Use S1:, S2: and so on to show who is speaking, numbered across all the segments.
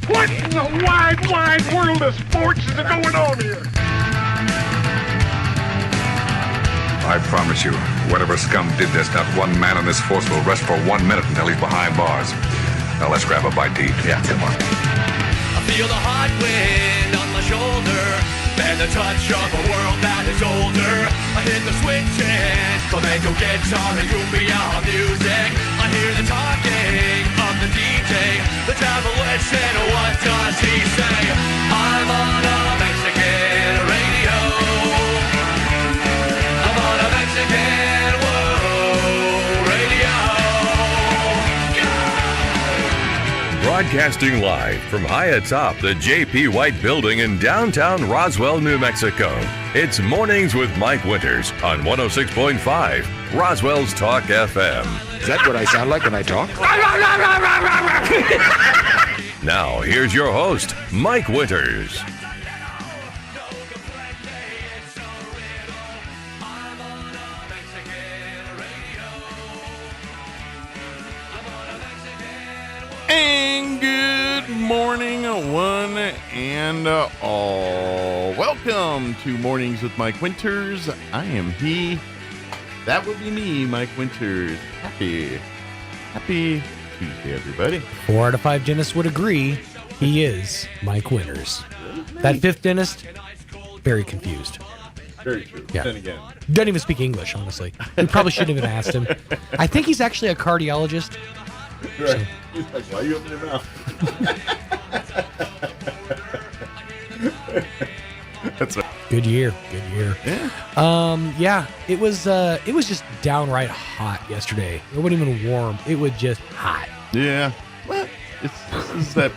S1: What in the wide, wide world of sports is going on here?
S2: I promise you, whatever scum did this, not one man in this force will rest for 1 minute until he's behind bars. Now let's grab a bite to eat. Yeah, come on.
S3: I feel the hot wind on my shoulder and the touch of a world that is older. I hit the switches, flamenco guitar and cumbia music. I hear the talking of the DJ. The devil listen, what does he say? I'm on a Mexican radio. I'm on a Mexican world radio.
S4: Broadcasting live from high atop the J.P. White Building in downtown Roswell, New Mexico. It's Mornings with Mike Winters on 106.5 Roswell's Talk FM.
S1: Is that what I sound like when I talk?
S4: Now, here's your host, Mike Winters.
S5: And good morning, one and all. Welcome to Mornings with Mike Winters. I am he. That would be me, Mike Winters. Happy Tuesday, everybody.
S6: 4 out of 5 dentists would agree he is Mike Winters. That fifth dentist, very confused.
S5: Very true.
S6: Yeah.
S5: Then again.
S6: Doesn't even speak English, honestly. We probably shouldn't have even asked him. I think he's actually a cardiologist.
S5: Right. He's like, why are you opening your mouth? That's right.
S6: Good year.
S5: Yeah.
S6: Yeah, it was just downright hot yesterday. It wasn't even warm. It was just hot.
S5: Yeah. Well, this is that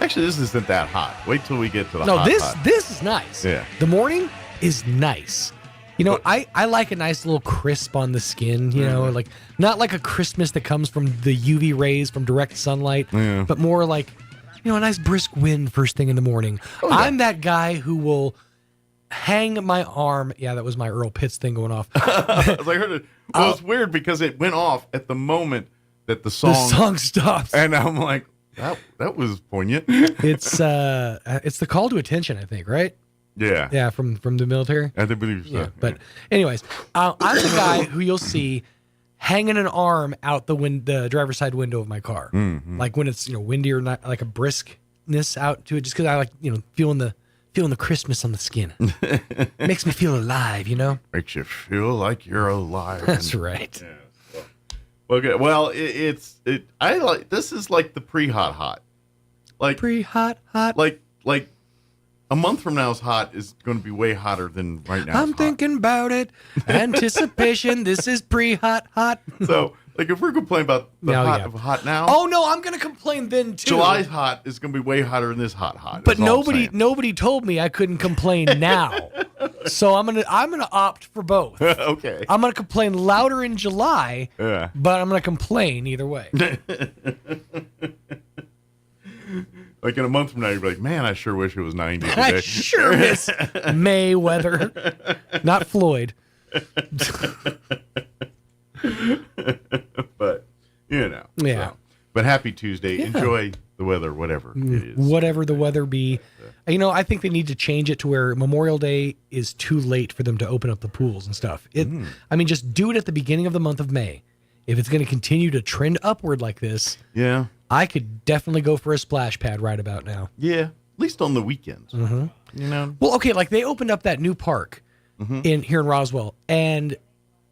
S5: Actually, this isn't that hot. Wait till we get to the hot.
S6: This is nice.
S5: Yeah.
S6: The morning is nice. You know, I like a nice little crisp on the skin, you know, like not like a crispness that comes from the UV rays from direct sunlight, but more like, you know, a nice brisk wind first thing in the morning. Oh, yeah. I'm that guy who will hang my arm. Yeah, that was my Earl Pitts thing going off.
S5: I heard it. Well, it's weird because it went off at the moment that the song
S6: stops.
S5: And I'm like, that was poignant.
S6: It's the call to attention, I think, right?
S5: Yeah.
S6: Yeah, from the military.
S5: I believe so.
S6: Yeah. But anyways, I'm the guy who you'll see hanging an arm out the driver's side window of my car. Mm-hmm. Like when it's, you know, windy or not, like a briskness out to it, just because I like, you know, feeling the crispness on the skin. Makes me feel alive, you know?
S5: Makes you feel like you're alive.
S6: That's right.
S5: Yeah. Okay. Well, I like, this is like the pre-hot. Like
S6: pre-hot.
S5: Like a month from now's hot is going to be way hotter than right now.
S6: I'm thinking about it. Anticipation. This is pre-hot.
S5: So, like, if we're complaining about the hot now.
S6: Oh no, I'm going to complain then too.
S5: July's hot is going to be way hotter than this hot.
S6: But nobody told me I couldn't complain now. So I'm gonna opt for both.
S5: Okay.
S6: I'm gonna complain louder in July.
S5: Yeah.
S6: But I'm gonna complain either way.
S5: Like in a month from now, you'll be like, man, I sure wish it was 90 today.
S6: I sure miss May weather. Not Floyd.
S5: But, you know.
S6: Yeah.
S5: So. But happy Tuesday.
S6: Yeah.
S5: Enjoy the weather, whatever it is.
S6: Whatever the weather be. You know, I think they need to change it to where Memorial Day is too late for them to open up the pools and stuff. I mean, just do it at the beginning of the month of May. If it's going to continue to trend upward like this,
S5: yeah,
S6: I could definitely go for a splash pad right about now.
S5: Yeah, at least on the weekends.
S6: Mm-hmm.
S5: You know?
S6: Well, okay, like they opened up that new park here in Roswell, and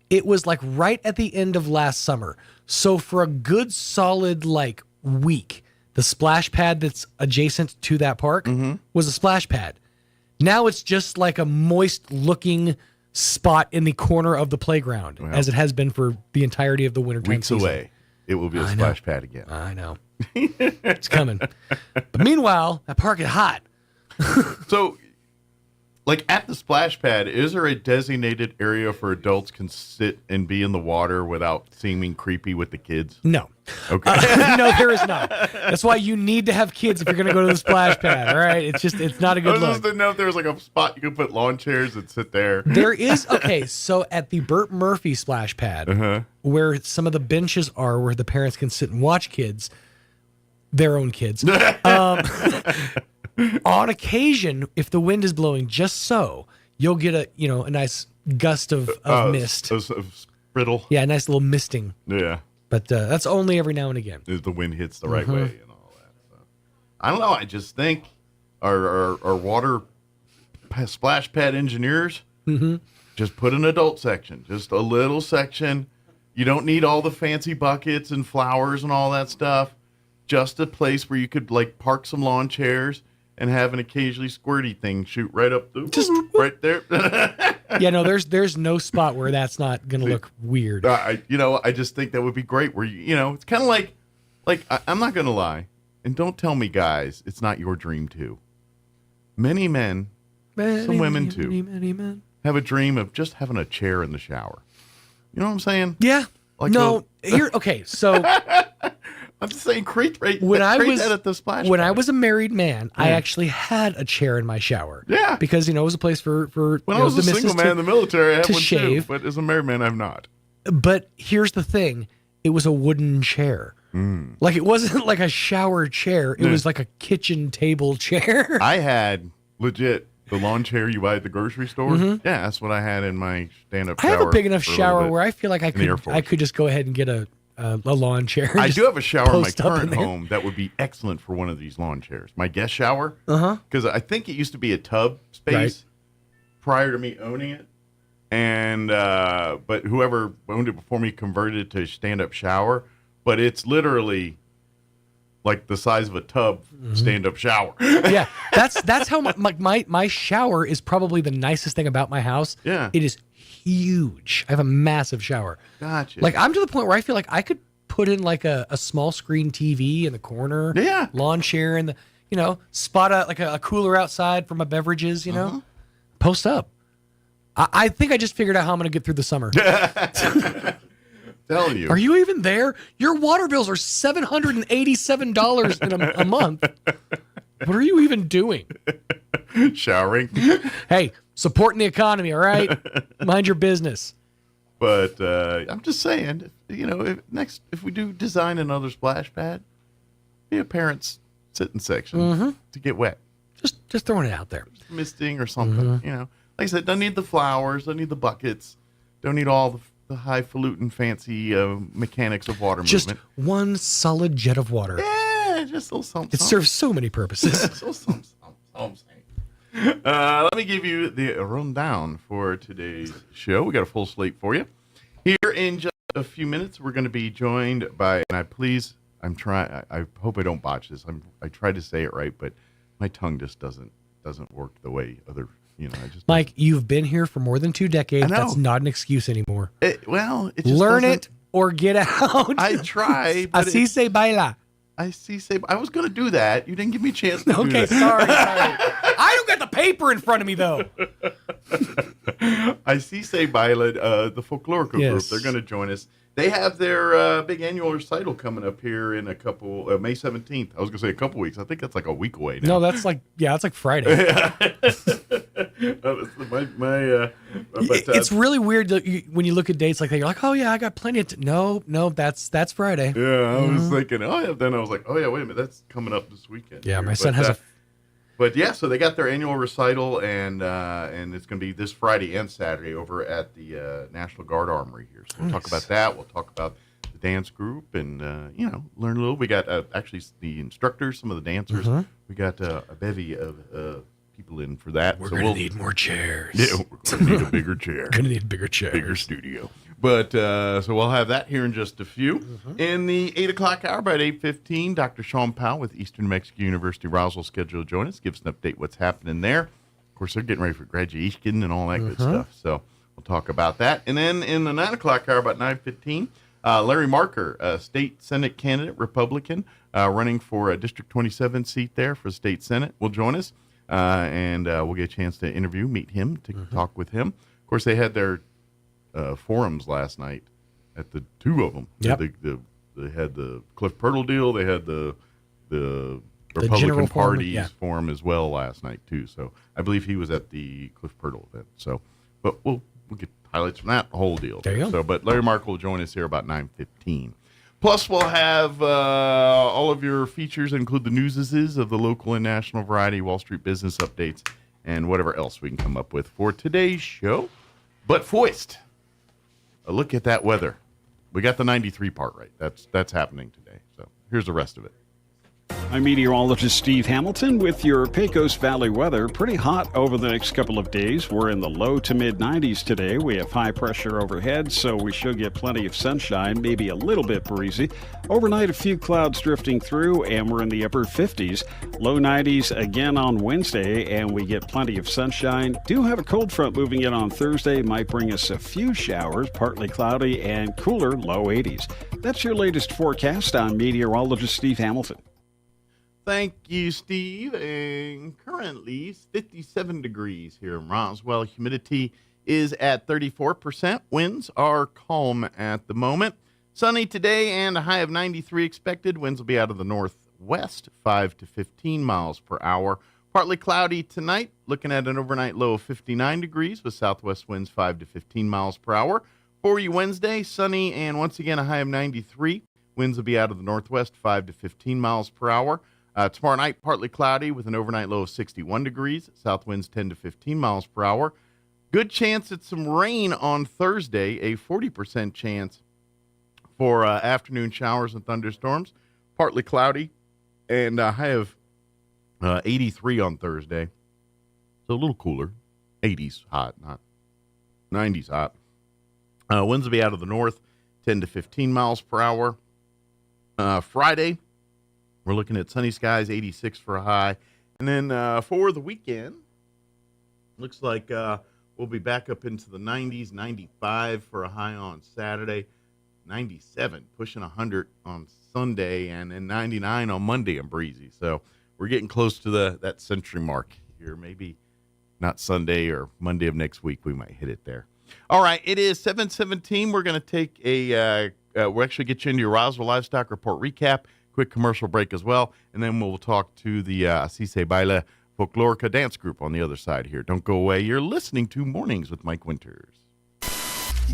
S6: it was like right at the end of last summer. So for a good solid like week, the splash pad that's adjacent to that park was a splash pad. Now it's just like a moist looking spot in the corner of the playground, as it has been for the entirety of the wintertime
S5: Weeks
S6: season.
S5: away, it will be a splash pad again.
S6: I know. It's coming. But meanwhile, that park is hot.
S5: So, like at the splash pad, is there a designated area for adults can sit and be in the water without seeming creepy with the kids?
S6: No.
S5: Okay.
S6: No, there is not. That's why you need to have kids if you're going to go to the splash pad. All right. It's not a good
S5: I
S6: look.
S5: just didn't know if there was like a spot you could put lawn chairs and sit there.
S6: There is. Okay. So at the Burt Murphy splash pad, where some of the benches are where the parents can sit and watch kids, their own kids. On occasion, if the wind is blowing just so, you'll get a nice gust of mist.
S5: Of sprittle.
S6: Yeah, a nice little misting.
S5: Yeah.
S6: But that's only every now and again.
S5: If the wind hits the right way and all that. So, I don't know. I just think our water splash pad engineers just put an adult section, just a little section. You don't need all the fancy buckets and flowers and all that stuff. Just a place where you could like park some lawn chairs and have an occasionally squirty thing shoot right up right there.
S6: Yeah, no, there's no spot where that's not going to look weird.
S5: I just think that would be great where, it's kind of like I'm not going to lie, and don't tell me, guys, it's not your dream too. Many men, some women too,
S6: many men
S5: have a dream of just having a chair in the shower. You know what I'm saying?
S6: Yeah.
S5: Like
S6: okay, so
S5: I'm just saying, create
S6: that
S5: at the splash
S6: when
S5: pad.
S6: I was a married man, I actually had a chair in my shower.
S5: Yeah.
S6: Because, it was a place for
S5: when I was a single man in the military, I had one
S6: shave.
S5: too, but as a married man, I've not.
S6: But here's the thing. It was a wooden chair. Like, it wasn't like a shower chair. It was like a kitchen table chair.
S5: I had legit the lawn chair you buy at the grocery store. Yeah, that's what I had in my stand-up shower.
S6: I have a big enough shower where I feel like I could just go ahead and get a lawn chair.
S5: I do have a shower in my
S6: post up
S5: current
S6: in there.
S5: home that would be excellent for one of these lawn chairs. My guest shower, because I think it used to be a tub space prior to me owning it, and but whoever owned it before me converted it to a stand-up shower. But it's literally like the size of a tub stand-up shower.
S6: Yeah, that's how my shower is probably the nicest thing about my house.
S5: Yeah.
S6: It is huge. I have a massive shower.
S5: Gotcha.
S6: Like, I'm to the point where I feel like I could put in like a small screen TV in the corner.
S5: Yeah.
S6: Lawn chair in the, spot a cooler outside for my beverages, post up. I think I just figured out how I'm going to get through the summer.
S5: Telling you.
S6: Are you even there? Your water bills are $787 in a month. What are you even doing?
S5: Showering.
S6: Hey, supporting the economy, all right? Mind your business.
S5: But I'm just saying, if we do design another splash pad, be a parent's sitting section to get wet.
S6: Just throwing it out there.
S5: Misting or something, Like I said, don't need the flowers, don't need the buckets, don't need all the highfalutin fancy mechanics of water
S6: Just
S5: movement.
S6: one solid jet of water.
S5: Yeah, just a little something.
S6: It serves so many purposes.
S5: Let me give you the rundown for today's show. We got a full slate for you. Here in just a few minutes, we're going to be joined by, and I hope I don't botch this. I try to say it right, but my tongue just doesn't work the way other.
S6: Mike, you've been here for more than 2 decades. That's not an excuse anymore.
S5: It just
S6: learn it or get out.
S5: I try.
S6: Así se baila.
S5: I was going to do that. You didn't give me a chance to do
S6: Okay,
S5: that.
S6: sorry. I don't got the paper in front of me, though.
S5: I see Say Baila, the folklorical group. They're going to join us. They have their big annual recital coming up here in a couple, May 17th. I was going to say a couple weeks. I think that's like a week away now.
S6: No, that's like Friday. It's really weird that when you look at dates like that, you're like, oh yeah, I got plenty of no, that's Friday.
S5: Yeah, I was thinking, oh yeah. Then I was like, oh yeah, wait a minute, that's coming up this weekend.
S6: Yeah,
S5: here.
S6: my son has a.
S5: But yeah, so they got their annual recital, and it's going to be this Friday and Saturday over at the National Guard Armory here. So we'll talk about that. We'll talk about the dance group, and learn a little. We got actually the instructors, some of the dancers. We got a bevy of people in for that.
S6: We're going to need more chairs.
S5: Yeah, we're going to need a bigger chair.
S6: Going to need bigger chairs.
S5: Bigger studio. But so we'll have that here in just a few. In the 8 o'clock hour, about 8:15, Dr. Sean Powell with Eastern New Mexico University Roswell scheduled to join us. Give us an update what's happening there. Of course, they're getting ready for graduation and all that good stuff. So we'll talk about that. And then in the 9 o'clock hour, about 9:15, Larry Marker, a state Senate candidate, Republican, running for a District 27 seat there for the state Senate, will join us. And we'll get a chance to meet him, to talk with him. Of course, they had their forums last night at the two of them.
S6: Yep.
S5: They had the Cliff Pirtle deal. They had the Republican Party's forum as well last night too. So I believe he was at the Cliff Pirtle event. So, but we'll get highlights from that whole deal.
S6: There you go.
S5: So, but Larry Mark will join us here about 9:15. Plus, we'll have all of your features, include the newses of the local and national variety, Wall Street business updates, and whatever else we can come up with for today's show. But first, a look at that weather. We got the 93 part right. That's happening today. So here's the rest of it.
S7: I'm meteorologist Steve Hamilton with your Pecos Valley weather. Pretty hot over the next couple of days. We're in the low to mid 90s today. We have high pressure overhead, so we should get plenty of sunshine, maybe a little bit breezy. Overnight, a few clouds drifting through, and we're in the upper 50s. Low 90s again on Wednesday, and we get plenty of sunshine. Do have a cold front moving in on Thursday. Might bring us a few showers, partly cloudy and cooler, low 80s. That's your latest forecast. I'm meteorologist Steve Hamilton.
S5: Thank you, Steve. And currently, 57 degrees here in Roswell. Humidity is at 34%. Winds are calm at the moment. Sunny today and a high of 93 expected. Winds will be out of the northwest, 5 to 15 miles per hour. Partly cloudy tonight. Looking at an overnight low of 59 degrees with southwest winds 5 to 15 miles per hour. For you Wednesday, sunny and once again a high of 93. Winds will be out of the northwest, 5 to 15 miles per hour. Tomorrow night, partly cloudy with an overnight low of 61 degrees. South winds 10 to 15 miles per hour. Good chance at some rain on Thursday, a 40% chance for afternoon showers and thunderstorms. Partly cloudy and a high of 83 on Thursday. So a little cooler. 80s hot, not 90s hot. Winds will be out of the north, 10 to 15 miles per hour. Friday, we're looking at sunny skies, 86 for a high. And then for the weekend, looks like we'll be back up into the 90s, 95 for a high on Saturday, 97, pushing 100 on Sunday, and then 99 on Monday and breezy. So we're getting close to that century mark here. Maybe not Sunday or Monday of next week, we might hit it there. All right, it is 7:17. We're going to take we'll actually get you into your Roswell Livestock Report recap. Quick commercial break as well, and then we'll talk to the Así Se Baila Folklorica dance group on the other side here. Don't go away. You're listening to Mornings with Mike Winters.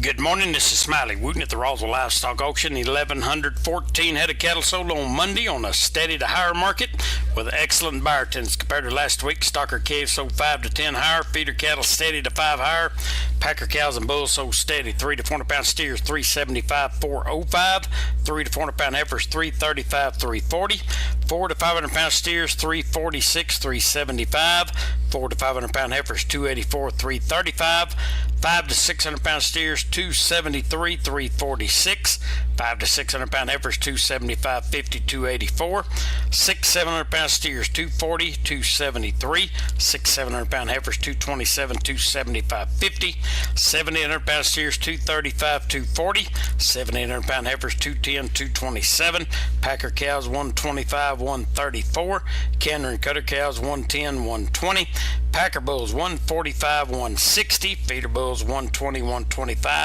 S8: Good morning, this is Smiley Wooten at the Roswell Livestock Auction. 1,114 head of cattle sold on Monday on a steady to higher market with excellent buyer attendance compared to last week. Stocker calves sold 5 to 10 higher, feeder cattle steady to 5 higher, packer cows and bulls sold steady. 3 to 400 pound steers 375 405, 3 to 400 pound heifers 335 340, 4 to 500 pound steers 346 375, 4 to 500 pound heifers 284 335, 5 to 600 pound steers 273 346, 5 to 600 pound heifers 275 50 284, 6 700 pound steers 240 273, 6 700 pound heifers 227 275 50, 7 800 pound steers 235 240, 7 800 pound heifers 210 227, packer cows 125 134, canner and cutter cows 110 120, packer bulls 145 160, feeder bulls 120 125.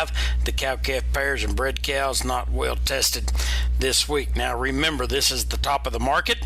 S8: The cow-calf pairs and bred cows not well tested this week. Now remember, this is the top of the market,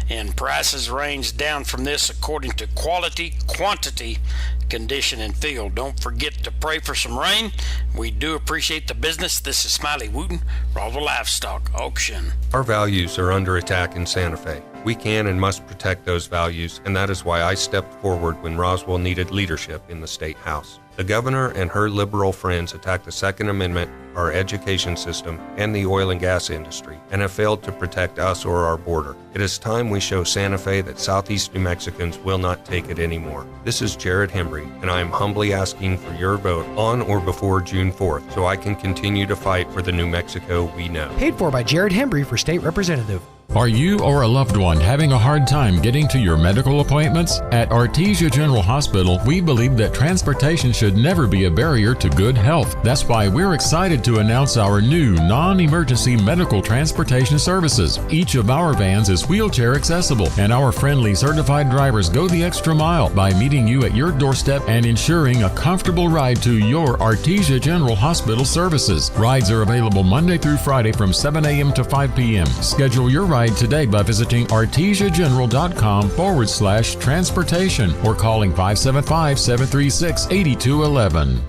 S8: and prices range down from this according to quality, quantity, condition, and field. Don't forget to pray for some rain. We do appreciate the business. This is Smiley Wooten, Roswell Livestock Auction.
S9: Our values are under attack in Santa Fe. We can and must protect those values, and that is why I stepped forward when Roswell needed leadership in the State House. The governor and her liberal friends attacked the Second Amendment, our education system, and the oil and gas industry, and have failed to protect us or our border. It is time we show Santa Fe that Southeast New Mexicans will not take it anymore. This is Jared Hembry, and I am humbly asking for your vote on or before June 4th so I can continue to fight for the New Mexico we know.
S6: Paid for by Jared Hembry for state representative.
S10: Are you or a loved one having a hard time getting to your medical appointments? At Artesia General Hospital, we believe that transportation should never be a barrier to good health. That's why we're excited to announce our new non-emergency medical transportation services. Each of our vans is wheelchair accessible, and our friendly certified drivers go the extra mile by meeting you at your doorstep and ensuring a comfortable ride to your Artesia General Hospital services. Rides are available Monday through Friday from 7 a.m. to 5 p.m. Schedule your ride today by visiting artesiageneral.com/transportation or calling 575-736-8211.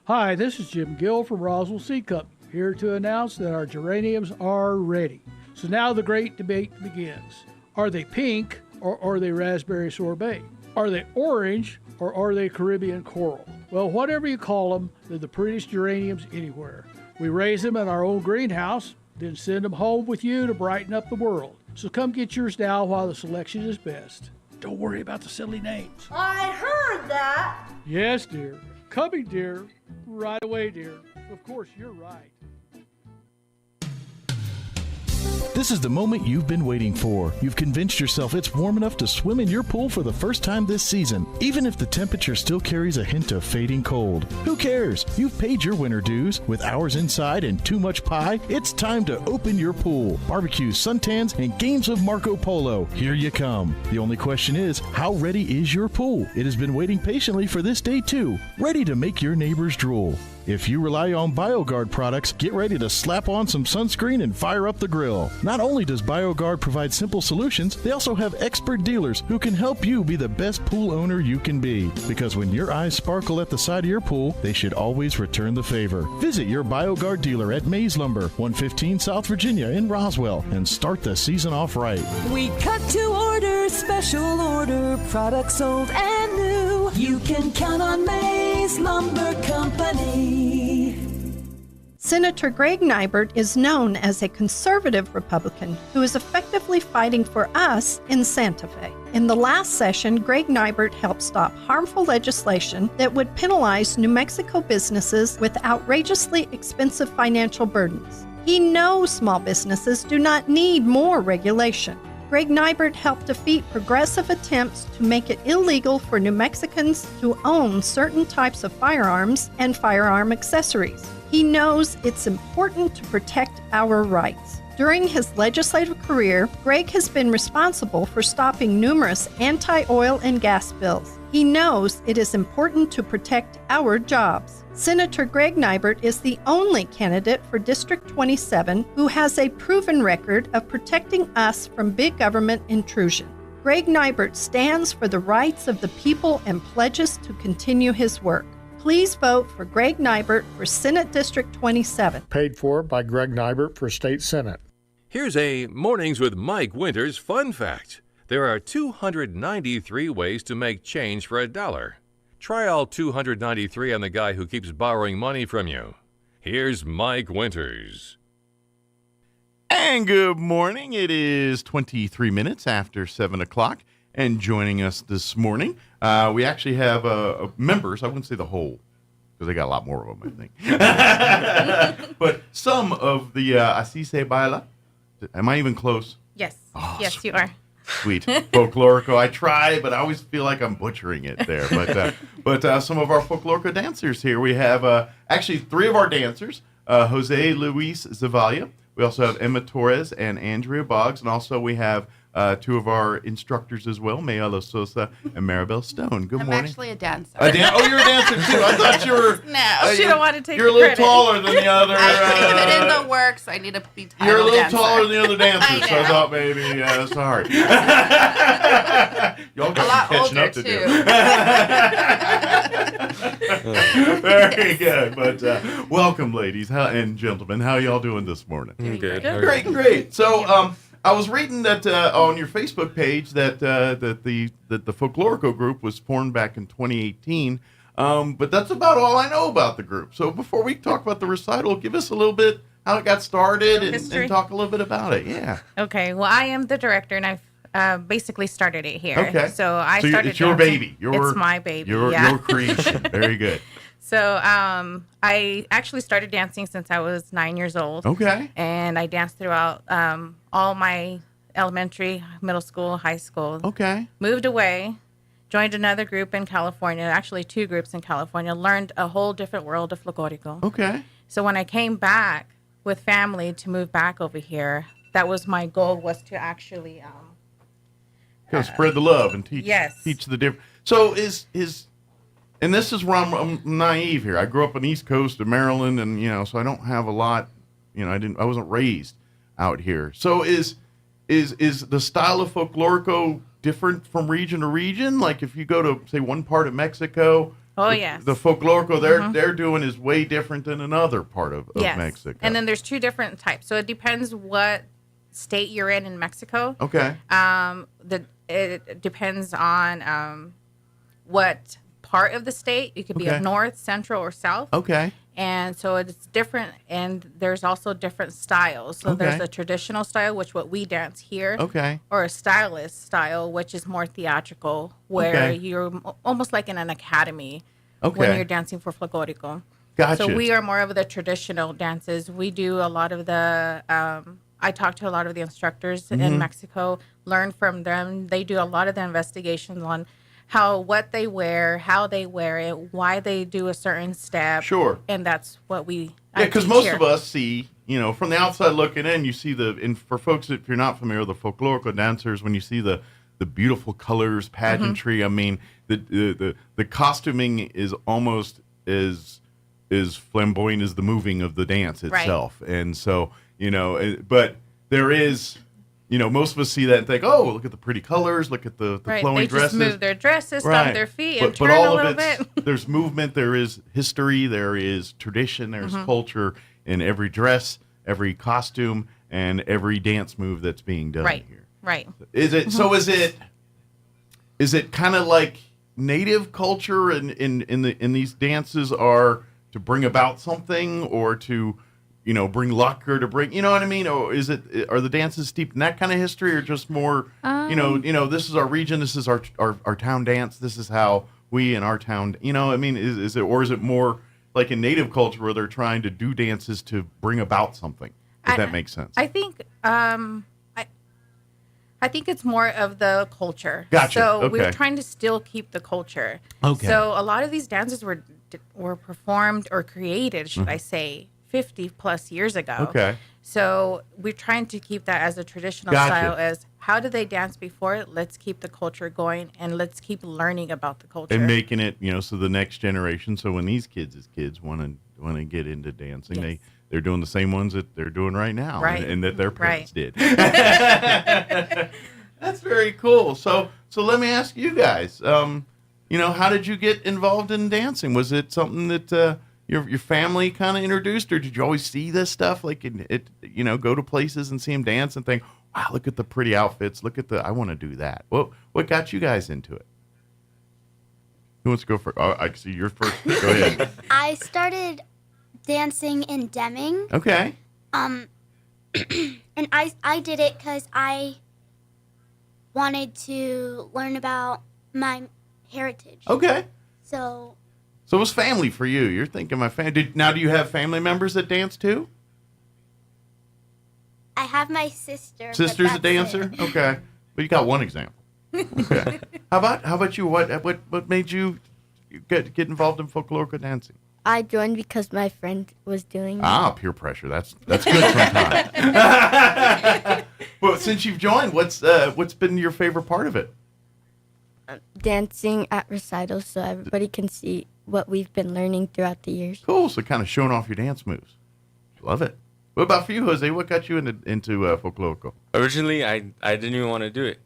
S11: Hi, this is Jim Gill from Roswell Seed Company. here to announce that our geraniums are ready. So now the great debate begins. Are they pink or are they raspberry sorbet? Are they orange or are they Caribbean coral? Well, whatever you call them, they're the prettiest geraniums anywhere. We raise them in our own greenhouse, then send them home with you to brighten up the world. So come get yours now while the selection is best. Don't worry about the silly names.
S12: I heard that.
S11: Yes, dear. Coming, dear. Right away, dear. Of course, you're right.
S13: This is the moment you've been waiting for. You've convinced yourself it's warm enough to swim in your pool for the first time this season, even if the temperature still carries a hint of fading cold. Who cares? You've paid your winter dues. With hours inside and too much pie, it's time to open your pool. Barbecues, suntans, and games of Marco Polo. Here you come. The only question is, how ready is your pool? It has been waiting patiently for this day too, ready to make your neighbors drool. If you rely on BioGuard products, get ready to slap on some sunscreen and fire up the grill. Not only does BioGuard provide simple solutions, they also have expert dealers who can help you be the best pool owner you can be. Because when your eyes sparkle at the side of your pool, they should always return the favor. Visit your BioGuard dealer at Mays Lumber, 115 South Virginia in Roswell, and start the season off right.
S14: We cut to order, special order, products sold and new. You can count on Mays Lumber Company.
S15: Senator Greg Nybert is known as a conservative Republican who is effectively fighting for us in Santa Fe. In the last session, Greg Nybert helped stop harmful legislation that would penalize New Mexico businesses with outrageously expensive financial burdens. He knows small businesses do not need more regulation. Greg Nybert helped defeat progressive attempts to make it illegal for New Mexicans to own certain types of firearms and firearm accessories. He knows it's important to protect our rights. During his legislative career, Greg has been responsible for stopping numerous anti-oil and gas bills. He knows it is important to protect our jobs. Senator Greg Nybert is the only candidate for District 27 who has a proven record of protecting us from big government intrusion. Greg Nybert stands for the rights of the people and pledges to continue his work. Please vote for Greg Nybert for Senate District 27.
S16: Paid for by Greg Nybert for State Senate.
S4: Here's a Mornings with Mike Winters fun fact. There are 293 ways to make change for $1. Try all 293 on the guy who keeps borrowing money from you. Here's Mike Winters.
S5: And good morning. It is 23 minutes after 7 o'clock. And joining us this morning, we actually have members. I wouldn't say the whole, because they got a lot more of them, I think. But some of the Asise Baila. Am I even close?
S17: Yes.
S5: Oh,
S17: yes, you are.
S5: Sweet. Folklorico. I try, but I always feel like I'm butchering it there. But some of our Folklorico dancers here. We have actually 3 of our dancers, Jose Luis Zavalla. We also have Emma Torres and Andrea Boggs. And also we have 2 of our instructors as well, Mayala Sosa and Maribel Stone. Good morning.
S17: I'm actually a dancer.
S5: Oh, you're a dancer too. I thought you were.
S17: No, she don't want to take
S5: You're a little taller than the other.
S17: I put it in the works. I need to be titled
S5: You're a little
S17: dancer.
S5: taller than the other dancers, so I thought maybe sorry. Y'all got some catching up to do. Very good. But welcome, ladies and gentlemen. How y'all doing this morning?
S9: Good.
S5: Great. So I was reading that on your Facebook page that the Folklorico group was formed back in 2018, but that's about all I know about the group. So before we talk about the recital, give us a little bit how it got started and talk a little bit about it. Yeah.
S17: Okay. Well, I am the director, and I've basically started it here.
S5: Okay.
S17: So I started.
S5: It's your
S17: dancing.
S5: baby.
S17: It's my baby.
S5: Your creation. Very good.
S17: So I actually started dancing since I was 9 years old.
S5: Okay.
S17: And I danced throughout all my elementary, middle school, high school.
S5: Okay.
S17: Moved away, joined another group in California, actually 2 groups in California, learned a whole different world of Folklorico.
S5: Okay.
S17: So when I came back with family to move back over here, that was my goal, was to actually
S5: spread the love and teach the different. So and this is where I'm naive here. I grew up on the East Coast of Maryland, and so I don't have a lot. I wasn't raised out here. So is the style of Folklorico different from region to region? Like if you go to say one part of Mexico,
S17: Oh, yes.
S5: The folklorico they're doing is way different than another part of Mexico.
S17: And then there's 2 different types. So it depends what state you're in Mexico.
S5: Okay.
S17: It depends on what part of the state. You could be up north, central, or south.
S5: Okay.
S17: And so it's different, and there's also different styles. So there's a traditional style, which what we dance here.
S5: Okay.
S17: Or a stylist style, which is more theatrical, where you're almost like in an academy when you're dancing for folklorico.
S5: Gotcha.
S17: So we are more of the traditional dances. We do a lot of the I talk to a lot of the instructors in Mexico, learn from them. They do a lot of the investigations on what they wear, how they wear it, why they do a certain step.
S5: Sure.
S17: And that's what we
S5: because most of us see, from the outside looking in, you see and for folks, if you're not familiar with the folklorico dancers, when you see the beautiful colors, pageantry, I mean, the costuming is almost as flamboyant as the moving of the dance itself. Right. And so, but there is... most of us see that and think, oh, look at the pretty colors, look at the flowing dresses.
S17: They just move their dresses, stomp their feet, and turn a little bit.
S5: There's movement, there is history, there is tradition, there's culture in every dress, every costume, and every dance move that's being done here.
S17: Right.
S5: Is it so? Is it kind of like native culture in these dances are to bring about something or to bring luck or to bring, you know what I mean? Or are the dances steeped in that kind of history or just more, this is our region, this is our town dance, this is how we in our town, I mean, is it more like in native culture where they're trying to do dances to bring about something, if that makes sense?
S17: I think, I think it's more of the culture.
S5: Gotcha.
S17: So we're trying to still keep the culture.
S5: Okay.
S17: So a lot of these dances were performed or created, should I say, 50 plus years ago.
S5: Okay.
S17: So we're trying to keep that as a traditional style as how did they dance before? Let's keep the culture going and let's keep learning about the culture.
S5: And making it, so the next generation, so when these kids want to get into dancing, they're doing the same ones that they're doing right now and that their parents did. That's very cool. So let me ask you guys, how did you get involved in dancing? Was it something that your family kind of introduced, or did you always see this stuff, like go to places and see them dance and think, wow, look at the pretty outfits, I want to do that. What got you guys into it? Who wants to go first? Oh, I see you're first. Go ahead.
S18: I started dancing in Deming.
S5: Okay.
S18: And I did it because I wanted to learn about my heritage.
S5: Okay.
S18: So
S5: it was family for you. You're thinking my family. Now, do you have family members that dance too?
S18: I have my sister.
S5: Sister's a dancer? Okay. But you got one example. Okay. How about you? What made you get involved in folklorico dancing?
S19: I joined because my friend was doing it.
S5: Peer pressure. That's good sometimes. Well, since you've joined, what's been your favorite part of it?
S19: Dancing at recitals so everybody can see what we've been learning throughout the years.
S5: Cool. So kind of showing off your dance moves. Love it. What about for you, Jose? What got you into folklorico?
S20: Originally, I didn't even want to do it.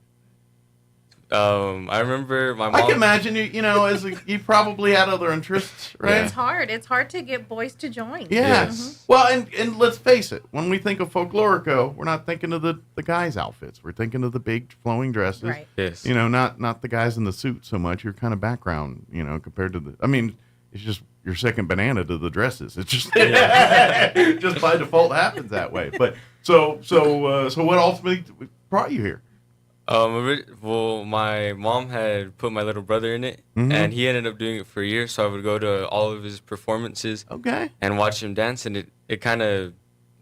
S20: I remember my mom.
S5: I can imagine you probably had other interests, right?
S17: It's hard. It's hard to get boys to join.
S5: Yes.
S17: Mm-hmm.
S5: Well, and let's face it. When we think of folklorico, we're not thinking of the guys' outfits. We're thinking of the big flowing dresses.
S17: Right.
S20: Yes.
S5: Not the guys in the suit so much. Your kind of background, compared to the. I mean, it's just your second banana to the dresses. It's just just by default happens that way. But so what ultimately brought you here?
S20: Well, my mom had put my little brother in it, and he ended up doing it for a year. So I would go to all of his performances, and watch him dance, and it kind of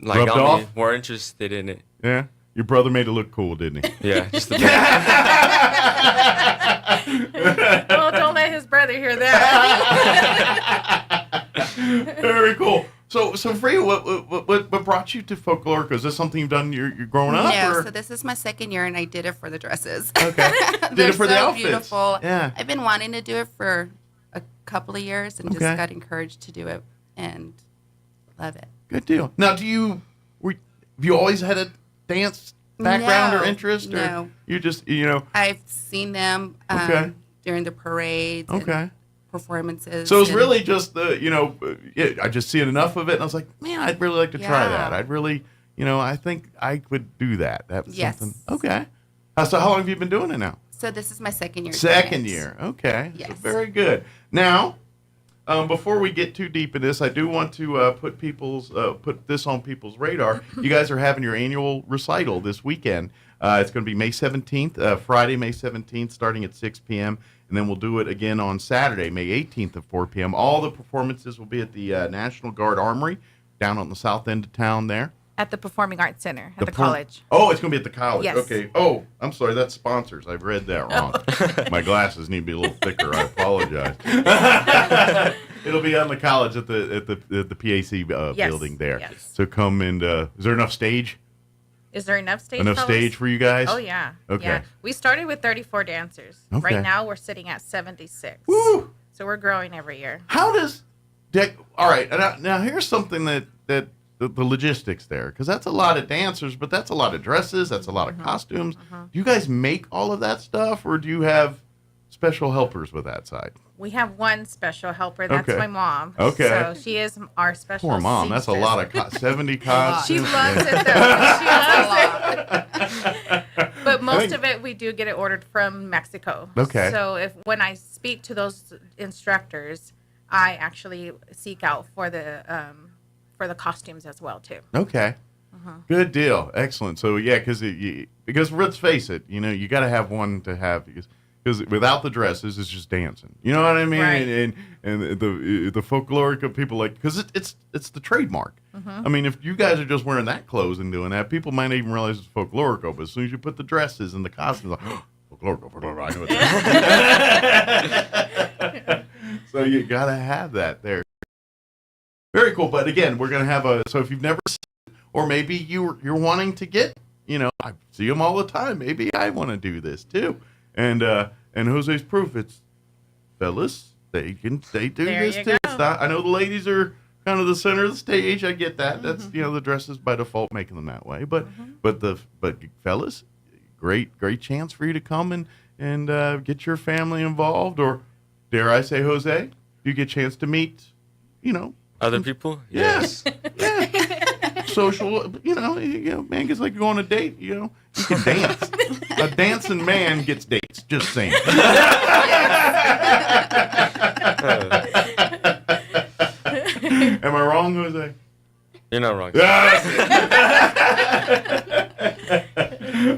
S5: Rubbed
S20: got
S5: off?
S20: me more interested in it.
S5: Yeah, your brother made it look cool, didn't he?
S20: Yeah, just a bit.
S17: Well, don't let his brother hear that.
S5: Very cool. So Freya, what brought you to folklorico? Is this something you've done? You're growing up?
S21: No,
S5: or?
S21: so this is my second year, and I did it for the dresses.
S5: Okay, did it for the outfits.
S21: Beautiful.
S5: Yeah,
S21: I've been wanting to do it for a couple of years, and just got encouraged to do it, and love it.
S5: Good deal. Now, have you always had a dance background or interest? Or
S21: no.
S5: You just
S21: I've seen them during the parades.
S5: Okay.
S21: performances.
S5: So it's
S21: and-
S5: really just I just seen enough of it, and I was like, man, I'd really like to try that. I'd really, I think I would do that. That was something. Okay. So how long have you been doing it now?
S21: So this is my second year.
S5: Second year. Okay.
S21: Yes.
S5: So very good. Now, before we get too deep in this, I do want to put this on people's radar. You guys are having your annual recital this weekend. It's going to be May 17th, Friday, May 17th, starting at 6 p.m. And then we'll do it again on Saturday, May 18th at 4 p.m. All the performances will be at the National Guard Armory down on the south end of town there.
S17: At the Performing Arts Center at the college.
S5: Oh, it's going to be at the college.
S17: Yes.
S5: Okay. Oh, I'm sorry. That's sponsors. I've read that wrong. My glasses need to be a little thicker. I apologize. It'll be on the college at the PAC building there.
S17: Yes.
S5: So come and is there enough stage?
S17: Is there enough stage?
S5: Enough
S17: fellas?
S5: stage for you guys?
S17: Oh yeah.
S5: Okay.
S17: Yeah. We started with 34 dancers.
S5: Okay.
S17: Right now we're sitting at 76.
S5: Woo!
S17: So we're growing every year.
S5: How does all right, now here's something that the logistics there, because that's a lot of dancers, but that's a lot of dresses, that's a lot of costumes. Do you guys make all of that stuff, or do you have special helpers with that side?
S17: We have one special helper. That's
S5: Okay.
S17: my mom.
S5: Okay.
S17: So she is our special.
S5: Poor mom, that's a lot of 70 costumes.
S17: She loves it though. She loves it. But most of it we do get it ordered from Mexico.
S5: Okay.
S17: So when I speak to those instructors, I actually seek out for the costumes as well too.
S5: Okay. Good deal. Excellent. So yeah, because let's face it, you got to have one to have because without the dresses, it's just dancing. You know what I mean?
S17: Right.
S5: And the folkloric people because it's the trademark. I mean, if you guys are just wearing that clothes and doing that, people might not even realize it's folklorico. But as soon as you put the dresses and the costumes, like, folklorico, I know it. So you got to have that there. Very cool. But again, we're going to have so if you've never seen, or maybe you're wanting to get, I see them all the time. Maybe I want to do this too. And Jose's proof. It's fellas, they do
S17: There
S5: this
S17: you
S5: too.
S17: go.
S5: It's not, I know the ladies are kind of the center of the stage. I get that. That's the dresses by default making them that way. But fellas, great chance for you to come and get your family involved, or dare I say, Jose, you get a chance to meet,
S20: Other people?
S5: Yes. Yeah. Social, man gets like go on a date, you can dance. A dancing man gets dates, just saying. Am I wrong, Jose?
S20: You're not wrong.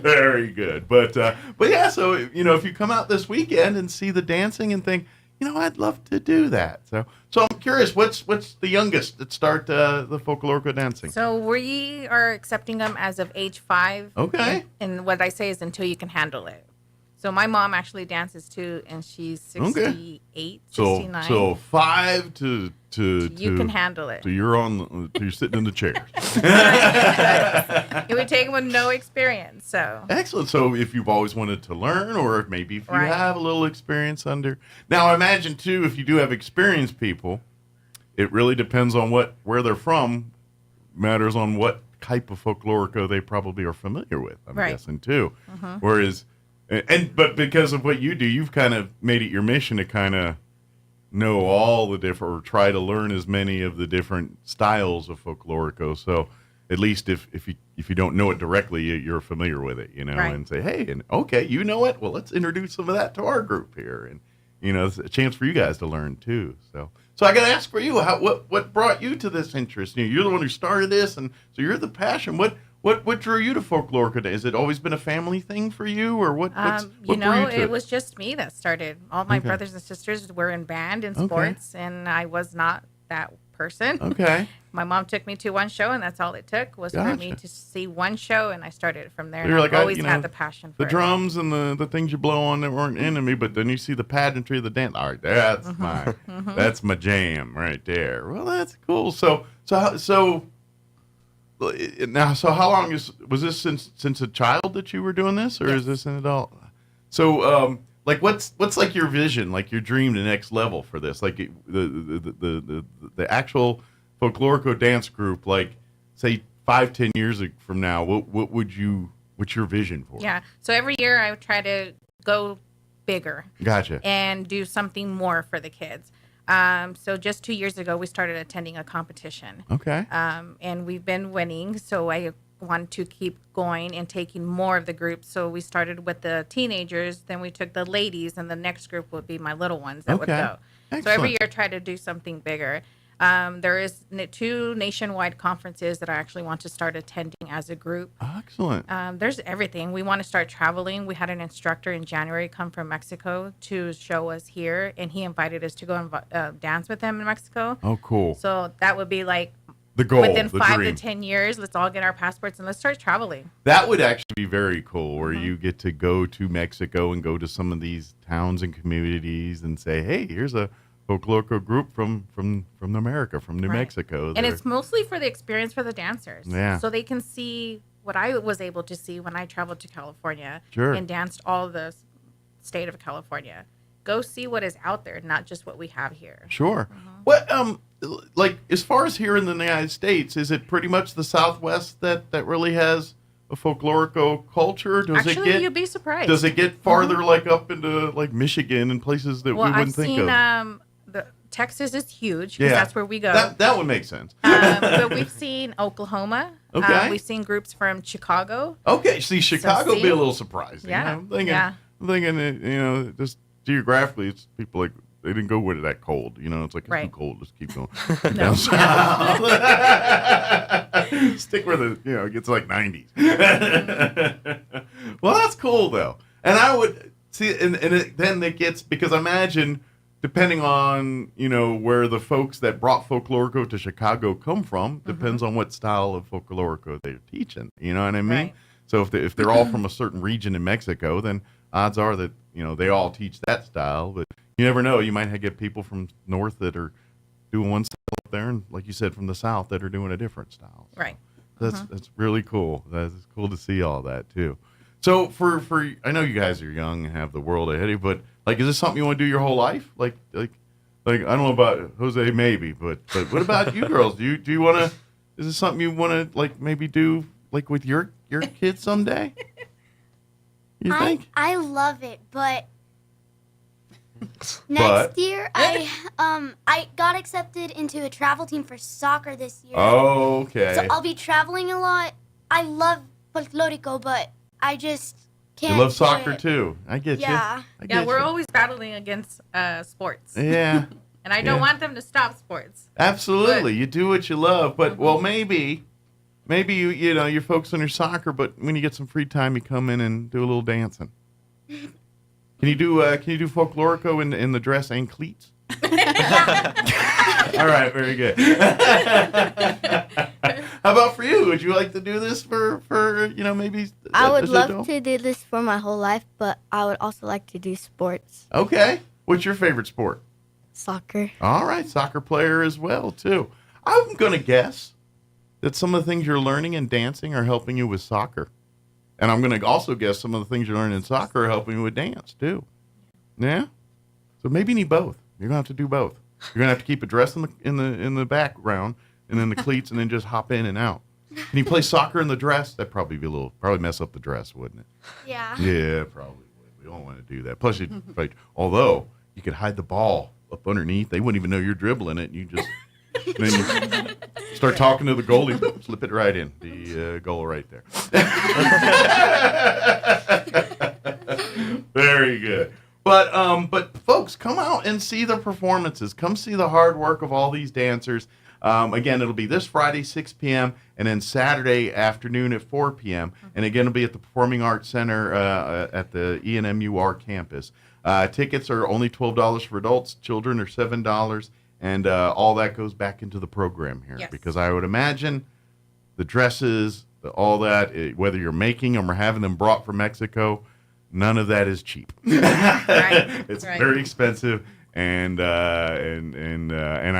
S5: Very good. But yeah, so if you come out this weekend and see the dancing and think, I'd love to do that. So I'm curious, what's the youngest that start the folklorico dancing?
S17: So we are accepting them as of age 5.
S5: Okay.
S17: And what I say is until you can handle it. So my mom actually dances too, and she's 68, 69.
S5: So 5 to
S17: you can handle it.
S5: So you're sitting in the chair.
S17: It would take them with no experience. So
S5: excellent. So if you've always wanted to learn, or maybe if you
S17: Right.
S5: have a little experience under. Now I imagine too, if you do have experienced people, it really depends on where they're from. Matters on what type of folklorico they probably are familiar with. I'm
S17: Right.
S5: guessing too. Whereas, but because of what you do, you've kind of made it your mission to kind of know all the different, or try to learn as many of the different styles of folklorico. So at least if you don't know it directly, you're familiar with it,
S17: Right.
S5: and say, hey, and okay, you know it. Well, let's introduce some of that to our group here, and it's a chance for you guys to learn too. So I got to ask for you, what brought you to this interest? You're the one who started this, and so you're the passion. What drew you to folklorico? Has it always been a family thing for you, or what? What drew you to
S17: it was just me that started. All my brothers and sisters were in band and sports, and I was not that person.
S5: Okay.
S17: My mom took me to one show, and that's all it took was for me to see one show, and I started from there.
S5: So you're
S17: I've
S5: like,
S17: always had the passion for
S5: the drums and the things you blow on that weren't into me, but then you see the pageantry of the dance. All right, that's that's my jam right there. Well, that's cool. So now, how long was this since a child that you were doing this, or is this an adult? So, what's like your vision, like your dream, the next level for this, like the actual folklorico dance group, like say 5-10 years from now, what's your vision for?
S17: Yeah. So every year I would try to go bigger.
S5: Gotcha.
S17: And do something more for the kids. So just 2 years ago, we started attending a competition.
S5: Okay.
S17: And we've been winning. So I want to keep going and taking more of the groups. So we started with the teenagers, then we took the ladies, and the next group would be my little ones that would go.
S5: Excellent.
S17: So every year, try to do something bigger. There is 2 nationwide conferences that I actually want to start attending as a group.
S5: Excellent.
S17: There's everything. We want to start traveling. We had an instructor in January come from Mexico to show us here, and he invited us to go and dance with him in Mexico.
S5: Oh, cool.
S17: So that would be like
S5: the goal,
S17: within
S5: the
S17: 5
S5: dream.
S17: to 10 years. Let's all get our passports and let's start traveling.
S5: That would actually be very cool, where you get to go to Mexico and go to some of these towns and communities and say, hey, here's a folklorico group from America, from New Mexico.
S17: And it's mostly for the experience for the dancers.
S5: Yeah.
S17: So they can see what I was able to see when I traveled to California and danced all the state of California. Go see what is out there, not just what we have here.
S5: Sure. What like as far as here in the United States, is it pretty much the Southwest that really has a folklorico culture?
S17: Actually, you'd be surprised.
S5: Does it get farther like up into like Michigan and places that we wouldn't think of?
S17: The Texas is huge because that's where we go.
S5: That would make sense.
S17: But we've seen Oklahoma.
S5: Okay.
S17: We've seen groups from Chicago.
S5: Okay, see, Chicago would be a little surprising.
S17: Yeah.
S5: I'm thinking that, just geographically, it's people like, they didn't go with it that cold. It's like, it's too cold. Let's keep going. Down south. Stick where it gets like 90s. Well, that's cool, though. And I would see, then it gets, because I imagine, depending on, where the folks that brought folklorico to Chicago come from, depends on what style of folklorico they're teaching. You know what I mean?
S17: Right.
S5: So if they're all from a certain region in Mexico, then odds are that, they all teach that style. But you never know. You might get people from north that are doing one style up there, and like you said, from the south that are doing a different style. So
S17: right.
S5: That's really cool. That's cool to see all that too. So for I know you guys are young and have the world ahead of you, but like, is this something you want to do your whole life? Like I don't know about Jose, maybe, but what about you girls? Do you want to? Is this something you want to like maybe do like with your kids someday? You think?
S18: I love it, but next year I got accepted into a travel team for soccer this year.
S5: Oh, okay.
S18: So I'll be traveling a lot. I love folklorico, but I just can't.
S5: You love soccer
S18: do it.
S5: too. I get you. I get
S17: we're
S5: you.
S17: always battling against sports.
S5: Yeah.
S17: And I don't want them to stop sports.
S5: Absolutely. You do what you love, but well, maybe you you're focused on your soccer, but when you get some free time, you come in and do a little dancing. Can you do folklorico in the dress and cleats? All right, very good. How about for you? Would you like to do this for maybe?
S19: I would love to do this for my whole life, but I would also like to do sports.
S5: Okay. What's your favorite sport?
S19: Soccer.
S5: All right, soccer player as well too. I'm gonna guess that some of the things you're learning in dancing are helping you with soccer. And I'm going to also guess some of the things you're learning in soccer are helping you with dance, too. Yeah? So maybe you need both. You're going to have to do both. You're going to have to keep a dress in the background and then the cleats and then just hop in and out. Can you play soccer in the dress? That'd probably be probably mess up the dress, wouldn't it?
S18: Yeah.
S5: Yeah, probably would. We don't want to do that. Plus, although you could hide the ball up underneath. They wouldn't even know you're dribbling it. You just... then you start talking to the goalie, slip it right in the goal right there. Very good. But folks, come out and see the performances. Come see the hard work of all these dancers. Again, it'll be this Friday, 6 p.m., and then Saturday afternoon at 4 p.m. And again, it'll be at the Performing Arts Center at the ENMUR campus. Tickets are only $12 for adults. Children are $7. And all that goes back into the program here.
S17: Yes.
S5: Because I would imagine the dresses, all that, whether you're making them or having them brought from Mexico, none of that is cheap.
S17: Right.
S5: It's
S17: right.
S5: very expensive. And I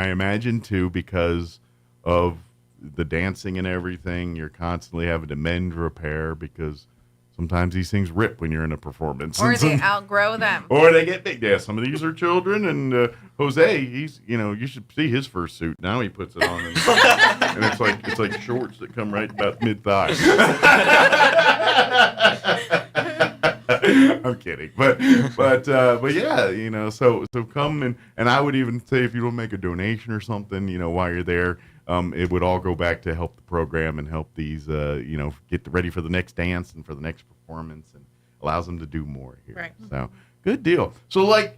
S5: imagine, too, because of the dancing and everything, you're constantly having to mend, repair, because sometimes these things rip when you're in a performance.
S17: Or they outgrow them.
S5: Or they get big. Yeah, some of these are children, and Jose, he's, you should see his first suit. Now he puts it on, and it's like shorts that come right about mid-thigh. I'm kidding, but yeah, you know, so come and I would even say if you don't make a donation or something, you know, while you're there, it would all go back to help the program and help these, you know, get ready for the next dance and for the next performance, and allows them to do more here.
S17: Right.
S5: So good deal. So like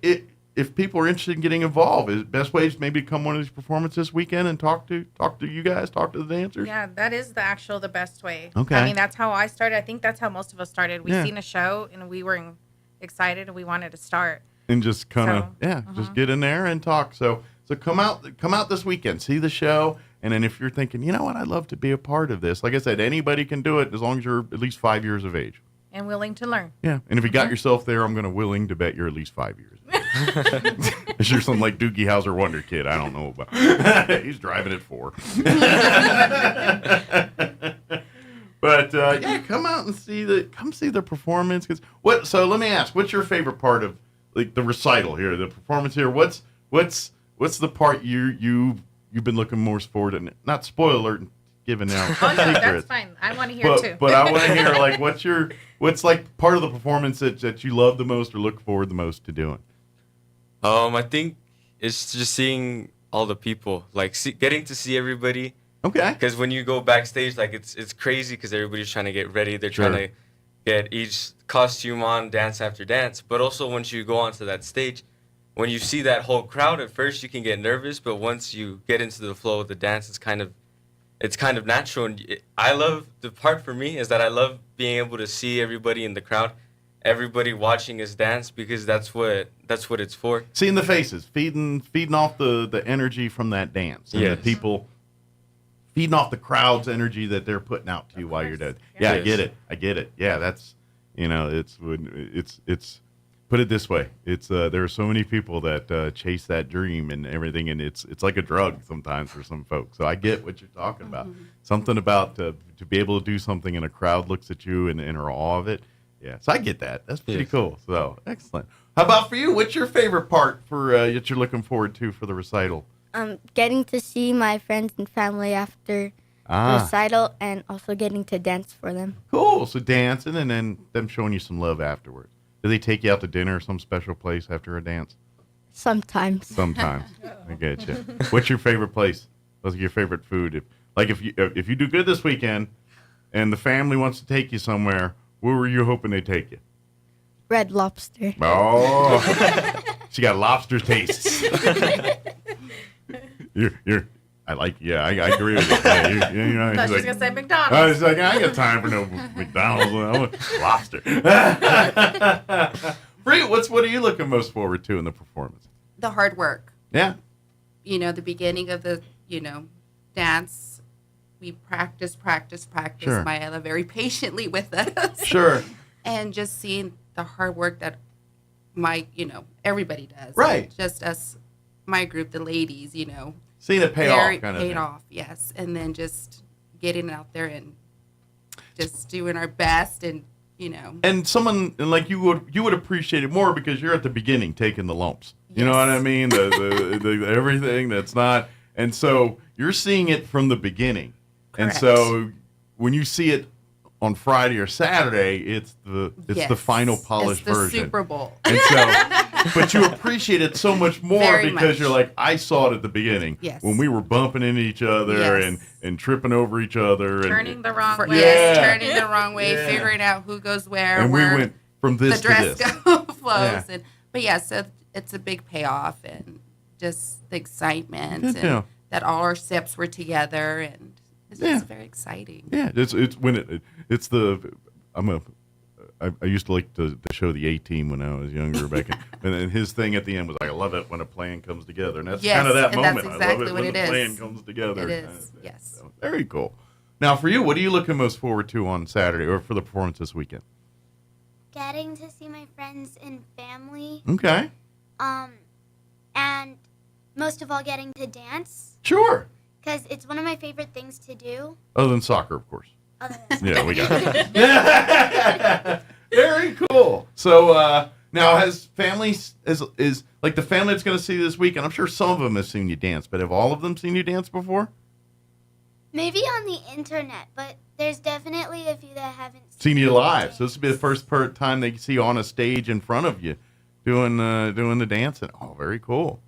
S5: if people are interested in getting involved, is best ways maybe to come one of these performances this weekend and talk to you guys, talk to the dancers?
S17: Yeah, that is the best way.
S5: Okay.
S17: I mean, that's how I started. I think that's how most of us started. We
S5: Yeah.
S17: seen a show and we were excited and we wanted to start.
S5: And just kind of,
S17: So,
S5: just get in there and talk. So come out this weekend, see the show. And then if you're thinking, you know what, I'd love to be a part of this. Like I said, anybody can do it as long as you're at least 5 years of age.
S17: And willing to learn.
S5: Yeah. And if you got yourself there, I'm willing to bet you're at least 5 years. If you're some like Doogie Howser Wonder Kid, I don't know about. He's driving at 4. But yeah, come out and see the performance. So let me ask, what's your favorite part of like the recital here, the performance here? What's the part you've been looking most forward to? Not spoiler alert, giving out secrets.
S17: That's fine. I want to hear too.
S5: But I want to hear like what's like part of the performance that you love the most or look forward the most to doing.
S20: I think it's just seeing all the people, like getting to see everybody.
S5: Okay.
S20: Because when you go backstage, like it's crazy because everybody's trying to get ready. They're trying to get each costume on, dance after dance. But also once you go onto that stage, when you see that whole crowd, at first you can get nervous, but once you get into the flow of the dance, it's kind of natural. And I love the part for me is that I love being able to see everybody in the crowd, everybody watching us dance, because that's what it's for.
S5: Seeing the faces, feeding off the energy from that dance, and the people feeding off the crowd's energy that they're putting out to you while you're dead. Yeah,
S20: Yes.
S5: I get it. Yeah, that's, you know, it's put it this way. It's there are so many people that chase that dream and everything, and it's like a drug sometimes for some folks. So I get what you're talking about. Something about to be able to do something and a crowd looks at you and are awe of it. Yeah, so I get that. That's pretty cool. So excellent. How about for you? What's your favorite part for that you're looking forward to for the recital?
S19: Getting to see my friends and family after recital, and also getting to dance for them.
S5: Cool. So dancing and then them showing you some love afterwards. Do they take you out to dinner or some special place after a dance?
S19: Sometimes.
S5: Sometimes. I get you. What's your favorite place? What's your favorite food? If you do good this weekend and the family wants to take you somewhere, where were you hoping they'd take you?
S19: Red Lobster.
S5: Oh. She got lobster tastes. I agree with you. Yeah, you know,
S17: I thought she was
S5: like,
S17: going to say McDonald's.
S5: I was like, I ain't got time for no McDonald's. I want lobster. Bree, what are you looking most forward to in the performance?
S21: The hard work.
S5: Yeah.
S21: You know, the beginning of the, dance, we practice.
S5: Sure.
S21: Maela very patiently with us.
S5: Sure.
S21: And just seeing the hard work that everybody does.
S5: Right.
S21: Just us, my group, the ladies,
S5: Seeing it pay off, kind of
S21: paid
S5: thing.
S21: off, yes. And then just getting out there and just doing our best and,
S5: And someone like you would appreciate it more because you're at the beginning taking the lumps. You know what I mean? The everything that's not, and so you're seeing it from the beginning.
S21: Correct.
S5: And so when you see it on Friday or Saturday, it's the final polished
S21: it's the
S5: version.
S21: Super Bowl.
S5: And so, but you appreciate it so much more
S21: Very
S5: because
S21: much.
S5: you're like, I saw it at the beginning.
S21: Yes.
S5: When we were bumping into each other and tripping over each other.
S17: Turning the wrong way.
S21: Yes, turning the wrong way, figuring out who goes where.
S5: And we
S21: where
S5: went from this
S21: the
S5: to
S21: dress
S5: this.
S21: flows.
S5: Yeah.
S21: So it's a big payoff and just the excitement
S5: Good
S21: and
S5: deal.
S21: that all our steps were together and it's just very exciting.
S5: Yeah, I used to like to show the A-Team when I was younger back and his thing at the end was like, I love it when a plan comes together. And that's kind of that
S21: and
S5: moment.
S21: That's exactly
S5: I love it
S21: what
S5: when
S21: it
S5: the
S21: is.
S5: plan comes together.
S21: It
S5: kind of
S21: is,
S5: thing.
S21: yes.
S5: So, very cool. Now for you, what are you looking most forward to on Saturday or for the performance this weekend?
S18: Getting to see my friends and family.
S5: Okay.
S18: And most of all, getting to dance.
S5: Sure.
S18: Because it's one of my favorite things to do.
S5: Other than soccer, of course. Yeah, we got
S18: it.
S5: Very cool. So now has families is like the family that's going to see you this weekend? I'm sure some of them have seen you dance, but have all of them seen you dance before?
S18: Maybe on the internet, but there's definitely a few that haven't
S5: seen you live. So this will be the first time they see you on a stage in front of you doing the dancing. Oh, very cool.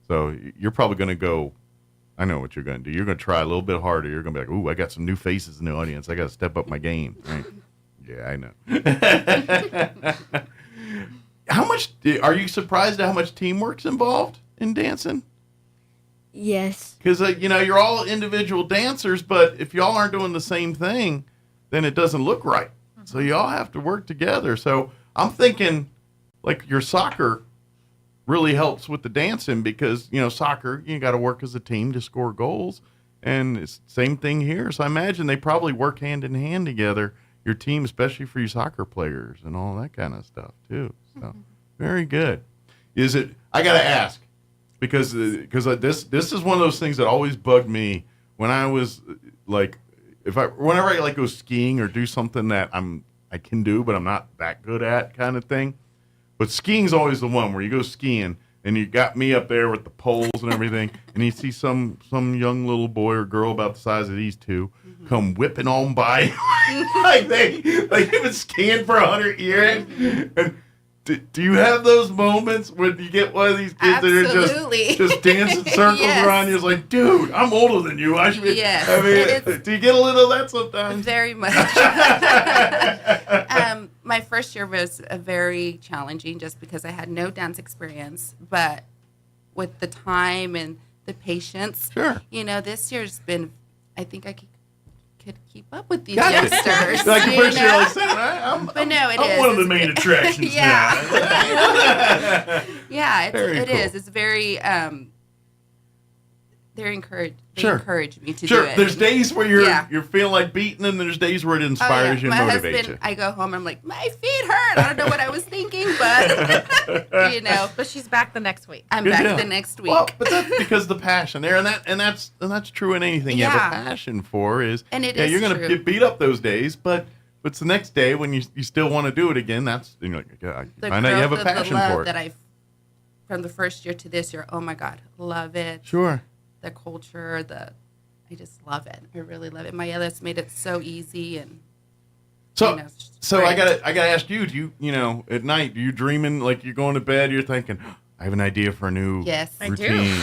S5: So you're probably going to go, I know what you're going to do. You're going to try a little bit harder. You're going to be like, ooh, I got some new faces in the audience. I got to step up my game. Right? Yeah, I know. How much, are you surprised at how much teamwork's involved in dancing?
S19: Yes.
S5: Because, you're all individual dancers, but if y'all aren't doing the same thing, then it doesn't look right. So y'all have to work together. So I'm thinking, like, your soccer really helps with the dancing because, soccer, you got to work as a team to score goals. And it's the same thing here. So I imagine they probably work hand in hand together, your team, especially for you soccer players and all that kind of stuff, too. So very good. I got to ask, because this is one of those things that always bugged me when I was like, whenever I like go skiing or do something that I can do, but I'm not that good at kind of thing. But skiing's always the one where you go skiing and you got me up there with the poles and everything, and you see some young little boy or girl about the size of these two come whipping on by like they've been skiing for 100 years. And do you have those moments when you get one of these kids
S21: Absolutely.
S5: that are just dancing circles
S21: Yes.
S5: around you? It's like, dude, I'm older than you. I should be.
S21: Yes.
S5: I mean, do you get a little of that sometimes?
S21: Very much. My first year was very challenging just because I had no dance experience, but with the time and the patience,
S5: sure.
S21: This year's been, I think I could keep up with these
S5: Gotcha.
S21: youngsters.
S5: Like the first year, like,
S21: I'm
S5: I'm one of the main attractions
S21: yeah.
S5: now.
S21: Yeah,
S5: Very
S21: it
S5: cool.
S21: is. It's very, they
S5: Sure.
S21: encourage me to
S5: Sure.
S21: do it.
S5: There's days where
S21: Yeah.
S5: you're feeling like beating, and there's days where it inspires you and
S21: My
S5: motivates
S21: husband,
S5: you.
S21: I go home, I'm like, my feet hurt. I don't know what I was thinking, but
S17: But she's back the next week.
S21: I'm
S5: Good
S21: back
S5: deal.
S21: the next week.
S5: Well, but that's because the passion there, and that's true in anything you have a
S21: Yeah.
S5: passion for is.
S21: And it
S5: yeah,
S21: is
S5: you're gonna
S21: true.
S5: get beat up those days, but it's the next day when you still want to do it again. That's you find out you have a passion
S21: the love
S5: for it.
S21: that I've from the first year to this year. Oh my God, love it.
S5: Sure.
S21: The culture, I just love it. I really love it. My that's made it so easy and.
S5: So,
S21: it's just
S5: so
S21: great.
S5: I gotta ask you. Do you at night? Do you dreaming like you're going to bed? You're thinking, I have an idea for a new
S21: Yes. I do.
S5: routine.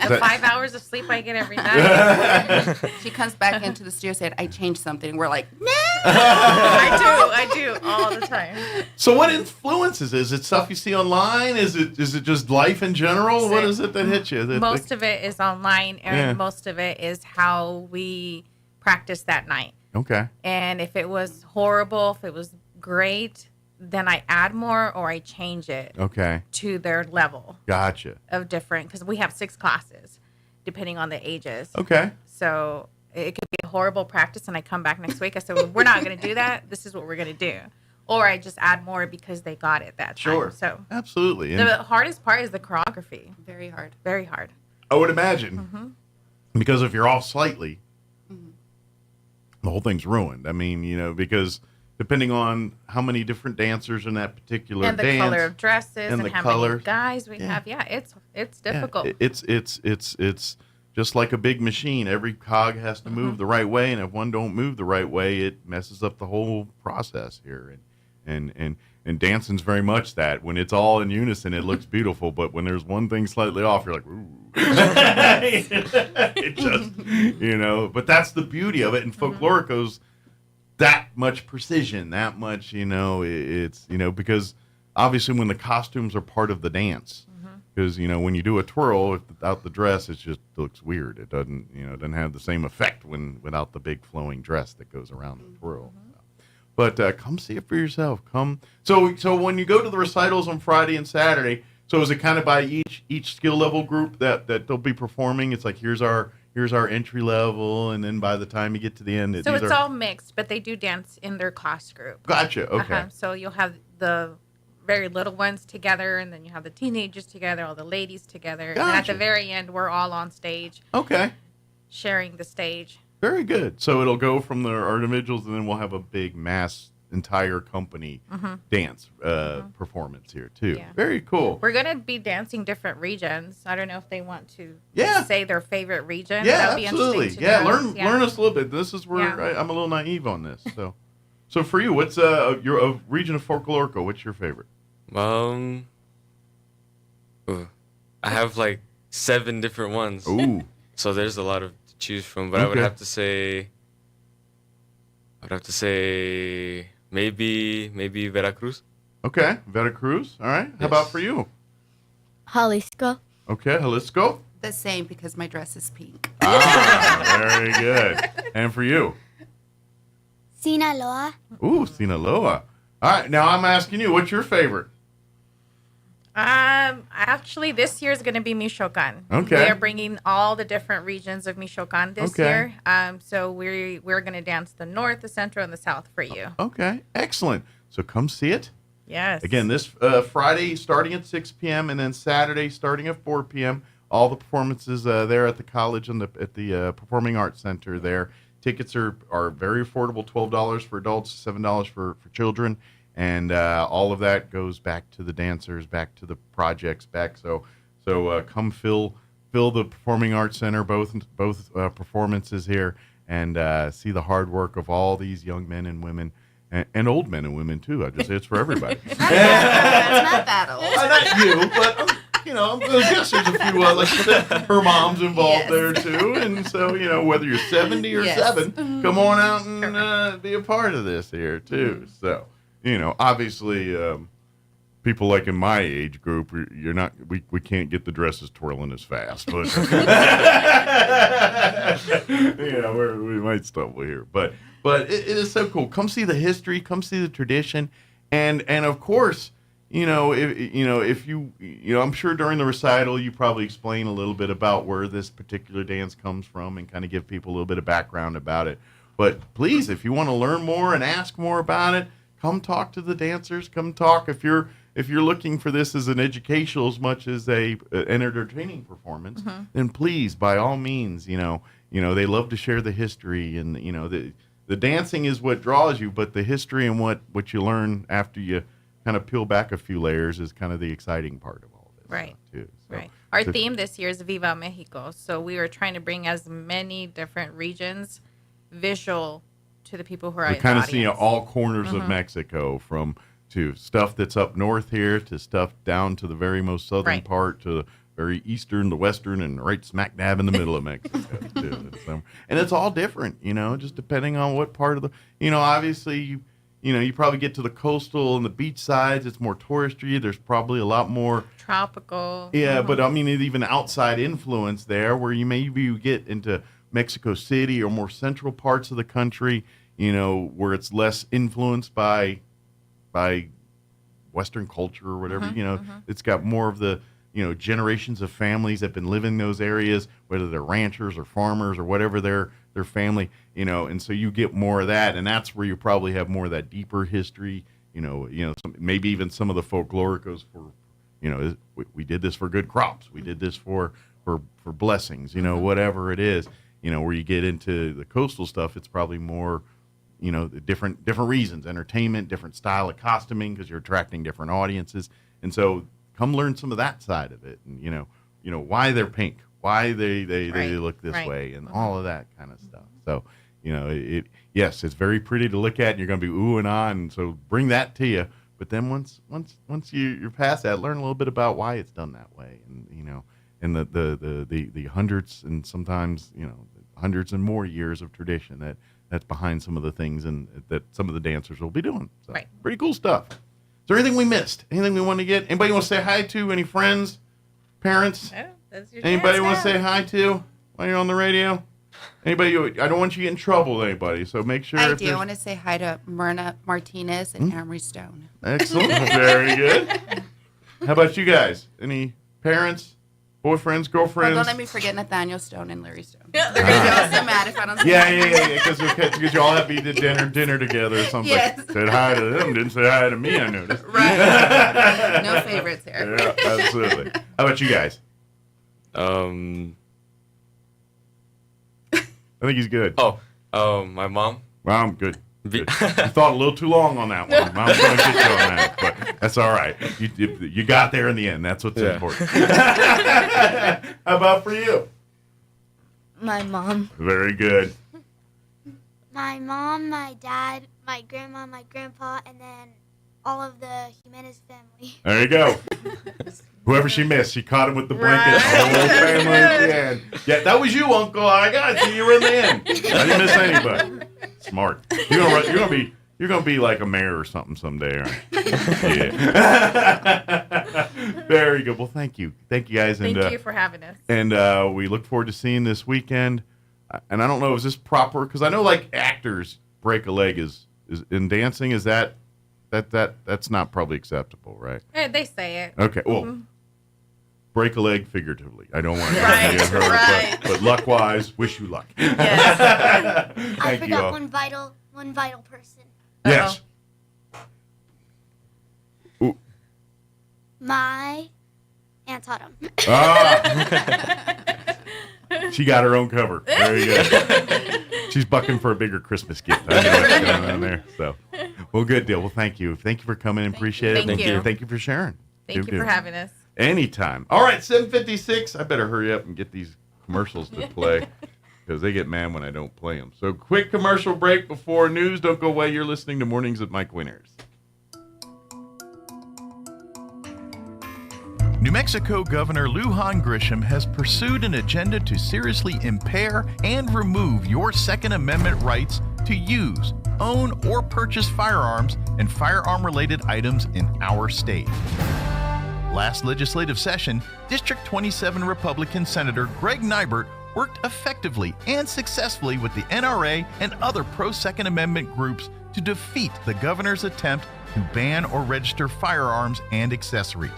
S17: The 5 hours of sleep I get every night.
S21: She comes back into the studio and said, I changed something. We're like, no.
S17: I do all the time.
S5: So what influences? Is it stuff you see online? Is it just life in general? What is it that hits you?
S17: Most of it is online, and
S5: Yeah.
S17: most of it is how we practice that night.
S5: Okay.
S17: And if it was horrible, if it was great, then I add more or I change it
S5: Okay.
S17: to their level
S5: Gotcha.
S17: of different, because we have 6 classes depending on the ages.
S5: Okay.
S17: So it could be a horrible practice and I come back next week. I said, well, we're not going to do that. This is what we're going to do. Or I just add more because they got it that time.
S5: Sure.
S17: So
S5: Absolutely. And
S17: the hardest part is the choreography.
S21: Very hard.
S17: Very hard.
S5: I would imagine because if you're off slightly, the whole thing's ruined. I mean, because depending on how many different dancers in that particular
S17: And the
S5: dance,
S17: color of dresses and
S5: the
S17: how
S5: colors.
S17: many guys we have. Yeah, it's difficult.
S5: It's just like a big machine. Every cog has to move the right way, and if one don't move the right way, it messes up the whole process here. And dancing's very much that. When it's all in unison, it looks beautiful. But when there's one thing slightly off, you're like, ooh. It just, But that's the beauty of it. And folkloric goes that much precision, that much, it's, because obviously when the costumes are part of the dance, because, when you do a twirl without the dress, it just looks weird. It doesn't have the same effect without the big flowing dress that goes around the twirl. But come see it for yourself. Come. So when you go to the recitals on Friday and Saturday, so is it kind of by each skill level group that they'll be performing? It's like here's our entry level, and then by the time you get to the end,
S17: So it's all mixed, but they do dance in their class group.
S5: Gotcha. Okay.
S17: So you'll have the very little ones together, and then you have the teenagers together, all the ladies together, and at
S5: Gotcha.
S17: the very end, we're all on stage.
S5: Okay.
S17: Sharing the stage.
S5: Very good. So it'll go from our individuals, and then we'll have a big mass entire company dance performance here too.
S17: Yeah.
S5: Very cool.
S17: We're gonna be dancing different regions. I don't know if they want to
S5: Yeah.
S17: say their favorite region.
S5: Yeah,
S17: That'd be
S5: absolutely.
S17: interesting to
S5: Yeah,
S17: know.
S5: learn us a little bit. This is where I'm a little naive on this. So for you, what's your region of Folklorico? What's your favorite?
S20: I have like 7 different ones.
S5: Ooh.
S20: So there's a lot to choose from, but I would have to say maybe Veracruz.
S5: Okay, Veracruz. All right. How about for you?
S19: Jalisco.
S5: Okay, Jalisco.
S21: The same because my dress is pink.
S5: Very good. And for you?
S18: Sinaloa.
S5: Ooh, Sinaloa. All right, now I'm asking you, what's your favorite?
S17: Actually, this year is going to be Michoacan.
S5: Okay.
S17: We are bringing all the different regions of Michoacan this year. So we're going to dance the north, the central, and the south for you.
S5: Okay, excellent. So come see it.
S17: Yes.
S5: Again, this Friday starting at 6 p.m. and then Saturday starting at 4 p.m. All the performances there at the college and at the Performing Arts Center there. Tickets are very affordable, $12 for adults, $7 for children. And all of that goes back to the dancers, back to the projects, so come fill the Performing Arts Center, both performances here, and see the hard work of all these young men and women, and old men and women too. I just say it's for everybody.
S21: That's not that old.
S5: Not you, but I guess there's a few like her mom's involved there too, and so whether you're 70 or 7, come on out and be a part of this here too. So. Obviously, people like in my age group, you're not. We can't get the dresses twirling as fast, but we might stumble here. But it is so cool. Come see the history. Come see the tradition, and of course, if you I'm sure during the recital you probably explain a little bit about where this particular dance comes from and kind of give people a little bit of background about it. But please, if you want to learn more and ask more about it. Come talk to the dancers. Come talk if you're looking for this as an educational as much as an entertaining performance. Then please, by all means, they love to share the history and the dancing is what draws you, but the history and what you learn after you kind of peel back a few layers is kind of the exciting part of all this.
S17: Right.
S5: Too. So,
S17: right. Our theme this year is Viva Mexico, so we were trying to bring as many different regions visual. To the people who are
S5: kind of seeing all corners of Mexico, to stuff that's up north here to stuff down to the very most southern part to the very eastern, the western, and right smack dab in the middle of Mexico too. And it's all different, just depending on what part of the, obviously you probably get to the coastal and the beach sides. It's more touristy. There's probably a lot more
S17: tropical.
S5: Yeah, but I mean even outside influence there, where you get into Mexico City or more central parts of the country, where it's less influenced by Western culture or whatever, it's got more of the, generations of families that have been living in those areas, whether they're ranchers or farmers or whatever their family, and so you get more of that, and that's where you probably have more of that deeper history, maybe even some of the folkloricos for, we did this for good crops, we did this for blessings, whatever it is. Where you get into the coastal stuff, it's probably more, the different reasons, entertainment, different style of costuming because you're attracting different audiences. And so come learn some of that side of it and, why they're pink, why they look this way and all of that kind of stuff. So, yes, it's very pretty to look at and you're going to be ooh and ah. And so bring that to you. But then once you're past that, learn a little bit about why it's done that way. And, and the hundreds and sometimes hundreds and more years of tradition that's behind some of the things and that some of the dancers will be doing. So, pretty cool stuff. Is there anything we missed? Anything we want to get? Anybody want to say hi to? Any friends, parents?
S17: Yeah, that's your
S5: anybody want to say hi to while you're on the radio? Anybody? I don't want you to get in trouble with anybody, so make sure.
S21: I do want to say hi to Myrna Martinez and Amory Stone.
S5: Excellent. Very good. How about you guys? Any parents? Boyfriends, girlfriends.
S21: Don't let me forget Nathaniel Stone and Larry Stone. Yeah, they're going to be so mad if I don't say
S5: hi. Because you all have to eat dinner together or something.
S21: Yes.
S5: Said hi to them, didn't say hi to me, I noticed.
S21: Right. No favorites here.
S5: Yeah, absolutely. How about you guys?
S20: I
S5: think he's good.
S20: My mom.
S5: Mom, good. You thought a little too long on that one. I'm going to get you on that, but that's all right. You got there in the end. That's what's important. How about for you?
S19: My mom.
S5: Very good.
S18: My mom, my dad, my grandma, my grandpa, and then all of the Jimenez family.
S5: There you go. Whoever she missed, she caught him with the blanket. The whole family at the end. Yeah, that was you, Uncle. I got you. You were in the end. I didn't miss anybody. Smart. You're gonna be like a mayor or something someday, aren't you? Yeah. Very good. Well, thank you, guys,
S17: Thank you for having us.
S5: And we look forward to seeing this weekend. And I don't know, is this proper? Because I know like actors break a leg is in dancing. Is that's not probably acceptable, right?
S17: They say it.
S5: Okay. Well, break a leg figuratively. I don't want to
S17: get
S5: hurt, but luck-wise, wish you luck.
S17: Yes.
S18: I forgot one vital person.
S5: Yes. Ooh.
S18: My Aunt Autumn.
S5: She got her own cover. Very good. She's bucking for a bigger Christmas gift. I know what's going on there. So, well, good deal. Well, thank you. Thank you for coming and appreciate it.
S17: Thank you.
S5: Thank you for sharing.
S17: Thank you for having us.
S5: Anytime. All right, 7:56. I better hurry up and get these commercials to play because they get mad when I don't play them. So, quick commercial break before news. Don't go away. You're listening to Mornings with Mike Winters.
S13: New Mexico Governor Lujan Grisham has pursued an agenda to seriously impair and remove your Second Amendment rights to use, own, or purchase firearms and firearm-related items in our state. Last legislative session, District 27 Republican Senator Greg Nibert worked effectively and successfully with the NRA and other pro-Second Amendment groups to defeat the governor's attempt to ban or register firearms and accessories.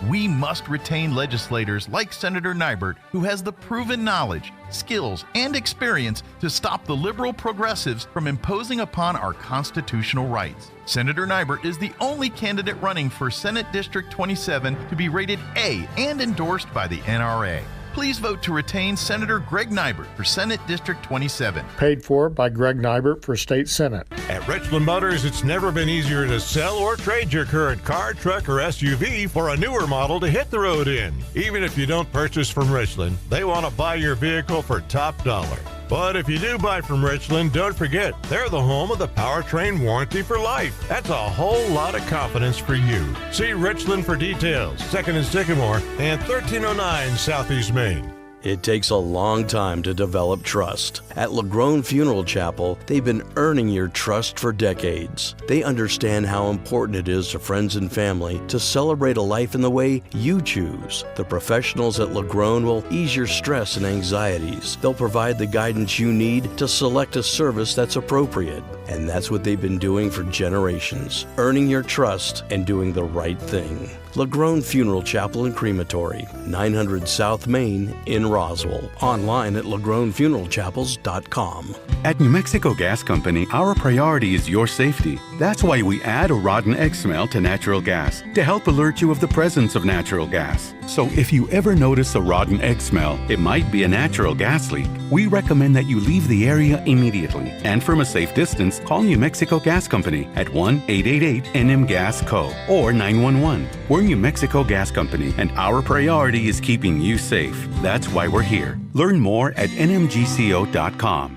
S13: We must retain legislators like Senator Nibert, who has the proven knowledge, skills, and experience to stop the liberal progressives from imposing upon our constitutional rights. Senator Nibert is the only candidate running for Senate District 27 to be rated A and endorsed by the NRA. Please vote to retain Senator Greg Nibert for Senate District 27.
S16: Paid for by Greg Nibert for State Senate.
S2: At Richland Motors, it's never been easier to sell or trade your current car, truck, or SUV for a newer model to hit the road in. Even if you don't purchase from Richland, they want to buy your vehicle for top dollar. But if you do buy from Richland, don't forget, they're the home of the powertrain warranty for life. That's a whole lot of confidence for you. See Richland for details. 2nd and Sycamore and 1309 Southeast Main.
S22: It takes a long time to develop trust. At LaGrone Funeral Chapel, they've been earning your trust for decades. They understand how important it is to friends and family to celebrate a life in the way you choose. The professionals at LaGrone will ease your stress and anxieties. They'll provide the guidance you need to select a service that's appropriate. And that's what they've been doing for generations, earning your trust and doing the right thing. LaGrone Funeral Chapel and Crematory, 900 South Main in Roswell. Online at LaGroneFuneralChapels.com.
S23: At New Mexico Gas Company, our priority is your safety. That's why we add a rotten egg smell to natural gas to help alert you of the presence of natural gas. So if you ever notice a rotten egg smell, it might be a natural gas leak. We recommend that you leave the area immediately and from a safe distance, call New Mexico Gas Company at 1-888-NM-GAS-CO or 911. We're New Mexico Gas Company, and our priority is keeping you safe. That's why we're here. Learn more at nmgco.com.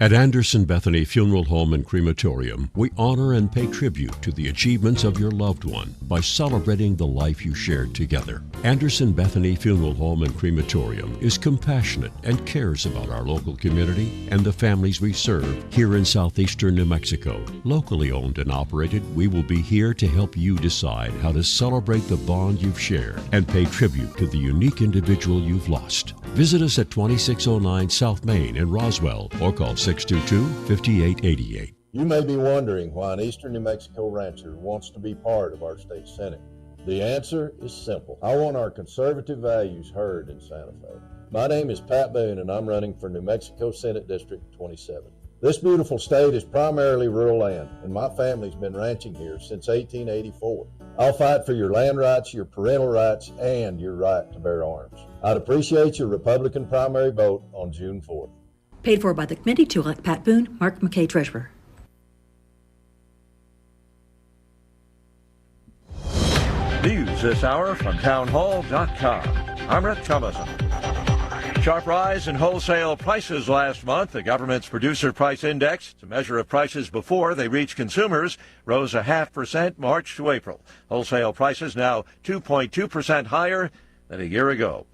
S24: At Anderson Bethany Funeral Home and Crematorium, we honor and pay tribute to the achievements of your loved one by celebrating the life you shared together. Anderson Bethany Funeral Home and Crematorium is compassionate and cares about our local community and the families we serve here in southeastern New Mexico. Locally owned and operated, we will be here to help you decide how to celebrate the bond you've shared and pay tribute to the unique individual you've lost. Visit us at 2609 South Main in Roswell or call 622-5888.
S25: You may be wondering why an Eastern New Mexico rancher wants to be part of our state senate. The answer is simple. I want our conservative values heard in Santa Fe. My name is Pat Boone, and I'm running for New Mexico Senate District 27. This beautiful state is primarily rural land, and my family's been ranching here since 1884. I'll fight for your land rights, your parental rights, and your right to bear arms. I'd appreciate your Republican primary vote on June 4th.
S26: Paid for by the committee to elect Pat Boone, Mark McKay, Treasurer.
S1: this hour from townhall.com. I'm Rick Thomason. Sharp rise in wholesale prices last month. The government's Producer Price Index, it's a measure of prices before they reach consumers, rose 0.5% March to April. Wholesale prices now 2.2% higher than a year ago.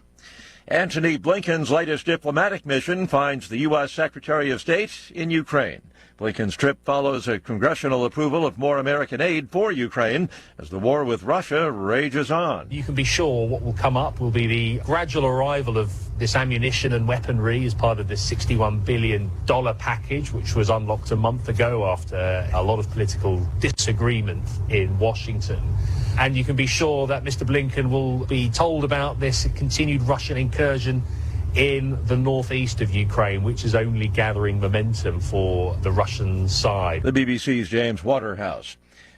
S1: Antony Blinken's latest diplomatic mission finds the U.S. Secretary of State in Ukraine. Blinken's trip follows a congressional approval of more American aid for Ukraine as the war with Russia rages on.
S3: You can be sure what will come up will be the gradual arrival of this ammunition and weaponry as part of this $61 billion package, which was unlocked a month ago after a lot of political disagreement in Washington. And you can be sure that Mr. Blinken will be told about this continued Russian incursion in the northeast of Ukraine, which is only gathering momentum for the Russian side.
S1: The BBC's James Waterhouse.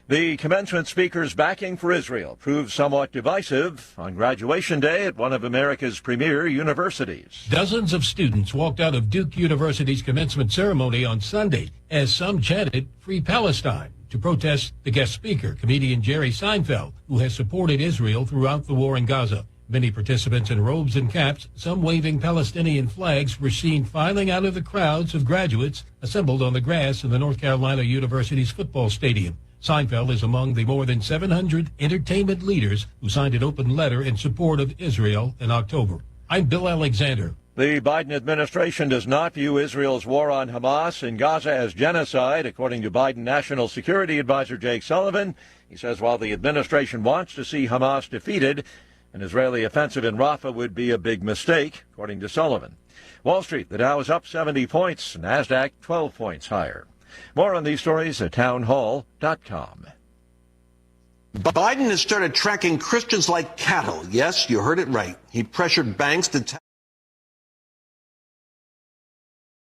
S1: The commencement speaker's backing for Israel proved somewhat divisive on graduation day at one of America's premier universities.
S6: Dozens of students walked out of Duke University's commencement ceremony on Sunday as some chanted Free Palestine to protest the guest speaker, comedian Jerry Seinfeld, who has supported Israel throughout the war in Gaza. Many participants in robes and caps, some waving Palestinian flags, were seen filing out of the crowds of graduates assembled on the grass in the North Carolina University's football stadium. Seinfeld is among the more than 700 entertainment leaders who signed an open letter in support of Israel in October. I'm Bill Alexander.
S1: The Biden administration does not view Israel's war on Hamas in Gaza as genocide, according to Biden National Security Advisor Jake Sullivan. He says while the administration wants to see Hamas defeated, an Israeli offensive in Rafah would be a big mistake, according to Sullivan. Wall Street, the Dow is up 70 points, NASDAQ 12 points higher. More on these stories at townhall.com.
S7: Biden has started tracking Christians like cattle. Yes, you heard it right. He pressured banks to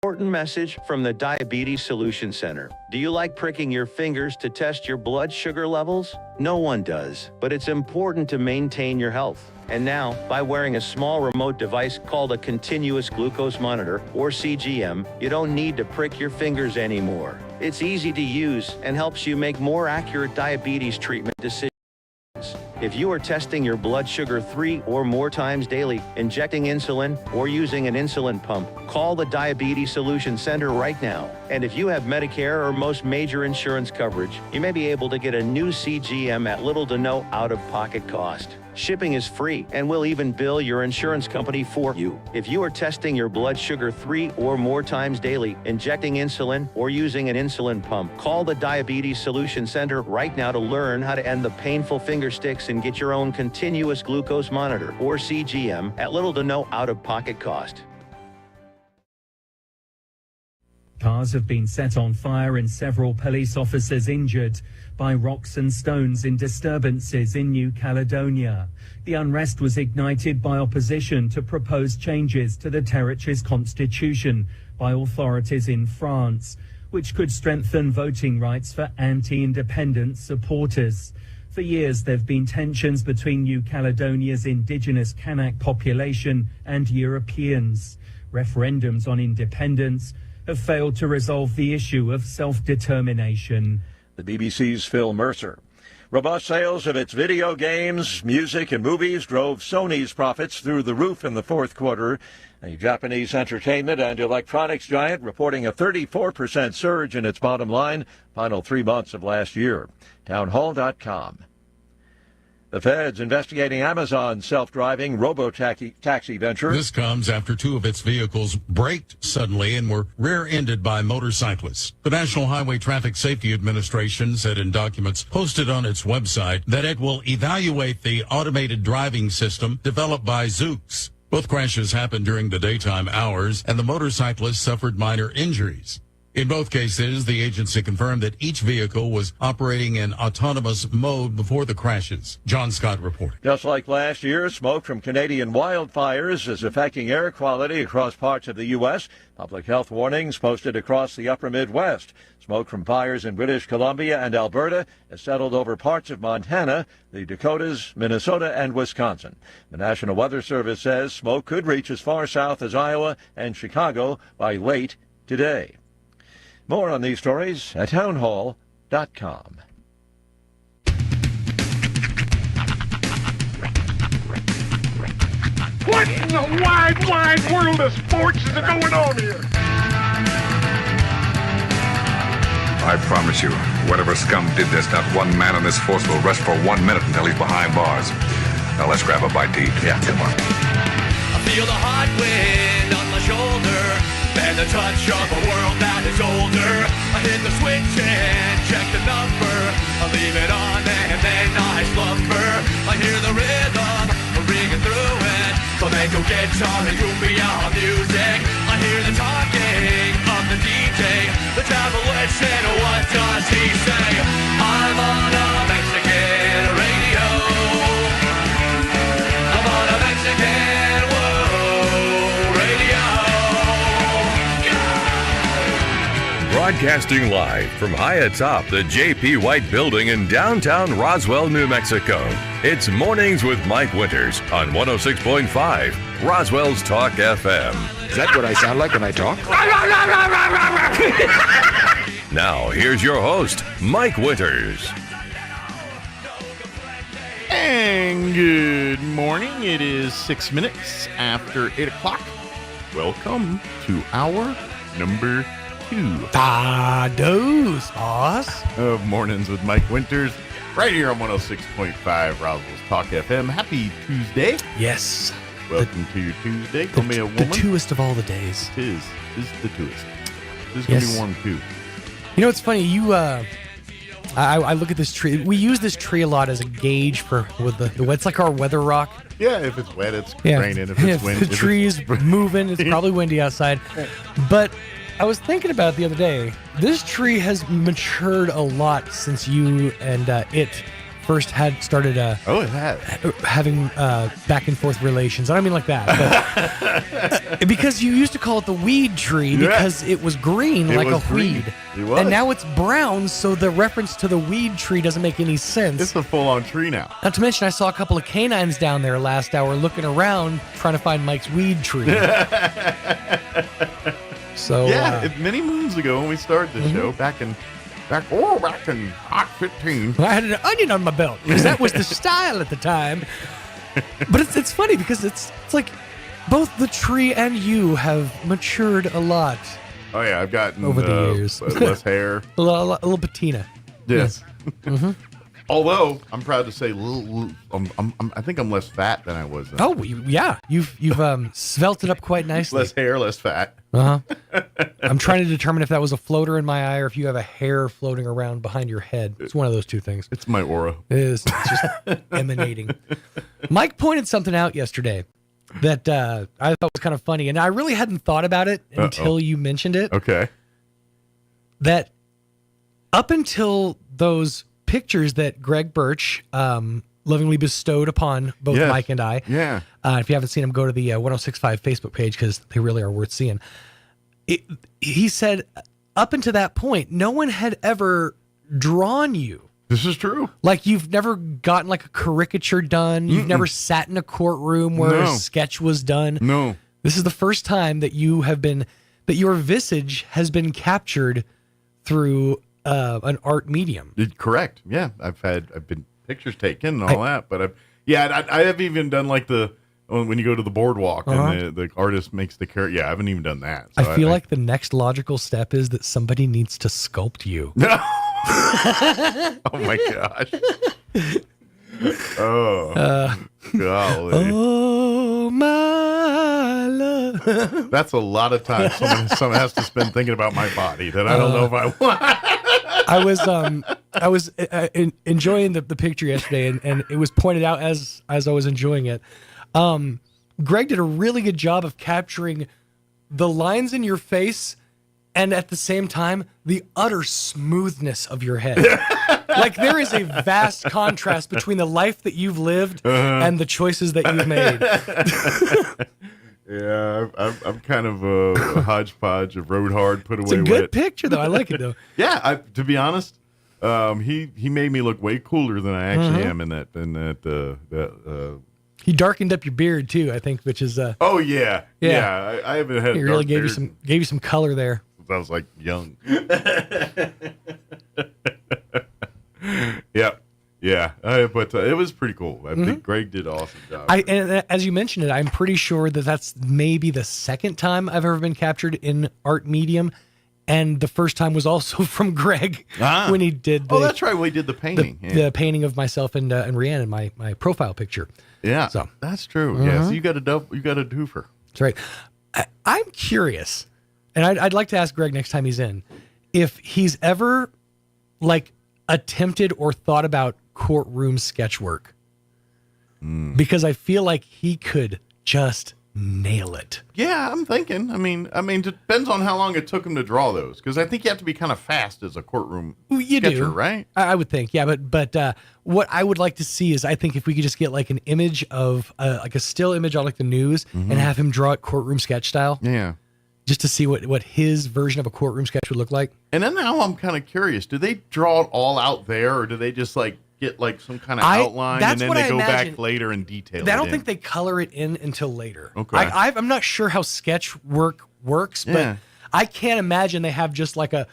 S8: Important message from the Diabetes Solution Center. Do you like pricking your fingers to test your blood sugar levels? No one does, but it's important to maintain your health. And now, by wearing a small remote device called a continuous glucose monitor, or CGM, you don't need to prick your fingers anymore. It's easy to use and helps you make more accurate diabetes treatment decisions. If you are testing your blood sugar 3 or more times daily, injecting insulin, or using an insulin pump, call the Diabetes Solution Center right now. And if you have Medicare or most major insurance coverage, you may be able to get a new CGM at little to no out-of-pocket cost. Shipping is free, and we'll even bill your insurance company for you. If you are testing your blood sugar 3 or more times daily, injecting insulin, or using an insulin pump, call the Diabetes Solution Center right now to learn how to end the painful finger sticks and get your own continuous glucose monitor, or CGM, at little to no out-of-pocket cost.
S26: Cars have been set on fire and several police officers injured by rocks and stones in disturbances in New Caledonia. The unrest was ignited by opposition to proposed changes to the territory's constitution by authorities in France, which could strengthen voting rights for anti-independence supporters. For years, there have been tensions between New Caledonia's indigenous Kanak population and Europeans. Referendums on independence have failed to resolve the issue of self-determination.
S1: The BBC's Phil Mercer. Robust sales of its video games, music, and movies drove Sony's profits through the roof in the fourth quarter. A Japanese entertainment and electronics giant reporting a 34% surge in its bottom line final 3 months of last year. Townhall.com. The Fed's investigating Amazon's self-driving robo-taxi venture.
S27: This comes after 2 of its vehicles braked suddenly and were rear-ended by motorcyclists. The National Highway Traffic Safety Administration said in documents posted on its website that it will evaluate the automated driving system developed by Zoox. Both crashes happened during the daytime hours, and the motorcyclists suffered minor injuries. In both cases, the agency confirmed that each vehicle was operating in autonomous mode before the crashes. John Scott reported.
S1: Just like last year, smoke from Canadian wildfires is affecting air quality across parts of the U.S. Public health warnings posted across the upper Midwest. Smoke from fires in British Columbia and Alberta has settled over parts of Montana, the Dakotas, Minnesota, and Wisconsin. The National Weather Service says smoke could reach as far south as Iowa and Chicago by late today. More on these stories at townhall.com.
S4: What in the wide, wide world of sports is going on here?
S9: I promise you, whatever scum did this, not one man in this force will rest for 1 minute until he's behind bars. Now let's grab a bite to eat. Yeah, come on.
S10: I feel the hot wind on my shoulder and the touch of a world that is older. I hit the switch and check the number. I leave it on and then I slumber. I hear the rhythm ringing through it. Flamenco guitar and cumbia music. I hear the talking of the DJ. The traveler said, what does he say? I'm on a Mexican radio. I'm on a Mexican radio.
S11: Broadcasting live from high atop the J.P. White Building in downtown Roswell, New Mexico. It's Mornings with Mike Winters on 106.5 Roswell's Talk FM.
S9: Is that what I sound like when I talk?
S11: Now, here's your host, Mike Winters.
S5: And good morning. It is 6 minutes after 8 o'clock. Welcome to hour number 2.
S12: Dos, boss.
S5: Of Mornings with Mike Winters, right here on 106.5 Roswell's Talk FM. Happy Tuesday.
S12: Yes.
S5: Welcome to your Tuesday. Call me a woman.
S12: The twoest of all the days.
S5: It is. This is the twoest. This is going to be warm too.
S12: You know, it's funny. I look at this tree. We use this tree a lot as a gauge for with the it's like our weather rock.
S5: Yeah, if it's wet, it's raining. If it's windy,
S12: the tree's moving, it's probably windy outside. But I was thinking about it the other day. This tree has matured a lot since you and it first had started
S5: it has.
S12: having back and forth relations. I don't mean like that, but because you used to call it the weed tree because it was green like a weed.
S5: It was.
S12: And now it's brown, so the reference to the weed tree doesn't make any sense.
S5: It's a full-on tree now.
S12: Not to mention, I saw a couple of canines down there last hour looking around trying to find Mike's weed tree. So
S5: many moons ago when we started the show, back in Hot 15.
S12: I had an onion on my belt because that was the style at the time. But it's funny because it's like both the tree and you have matured a lot.
S5: Oh yeah, I've gotten
S12: over the years
S5: less hair,
S12: a little patina.
S5: Yes. Although I'm proud to say, I think I'm less fat than I was.
S12: Oh yeah, you've svelte it up quite nicely.
S5: Less hair, less fat.
S12: I'm trying to determine if that was a floater in my eye or if you have a hair floating around behind your head. It's one of those two things.
S5: It's my aura.
S12: It is. It's just emanating. Mike pointed something out yesterday that I thought was kind of funny, and I really hadn't thought about it until you mentioned it.
S5: Okay.
S12: That up until those pictures that Greg Birch lovingly bestowed upon both Mike and I.
S5: Yeah.
S12: If you haven't seen them, go to the 106.5 Facebook page because they really are worth seeing. He said up until that point, no one had ever drawn you.
S5: This is true.
S12: Like you've never gotten like a caricature done. You've never sat in a courtroom where a sketch was done.
S5: No.
S12: This is the first time that that your visage has been captured through an art medium.
S5: Correct. Yeah. I've been pictures taken and all that, but I have even done like when you go to the boardwalk and the artist makes the character. Yeah, I haven't even done that. So
S12: I feel like the next logical step is that somebody needs to sculpt you.
S5: Oh my gosh. Golly.
S12: Oh my love.
S5: That's a lot of time someone has to spend thinking about my body that I don't know if I want.
S12: I was enjoying the picture yesterday, and it was pointed out as I was enjoying it. Greg did a really good job of capturing the lines in your face and at the same time, the utter smoothness of your head. Like there is a vast contrast between the life that you've lived and the choices that you've made.
S5: Yeah, I'm kind of a hodgepodge of rode hard, put away wet.
S12: It's a good picture, though. I like it, though.
S5: Yeah, to be honest, he made me look way cooler than I actually am in that.
S12: He darkened up your beard too, I think, which is.
S5: Oh yeah. I haven't had.
S12: He really gave you some color there.
S5: I was like young. Yeah. Yeah, but it was pretty cool. I think Greg did an awesome job.
S12: And as you mentioned it, I'm pretty sure that that's maybe the second time I've ever been captured in art medium. And the first time was also from Greg when he did
S5: that's right. We did the painting.
S12: The painting of myself and Rhiannon in my profile picture.
S5: Yeah,
S12: so
S5: that's true. Yeah, so you got a doofer.
S12: That's right. I'm curious, and I'd like to ask Greg next time he's in, if he's ever like attempted or thought about courtroom sketch work, because I feel like he could just nail it.
S5: Yeah, I'm thinking. I mean, it depends on how long it took him to draw those, because I think you have to be kind of fast as a courtroom sketcher, right?
S12: I would think, yeah. But what I would like to see is, I think if we could just get like an image of like a still image on like the news and have him draw it courtroom sketch style.
S5: Yeah.
S12: Just to see what his version of a courtroom sketch would look like.
S5: And then now I'm kind of curious. Do they draw it all out there, or do they just like get like some kind of outline and then they go back later and detail it?
S12: I don't think they color it in until later.
S5: Okay.
S12: I'm not sure how sketch work works, but I can't imagine they have just like a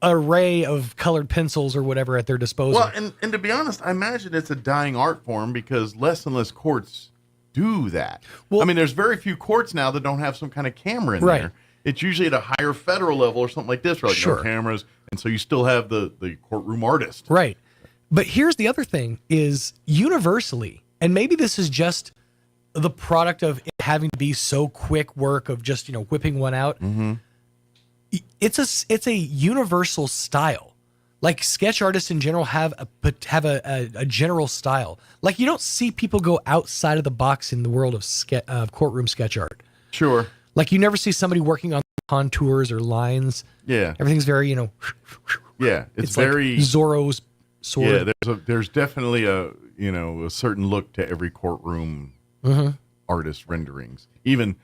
S12: array of colored pencils or whatever at their disposal.
S5: Well, and to be honest, I imagine it's a dying art form because less and less courts do that. Well, I mean, there's very few courts now that don't have some kind of camera in there. It's usually at a higher federal level or something like this, right? No cameras, and so you still have the courtroom artist.
S12: Right. But here's the other thing is universally, and maybe this is just the product of it having to be so quick work of just, whipping one out. It's a universal style. Like sketch artists in general have a general style. Like you don't see people go outside of the box in the world of courtroom sketch art.
S5: Sure.
S12: Like you never see somebody working on contours or lines.
S5: Yeah.
S12: Everything's very,
S5: Yeah, it's very
S12: like Zorro's sword.
S5: Yeah, there's definitely a certain look to every courtroom artist renderings. Even,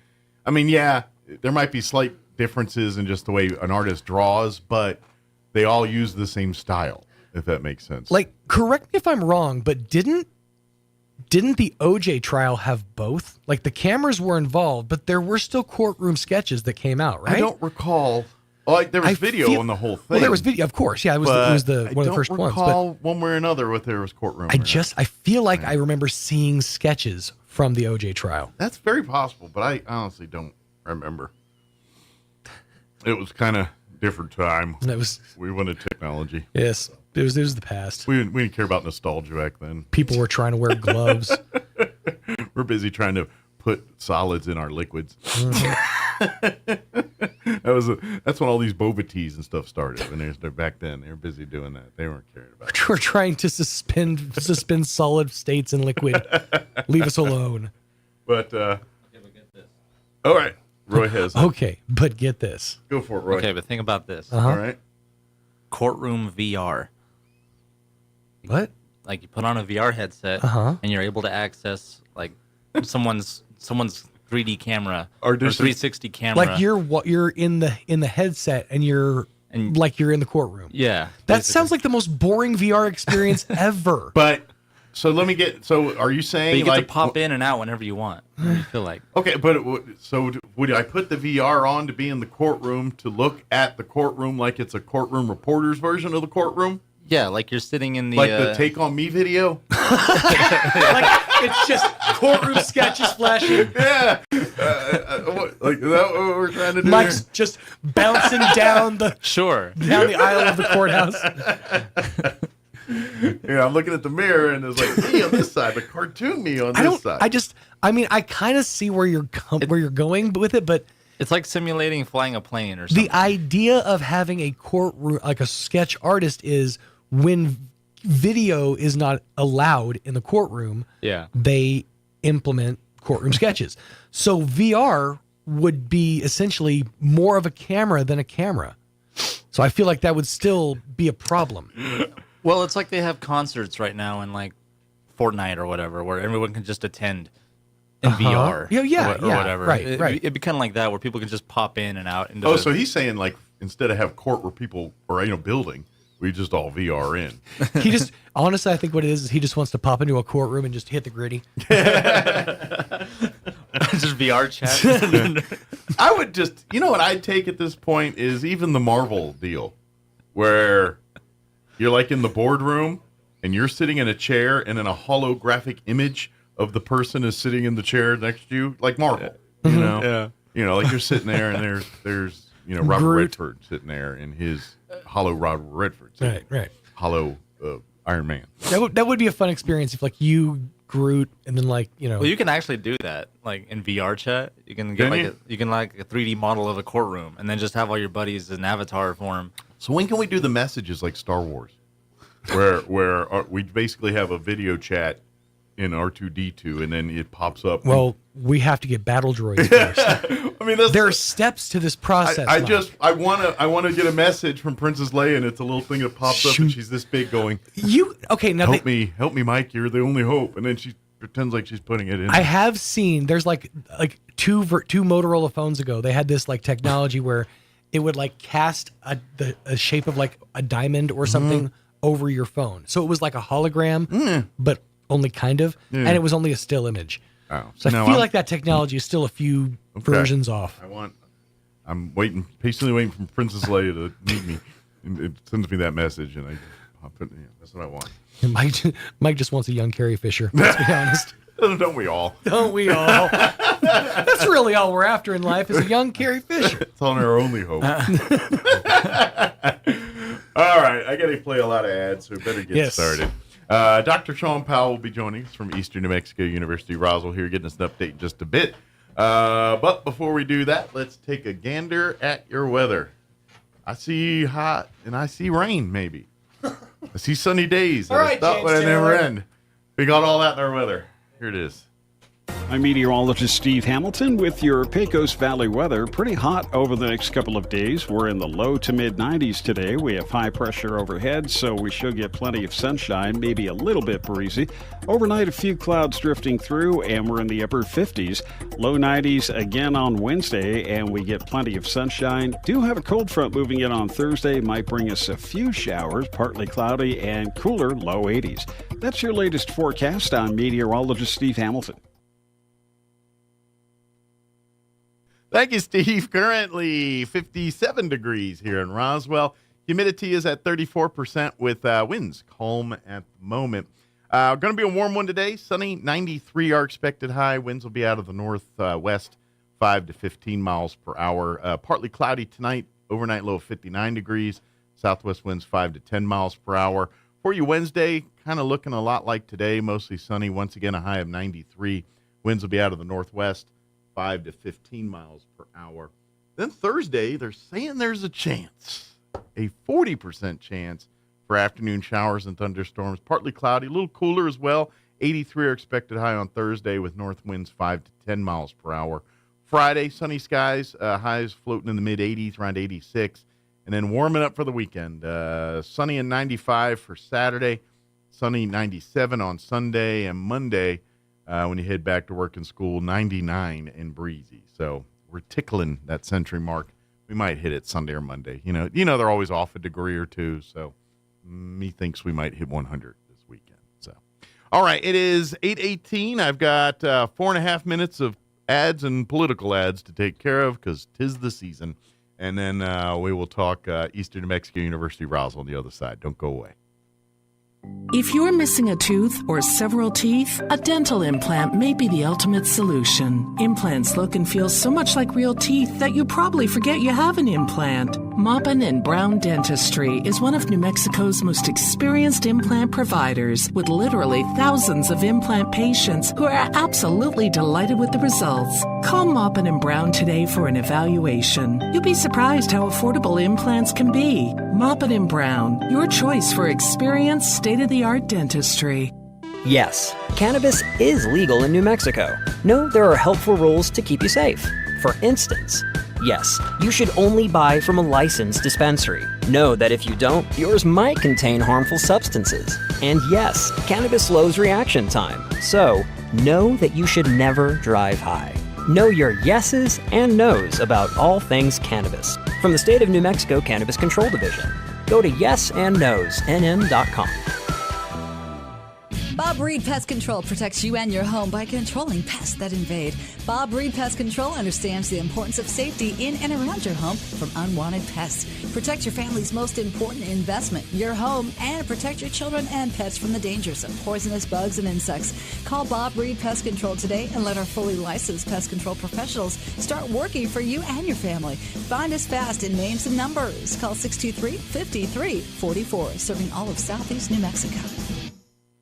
S5: I mean, yeah, there might be slight differences in just the way an artist draws, but they all use the same style, if that makes sense.
S12: Like, correct me if I'm wrong, but didn't the OJ trial have both? Like the cameras were involved, but there were still courtroom sketches that came out, right?
S5: I don't recall. Like there was video on the whole thing.
S12: Well, there was video, of course. Yeah, it was one of the first ones.
S5: I don't recall one way or another whether there was courtroom.
S12: I feel like I remember seeing sketches from the OJ trial.
S5: That's very possible, but I honestly don't remember. It was kind of different time. We wanted technology.
S12: Yes, it was the past.
S5: We didn't care about nostalgia back then.
S12: People were trying to wear gloves.
S5: We're busy trying to put solids in our liquids. That's when all these boba teas and stuff started. When they're back then, they were busy doing that. They weren't caring about it.
S12: We're trying to suspend solid states in liquid. Leave us alone.
S5: But all right, Roy has it.
S12: Okay, but get this.
S5: Go for it, Roy.
S14: Okay, but think about this.
S5: All right.
S14: Courtroom VR.
S12: What?
S14: Like you put on a VR headset and you're able to access like someone's 3D camera or 360 camera.
S12: Like you're in the headset and you're like you're in the courtroom.
S14: Yeah.
S12: That sounds like the most boring VR experience ever.
S5: But so let me get. So are you saying
S14: but you get to pop in and out whenever you want? You feel like.
S5: Okay, but so would I put the VR on to be in the courtroom to look at the courtroom like it's a courtroom reporter's version of the courtroom?
S14: Yeah, like you're sitting in the
S5: like the Take on Me video.
S12: Like it's just courtroom sketches flashing.
S5: Yeah, like is that what we're trying to do?
S12: Mike's just bouncing down the down the aisle of the courthouse.
S5: Yeah, I'm looking at the mirror and there's like me on this side, the cartoon me on this side.
S12: I kind of see where you're going with it, but
S14: it's like simulating flying a plane or something.
S12: The idea of having a courtroom, like a sketch artist, is when video is not allowed in the courtroom.
S14: Yeah,
S12: they implement courtroom sketches. So VR would be essentially more of a camera than a camera. So I feel like that would still be a problem.
S14: Well, it's like they have concerts right now in like Fortnite or whatever, where everyone can just attend in VR. Or whatever.
S12: Right.
S14: It'd be kind of like that, where people can just pop in and out.
S5: So he's saying like instead of have court where people or building, we just all VR in.
S12: He just honestly, I think what it is he just wants to pop into a courtroom and just hit the gritty.
S14: Just VR chat.
S5: I would just, what I'd take at this point is even the Marvel deal, where you're like in the boardroom and you're sitting in a chair, and then a holographic image of the person is sitting in the chair next to you, like Marvel. You know, like you're sitting there, and there's Robert
S12: Groot.
S5: Redford sitting there in his hollow Robert Redford,
S12: Right.
S5: hollow Iron Man.
S12: That would be a fun experience if like you, Groot, and then like
S14: Well, you can actually do that, like in VR chat. You can get you can a 3D model of a courtroom, and then just have all your buddies as an avatar form.
S5: So when can we do the messages like Star Wars, where we basically have a video chat in R2D2, and then it pops up?
S12: Well, we have to get battle droids first.
S5: I mean,
S12: there are steps to this process.
S5: I want to get a message from Princess Leia, and it's a little thing that pops up, and she's this big, going,
S12: now
S5: help me, Mike, you're the only hope, and then she pretends like she's putting it in.
S12: I have seen there's like two Motorola phones ago, they had this like technology where it would like cast a shape of like a diamond or something over your phone, so it was like a hologram, but only kind of, and it was only a still image.
S5: Oh,
S12: so I feel like that technology is still a few versions off.
S5: I'm patiently waiting for Princess Leia to meet me. And it sends me that message, and that's what I want.
S12: Mike just wants a young Carrie Fisher. Let's be honest.
S5: Don't we all?
S12: Don't we all? That's really all we're after in life is a young Carrie Fisher.
S5: It's on our only hope. All right, I got to play a lot of ads, so we better get started. Dr. Sean Powell will be joining us from Eastern New Mexico University, Roswell, here, getting us an update in just a bit. But before we do that, let's take a gander at your weather. I see hot, and I see rain, maybe. I see sunny days.
S12: All right,
S5: that would never end. We got all that in our weather. Here it is.
S13: I'm meteorologist Steve Hamilton with your Pecos Valley weather. Pretty hot over the next couple of days. We're in the low to mid 90s today. We have high pressure overhead, so we should get plenty of sunshine, maybe a little bit breezy. Overnight, a few clouds drifting through, and we're in the upper 50s. Low 90s again on Wednesday, and we get plenty of sunshine. Do have a cold front moving in on Thursday. Might bring us a few showers, partly cloudy and cooler, low 80s. That's your latest forecast. I'm meteorologist Steve Hamilton.
S5: Thank you, Steve. Currently 57 degrees here in Roswell. Humidity is at 34% with winds calm at the moment. Going to be a warm one today. Sunny, 93 our expected high. Winds will be out of the northwest, 5 to 15 miles per hour. Partly cloudy tonight. Overnight low of 59 degrees. Southwest winds 5 to 10 miles per hour. For you Wednesday, kind of looking a lot like today. Mostly sunny. Once again, a high of 93. Winds will be out of the northwest, 5 to 15 miles per hour. Then Thursday, they're saying there's a chance, a 40% chance for afternoon showers and thunderstorms. Partly cloudy, a little cooler as well. 83 are expected high on Thursday with north winds 5 to 10 miles per hour. Friday, sunny skies, highs floating in the mid-80s, around 86. And then warming up for the weekend. Sunny and 95 for Saturday. Sunny 97 on Sunday and Monday. When you head back to work and school, 99 and breezy. So we're tickling that century mark. We might hit it Sunday or Monday. You know, they're always off a degree or two. So me thinks we might hit 100 this weekend. So, all right, it is 8:18. I've got 4.5 minutes of ads and political ads to take care of because 'tis the season. And then we will talk Eastern New Mexico University Roswell on the other side. Don't go away.
S15: If you're missing a tooth or several teeth, a dental implant may be the ultimate solution. Implants look and feel so much like real teeth that you probably forget you have an implant. Maupin and Brown Dentistry is one of New Mexico's most experienced implant providers, with literally thousands of implant patients who are absolutely delighted with the results. Call Maupin and Brown today for an evaluation. You'll be surprised how affordable implants can be. Maupin and Brown, your choice for experienced state-of-the-art dentistry.
S17: Yes, cannabis is legal in New Mexico. No, there are helpful rules to keep you safe. For instance, yes, you should only buy from a licensed dispensary. Know that if you don't, yours might contain harmful substances. And yes, cannabis slows reaction time. So, know that you should never drive high. Know your yeses and nos about all things cannabis. From the State of New Mexico Cannabis Control Division. Go to yesandnosnm.com.
S2: Bob Reed Pest Control protects you and your home by controlling pests that invade. Bob Reed Pest Control understands the importance of safety in and around your home from unwanted pests. Protect your family's most important investment, your home, and protect your children and pets from the dangers of poisonous bugs and insects. Call Bob Reed Pest Control today and let our fully licensed pest control professionals start working for you and your family. Find us fast in names and numbers. Call 623-5344, serving all of Southeast New Mexico.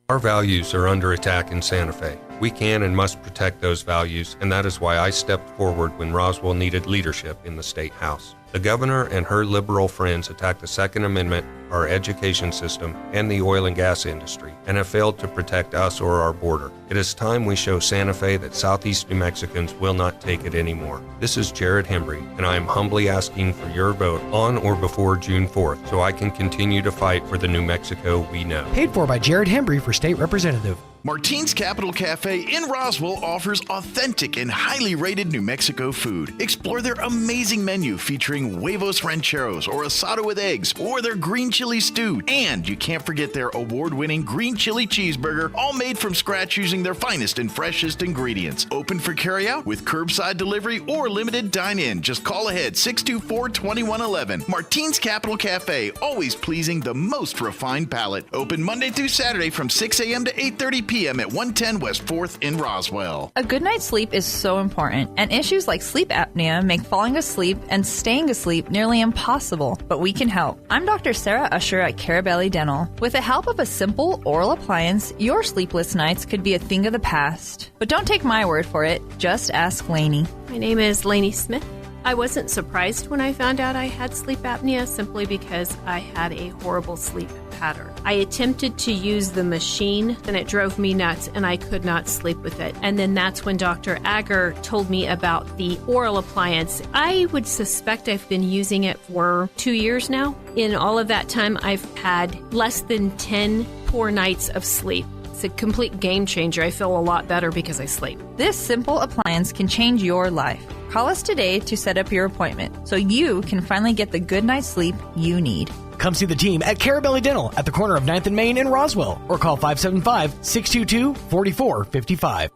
S16: Our values are under attack in Santa Fe. We can and must protect those values, and that is why I stepped forward when Roswell needed leadership in the State House. The governor and her liberal friends attacked the Second Amendment, our education system, and the oil and gas industry, and have failed to protect us or our border. It is time we show Santa Fe that Southeast New Mexicans will not take it anymore. This is Jared Hembry, and I am humbly asking for your vote on or before June 4th so I can continue to fight for the New Mexico we know.
S12: Paid for by Jared Hembry for State Representative.
S18: Martine's Capital Cafe in Roswell offers authentic and highly rated New Mexico food. Explore their amazing menu featuring huevos rancheros or asado with eggs or their green chili stew. And you can't forget their award-winning green chili cheeseburger, all made from scratch using their finest and freshest ingredients. Open for carryout with curbside delivery or limited dine-in. Just call ahead 624-2111. Martine's Capital Cafe, always pleasing the most refined palate. Open Monday through Saturday from 6 a.m. to 8:30 p.m. at 110 West 4th in Roswell.
S19: A good night's sleep is so important, and issues like sleep apnea make falling asleep and staying asleep nearly impossible, but we can help. I'm Dr. Sarah Usher at Carabelli Dental. With the help of a simple oral appliance, your sleepless nights could be a thing of the past. But don't take my word for it, just ask Lainey.
S20: My name is Lainey Smith. I wasn't surprised when I found out I had sleep apnea simply because I had a horrible sleep pattern. I attempted to use the machine and it drove me nuts and I could not sleep with it. And then that's when Dr. Agger told me about the oral appliance. I would suspect I've been using it for 2 years now. In all of that time, I've had less than 10 poor nights of sleep. It's a complete game changer. I feel a lot better because I sleep.
S19: This simple appliance can change your life. Call us today to set up your appointment so you can finally get the good night's sleep you need.
S12: Come see the team at Carabelli Dental at the corner of 9th and Main in Roswell or call 575-622-4455.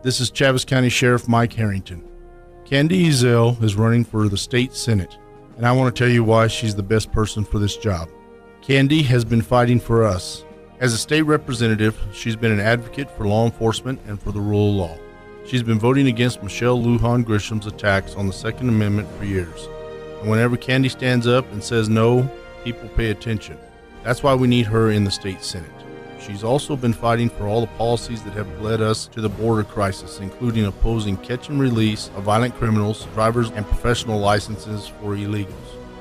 S21: This is Chaves County Sheriff Mike Harrington. Candy Ezell is running for the state senate, and I want to tell you why she's the best person for this job. Candy has been fighting for us. As a state representative, she's been an advocate for law enforcement and for the rule of law. She's been voting against Michelle Lujan Grisham's attacks on the Second Amendment for years. And whenever Candy stands up and says no, people pay attention. That's why we need her in the state senate. She's also been fighting for all the policies that have led us to the border crisis, including opposing catch and release of violent criminals, drivers, and professional licenses for illegals.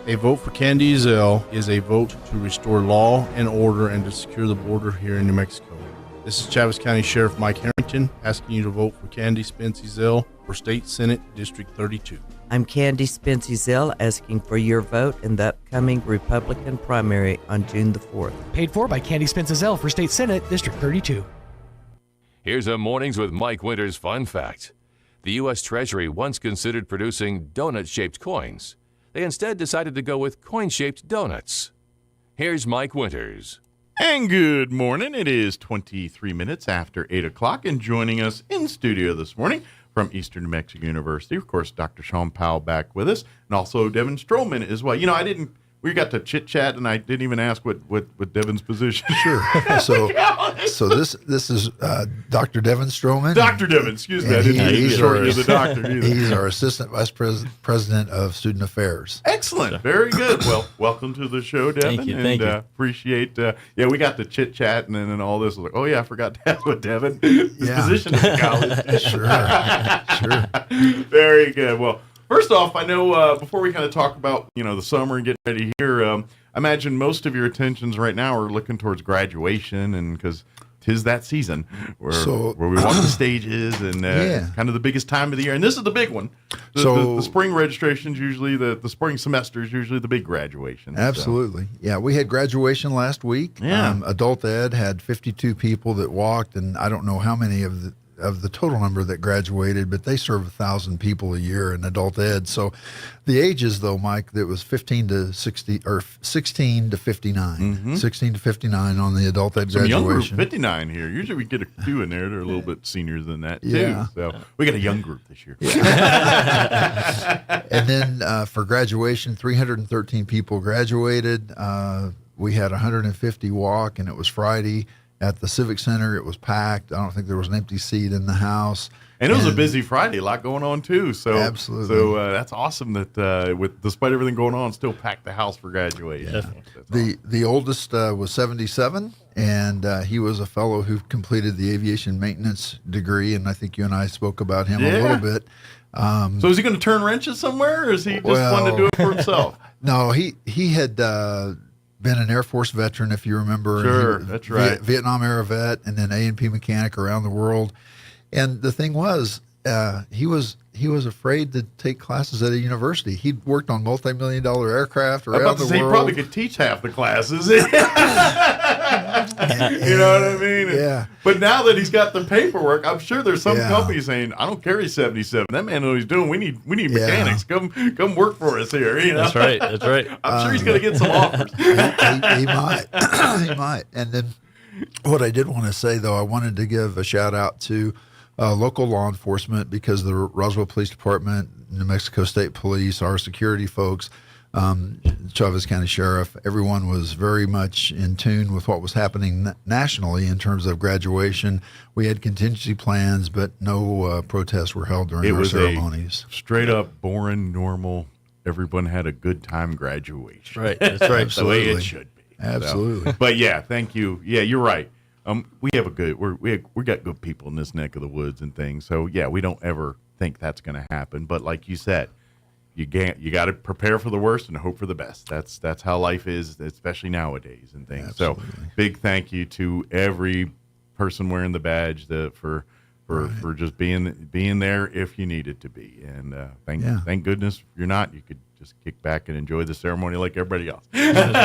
S21: A vote for Candy Ezell is a vote to restore law and order and to secure the border here in New Mexico. This is Chaves County Sheriff Mike Harrington asking you to vote for Candy Spence Ezell for State Senate District 32.
S22: I'm Candy Spence Ezell asking for your vote in the upcoming Republican primary on June the 4th.
S12: Paid for by Candy Spence Ezell for State Senate District 32.
S11: Here's a Mornings with Mike Winters fun fact. The U.S. Treasury once considered producing donut-shaped coins. They instead decided to go with coin-shaped donuts. Here's Mike Winters.
S5: And good morning. It is 23 minutes after 8 o'clock, and joining us in studio this morning from Eastern New Mexico University, of course, Dr. Sean Powell back with us, and also Devin Stroman as well. You know, we got to chit-chat, and I didn't even ask what Devin's position.
S28: Sure. So this is Dr. Devin Stroman.
S5: Dr. Devin, excuse me. I didn't mean to short you the doctor either.
S28: He's our Assistant Vice President of Student Affairs.
S5: Excellent. Very good. Well, welcome to the show, Devin.
S14: Thank you.
S5: Appreciate, we got to chit-chat, and then all this. Like, oh, yeah, I forgot to ask what Devin, his position in college.
S28: Sure.
S5: Very good. Well, first off, I know before we kind of talk about, the summer and getting ready here, I imagine most of your attentions right now are looking towards graduation, and because 'tis that season where we walk the stages and kind of the biggest time of the year. And this is the big one. The spring registration's usually, the spring semester is usually the big graduation.
S28: Absolutely. So. Yeah, we had graduation last week.
S5: Yeah.
S28: Adult Ed had 52 people that walked, and I don't know how many of of the total number that graduated, but they serve 1,000 people a year in adult ed. So the ages, though, Mike, that was 15 to 60 or 16 to 59, 16 to 59 on the adult ed
S5: Some young group,
S28: graduation.
S5: 59 here. Usually we get a few in there that are a little bit senior than that, too.
S28: Yeah.
S5: So we got a young group this year.
S28: And then for graduation, 313 people graduated. We had 150 walk, and it was Friday. At the Civic Center, it was packed. I don't think there was an empty seat in the house.
S5: And it was a busy Friday, a lot going on, too. So
S28: absolutely.
S5: So that's awesome that despite everything going on, still packed the house for graduation.
S28: Yeah. The oldest was 77, and he was a fellow who completed the aviation maintenance degree, and I think you and I spoke about him a little bit.
S5: So is he going to turn wrenches somewhere, or is he just wanting to do it for himself?
S28: No, he had been an Air Force veteran, if you remember.
S5: Sure, that's right.
S28: Vietnam era vet, and then A&P mechanic around the world. And the thing was, he was afraid to take classes at a university. He'd worked on multi-million-dollar aircraft around the world.
S5: He probably could teach half the classes. You know what I mean?
S28: Yeah.
S5: But now that he's got the paperwork, I'm sure there's some company saying, "I don't carry 77. That man knows what he's doing. We need mechanics. Come work for us here." You know?
S14: That's right. That's right.
S5: I'm sure he's going to get some offers.
S28: He might. He might. And then what I did want to say, though, I wanted to give a shout out to local law enforcement, because the Roswell Police Department, New Mexico State Police, our security folks, Chavez County Sheriff, everyone was very much in tune with what was happening nationally in terms of graduation. We had contingency plans, but no protests were held during our ceremonies.
S5: Straight up, boring, normal, everyone had a good time graduation.
S14: Right, that's right.
S5: The way it should be.
S28: Absolutely.
S5: So, but yeah, thank you. Yeah, you're right. We have we got good people in this neck of the woods and things. So yeah, we don't ever think that's going to happen. But like you said, you got to prepare for the worst and hope for the best. That's how life is, especially nowadays and things.
S28: Absolutely.
S5: So big thank you to every person wearing the badge for just being there if you needed to be. And thank goodness you're not. You could just kick back and enjoy the ceremony like everybody else.
S28: And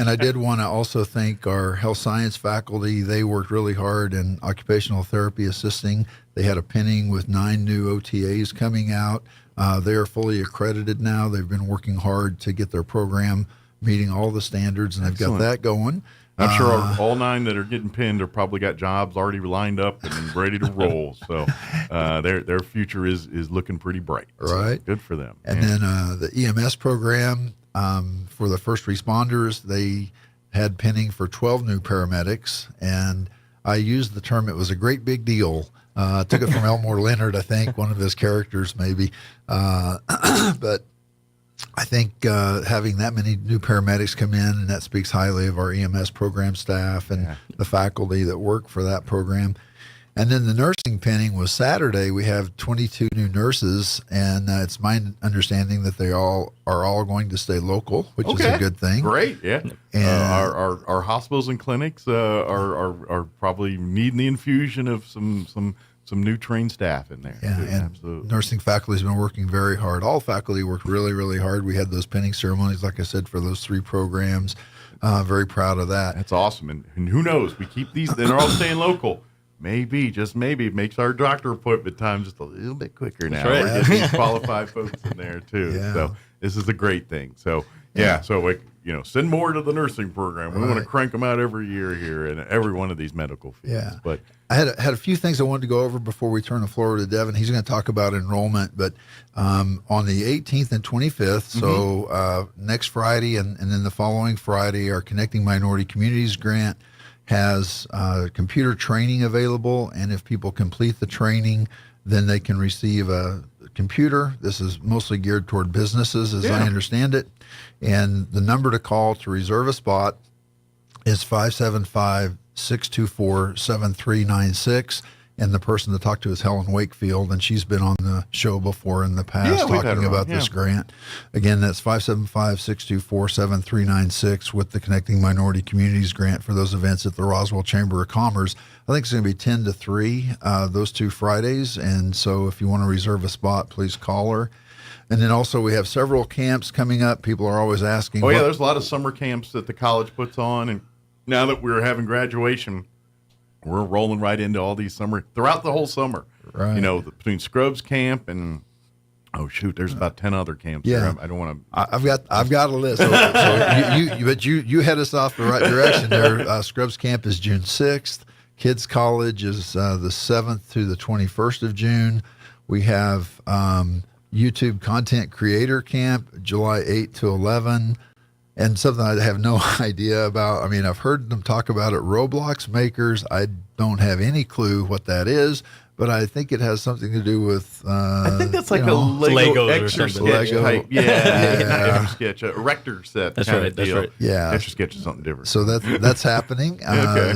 S28: I did want to also thank our health science faculty. They worked really hard in occupational therapy assisting. They had a pinning with 9 new OTAs coming out. They are fully accredited now. They've been working hard to get their program meeting all the standards, and they've got that going.
S5: I'm sure all 9 that are getting pinned are probably got jobs already lined up and ready to roll. So their future is looking pretty bright.
S28: Right.
S5: So good for them.
S28: And then the EMS program for the first responders, they had pinning for 12 new paramedics. And I used the term, it was a great big deal. Took it from Elmore Leonard, I think, one of his characters maybe. But I think having that many new paramedics come in, and that speaks highly of our EMS program staff and the faculty that work for that program. And then the nursing pinning was Saturday. We have 22 new nurses, and it's my understanding that they all are going to stay local, which is a good thing.
S5: Great, yeah. And our hospitals and clinics are probably needing the infusion of some new trained staff in there.
S28: Yeah,
S5: too.
S28: and
S5: Absolutely.
S28: nursing faculty has been working very hard. All faculty worked really, really hard. We had those pinning ceremonies, like I said, for those 3 programs. Very proud of that.
S5: That's awesome. And who knows? We keep these, they're all staying local. Maybe, just maybe, it makes our doctor appointment time just a little bit quicker now.
S14: That's right.
S5: We're getting these qualified folks in there, too.
S28: Yeah.
S5: So this is a great thing. So, so send more to the nursing program. We want to crank them out every year here in every one of these medical fields.
S28: Yeah.
S5: But
S28: I had a few things I wanted to go over before we turn the floor to Devin. He's going to talk about enrollment, but on the 18th and 25th, so next Friday and then the following Friday, our Connecting Minority Communities grant has computer training available, and if people complete the training, then they can receive a computer. This is mostly geared toward businesses, as I understand it. And the number to call to reserve a spot is 575-624-7396. And the person to talk to is Helen Wakefield, and she's been on the show before in the past talking about this grant. Again, that's 575-624-7396 with the Connecting Minority Communities grant for those events at the Roswell Chamber of Commerce. I think it's going to be 10 to 3 those 2 Fridays. And so if you want to reserve a spot, please call her. And then also we have several camps coming up. People are always asking.
S5: there's a lot of summer camps that the college puts on. And now that we're having graduation, we're rolling right into all these throughout the whole summer.
S28: Right.
S5: You know, between Scrubs Camp and there's about 10 other camps.
S28: Yeah.
S5: There. I don't want to.
S28: I've got a list. But you head us off the right direction there. Scrubs Camp is June 6th. Kids College is the 7th through the 21st of June. We have YouTube Content Creator Camp, July 8 to 11. And something I have no idea about. I mean, I've heard them talk about it. Roblox Makers. I don't have any clue what that is, but I think it has something to do with.
S5: I think that's like a Lego Etch-a-Sketch type. Yeah. Etch-a-Sketch, a Rector set.
S14: That's
S5: kind
S14: right.
S5: of deal.
S14: That's right.
S28: Yeah.
S5: Etch-a-Sketch is something different.
S28: So that's happening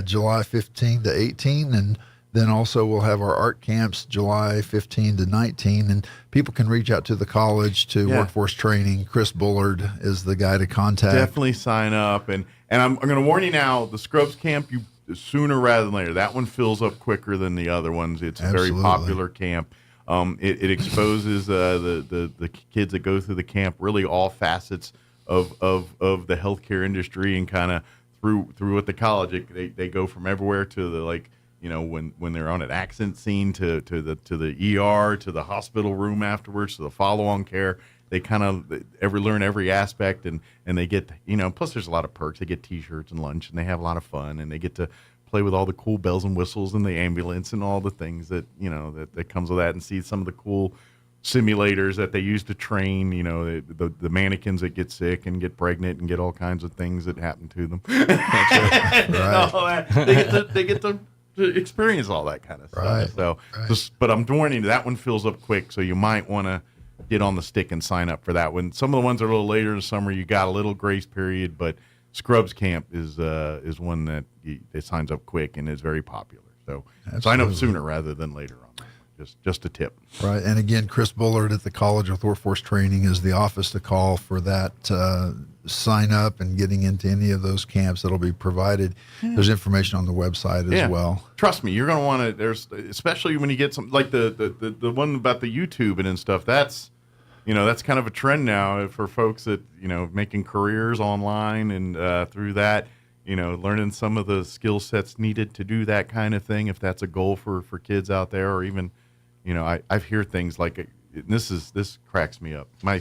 S28: July 15 to 18, and then also we'll have our art camps July 15 to 19, and people can reach out to the college to workforce training. Chris Bullard is the guy to contact.
S5: Definitely sign up, and I'm going to warn you now. The Scrubs Camp, sooner rather than later. That one fills up quicker than the other ones. It's a very popular camp. It exposes the kids that go through the camp, really all facets of the healthcare industry, and kind of through at the college. They go from everywhere to the when they're on an accident scene to the ER, to the hospital room afterwards, to the follow-on care. They kind of learn every aspect, and they get, plus there's a lot of perks. They get T-shirts and lunch, and they have a lot of fun, and they get to play with all the cool bells and whistles and the ambulance and all the things that, that comes with that, and see some of the cool simulators that they use to train, the mannequins that get sick and get pregnant and get all kinds of things that happen to them. Right. They get to experience all that kind of stuff.
S28: Right.
S5: So, but I'm warning you, that one fills up quick, so you might want to get on the stick and sign up for that one. Some of the ones are a little later in the summer. You got a little grace period, but Scrubs Camp is one that it signs up quick and is very popular. So sign up sooner rather than later on that. Just a tip.
S28: Right. And again, Chris Bullard at the College of Workforce Training is the office to call for that sign up and getting into any of those camps that'll be provided. There's information on the website as well.
S5: Trust me, you're going to want to, especially when you get some, like the one about the YouTube and stuff, that's kind of a trend now for folks that, making careers online and through that, learning some of the skill sets needed to do that kind of thing, if that's a goal for kids out there, or even, I hear things like, this cracks me up. My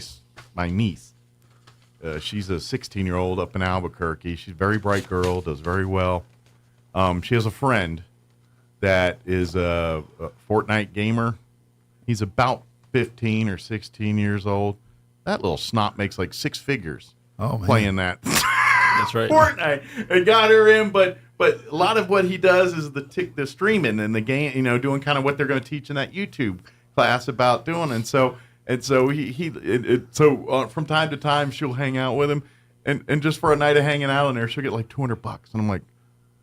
S5: niece, she's a 16-year-old up in Albuquerque. She's a very bright girl, does very well. She has a friend that is a Fortnite gamer. He's about 15 or 16 years old. That little snot makes like six figures playing that.
S14: That's right.
S5: Fortnite. It got her in, but a lot of what he does is the streaming and the game, doing kind of what they're going to teach in that YouTube class about doing. And so from time to time she'll hang out with him, and just for a night of hanging out in there, she'll get like $200, and I'm like,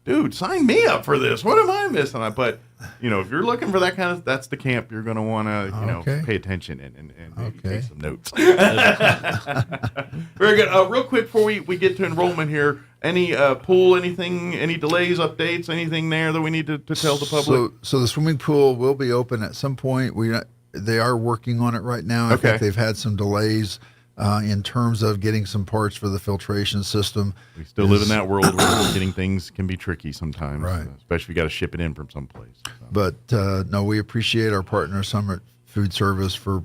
S5: dude, sign me up for this. What am I missing? But if you're looking for that kind of, that's the camp you're going to want to pay attention and maybe take some notes. Very good. Real quick before we get to enrollment here, any pool, anything, any delays, updates, anything there that we need to tell the public?
S28: So the swimming pool will be open at some point. They are working on it right now. I think they've had some delays in terms of getting some parts for the filtration system.
S5: We still live in that world where getting things can be tricky sometimes,
S28: right?
S5: Especially if you got to ship it in from someplace. So.
S28: But no, we appreciate our partner Summit Food Service for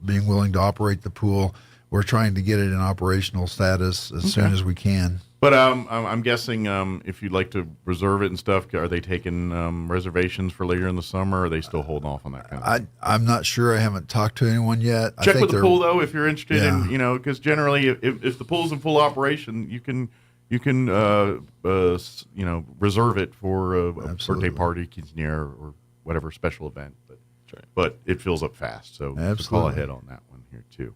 S28: being willing to operate the pool. We're trying to get it in operational status as soon as we can.
S5: But I'm guessing if you'd like to reserve it and stuff, are they taking reservations for later in the summer, or are they still holding off on that kind of thing?
S28: I'm not sure. I haven't talked to anyone yet.
S5: Check with the pool, though, if you're interested in, because generally if the pool's in full operation, you can reserve it for a birthday party, quinceañera, or whatever special event. But it fills up fast, so call ahead on that one here, too.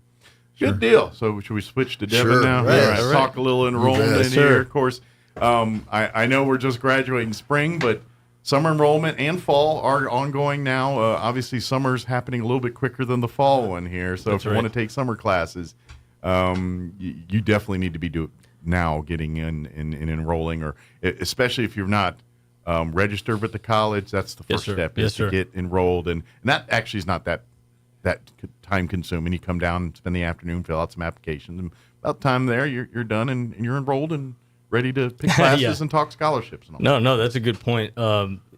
S5: Good deal. So should we switch to Devin now?
S28: Right.
S5: All right. Talk a little enrollment in here. Of course, I know we're just graduating spring, but summer enrollment and fall are ongoing now. Obviously, summer's happening a little bit quicker than the fall one here. So if you want to take summer classes, you definitely need to be getting in and enrolling, or especially if you're not registered with the college. That's the first step is to get enrolled, and that actually is not that time consuming. You come down and spend the afternoon, fill out some applications, and about the time there you're done and you're enrolled and ready to pick classes and talk scholarships and all.
S14: No, that's a good point.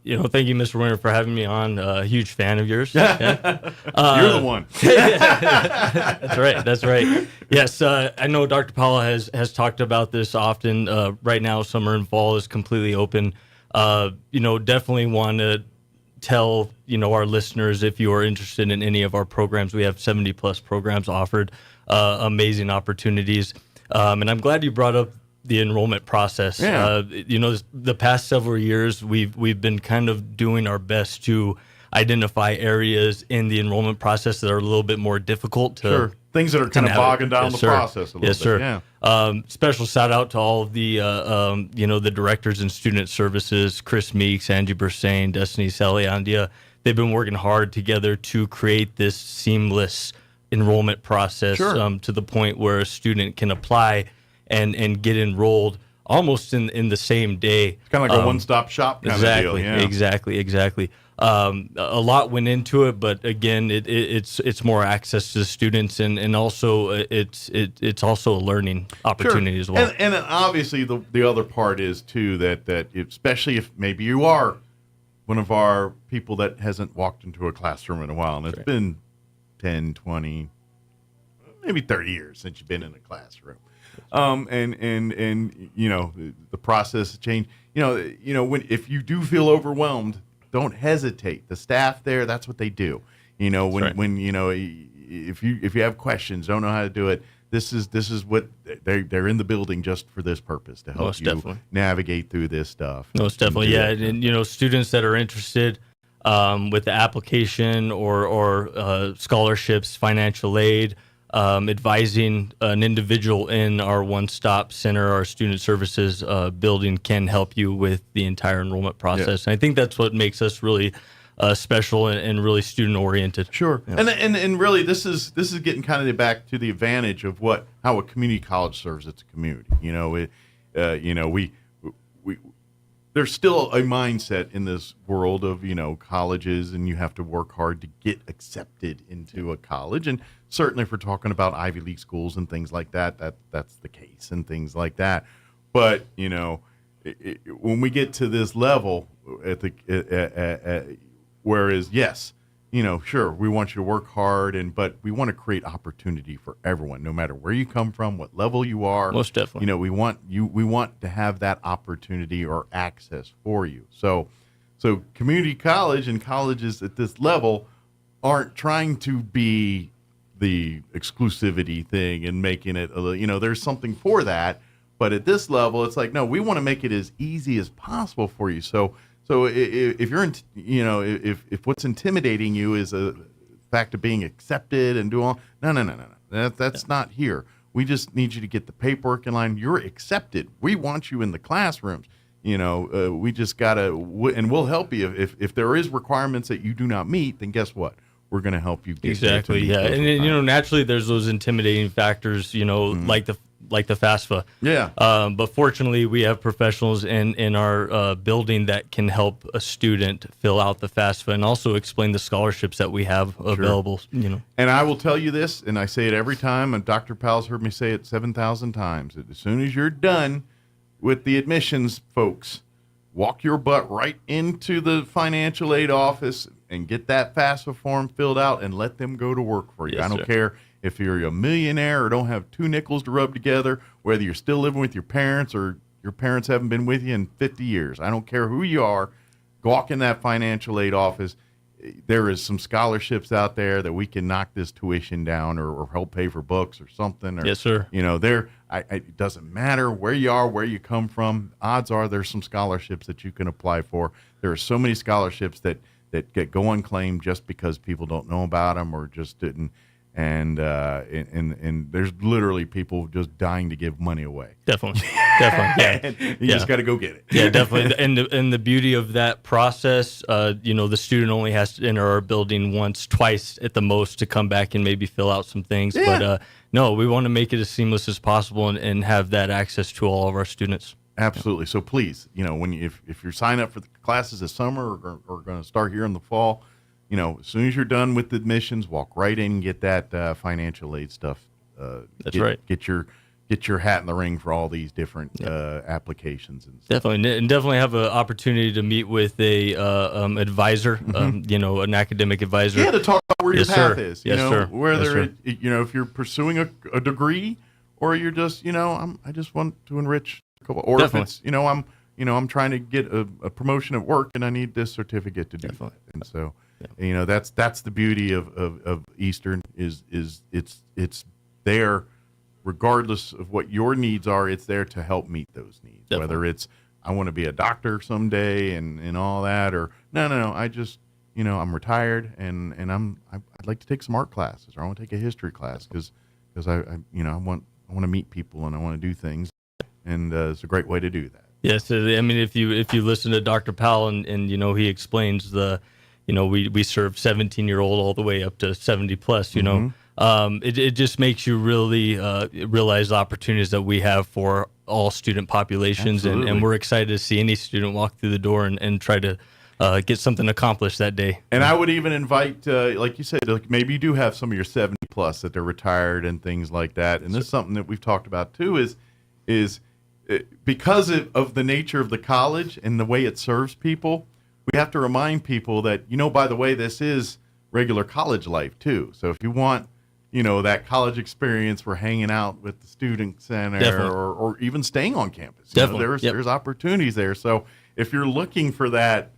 S3: thank you, Mr. Winter, for having me on. A huge fan of yours.
S5: Yeah. You're the one.
S3: That's right. Yes, I know Dr. Powell has talked about this often. Right now, summer and fall is completely open. Definitely want to tell our listeners, if you are interested in any of our programs, we have 70 plus programs offered, amazing opportunities. And I'm glad you brought up the enrollment process.
S5: Yeah.
S3: The past several years, we've been kind of doing our best to identify areas in the enrollment process that are a little bit more difficult to.
S5: Sure. Things that are kind of bogging down the process a little bit.
S3: Sir.
S5: Yeah.
S3: Special shout out to all of the the directors in student services, Chris Meeks, Angie Bursain, Destiny Saliandia. They've been working hard together to create this seamless enrollment process,
S5: Sure.
S3: To the point where a student can apply and get enrolled almost in the same day.
S5: It's kind of like a one-stop shop kind of deal. Yeah.
S3: Exactly. A lot went into it, but again, it's more access to the students, and also it's also a learning opportunity as well.
S5: And obviously the other part is too that especially if maybe you are one of our people that hasn't walked into a classroom in a while, and it's been 10, 20, maybe 30 years since you've been in a classroom. And the process change. If you do feel overwhelmed, don't hesitate. The staff there, that's what they do. If you have questions, don't know how to do it, this is what they're in the building just for this purpose, to help navigate through this stuff.
S3: Most definitely, yeah. And students that are interested with the application or scholarships, financial aid, advising an individual in our one-stop center, our student services building, can help you with the entire enrollment process.
S5: Yeah.
S3: And I think that's what makes us really special and really student-oriented.
S5: Sure.
S3: Yeah.
S5: And really, this is getting kind of back to the advantage of how a community college serves its community. There's still a mindset in this world of, colleges, and you have to work hard to get accepted into a college. And certainly if we're talking about Ivy League schools and things like that, that's the case and things like that. But, when we get to this level whereas, yes, sure, we want you to work hard, but we want to create opportunity for everyone, no matter where you come from, what level you are.
S3: Most definitely.
S5: We want to have that opportunity or access for you. So community college and colleges at this level aren't trying to be the exclusivity thing and making it, there's something for that. But at this level, it's like, no, we want to make it as easy as possible for you. So if you're, if what's intimidating you is a fact of being accepted and do all, no. That's not here. We just need you to get the paperwork in line. You're accepted. We want you in the classrooms. We just gotta, and we'll help you if there is requirements that you do not meet. Then guess what? We're going to help you.
S3: Exactly. Yeah, and naturally, there's those intimidating factors. Like the FAFSA.
S5: Yeah.
S3: But fortunately, we have professionals in our building that can help a student fill out the FAFSA and also explain the scholarships that we have available.
S5: Sure. And I will tell you this, and I say it every time, and Dr. Powell's heard me say it 7,000 times. As soon as you're done with the admissions folks, walk your butt right into the financial aid office and get that FAFSA form filled out and let them go to work for you.
S3: Yes,
S5: I don't care if you're a millionaire or don't have two nickels to rub together, whether you're still living with your parents or your parents haven't been with you in 50 years. I don't care who you are. Walk in that financial aid office. There is some scholarships out there that we can knock this tuition down or help pay for books or something. Or,
S3: yes, sir.
S5: It doesn't matter where you are, where you come from. Odds are there's some scholarships that you can apply for. There are so many scholarships that go unclaimed just because people don't know about them or just didn't. And there's literally people just dying to give money away.
S3: Definitely. Yeah.
S5: You just got to go get it.
S3: Yeah, definitely. And the beauty of that process, the student only has to enter our building twice at the most to come back and maybe fill out some things.
S5: Yeah.
S3: But no, we want to make it as seamless as possible and have that access to all of our students.
S5: Absolutely. So please, if you're signing up for the classes this summer or going to start here in the fall, as soon as you're done with the admissions, walk right in and get that financial aid stuff.
S3: That's right.
S5: Get get your hat in the ring for all these different applications and stuff.
S3: Definitely have an opportunity to meet with a advisor, an academic advisor.
S5: Yeah, to talk about where your path is.
S3: Yes, sir.
S5: Whether if you're pursuing a degree, or you're just I just want to enrich a couple, or
S3: Definitely.
S5: if it's I'm trying to get a promotion at work and I need this certificate to do that. And so that's the beauty of Eastern is it's there. Regardless of what your needs are, it's there to help meet those needs.
S3: Definitely.
S5: Whether it's I want to be a doctor someday and all that, or no, I just I'm retired and I'd like to take some art classes, or I want to take a history class because I want to meet people and I want to do things, and it's a great way to do that.
S3: Yes, I mean if you listen to Dr. Powell and he explains we serve 17-year-old all the way up to 70 plus, it just makes you really realize the opportunities that we have for all student populations, and we're excited to see any student walk through the door and try to get something accomplished that day.
S5: And I would even invite, like you said, maybe you do have some of your 70 plus that they're retired and things like that. And this is something that we've talked about too, is because of the nature of the college and the way it serves people, we have to remind people that, by the way, this is regular college life too. So if you want that college experience, we're hanging out with the student center or even staying on campus. There's opportunities there. So if you're looking for that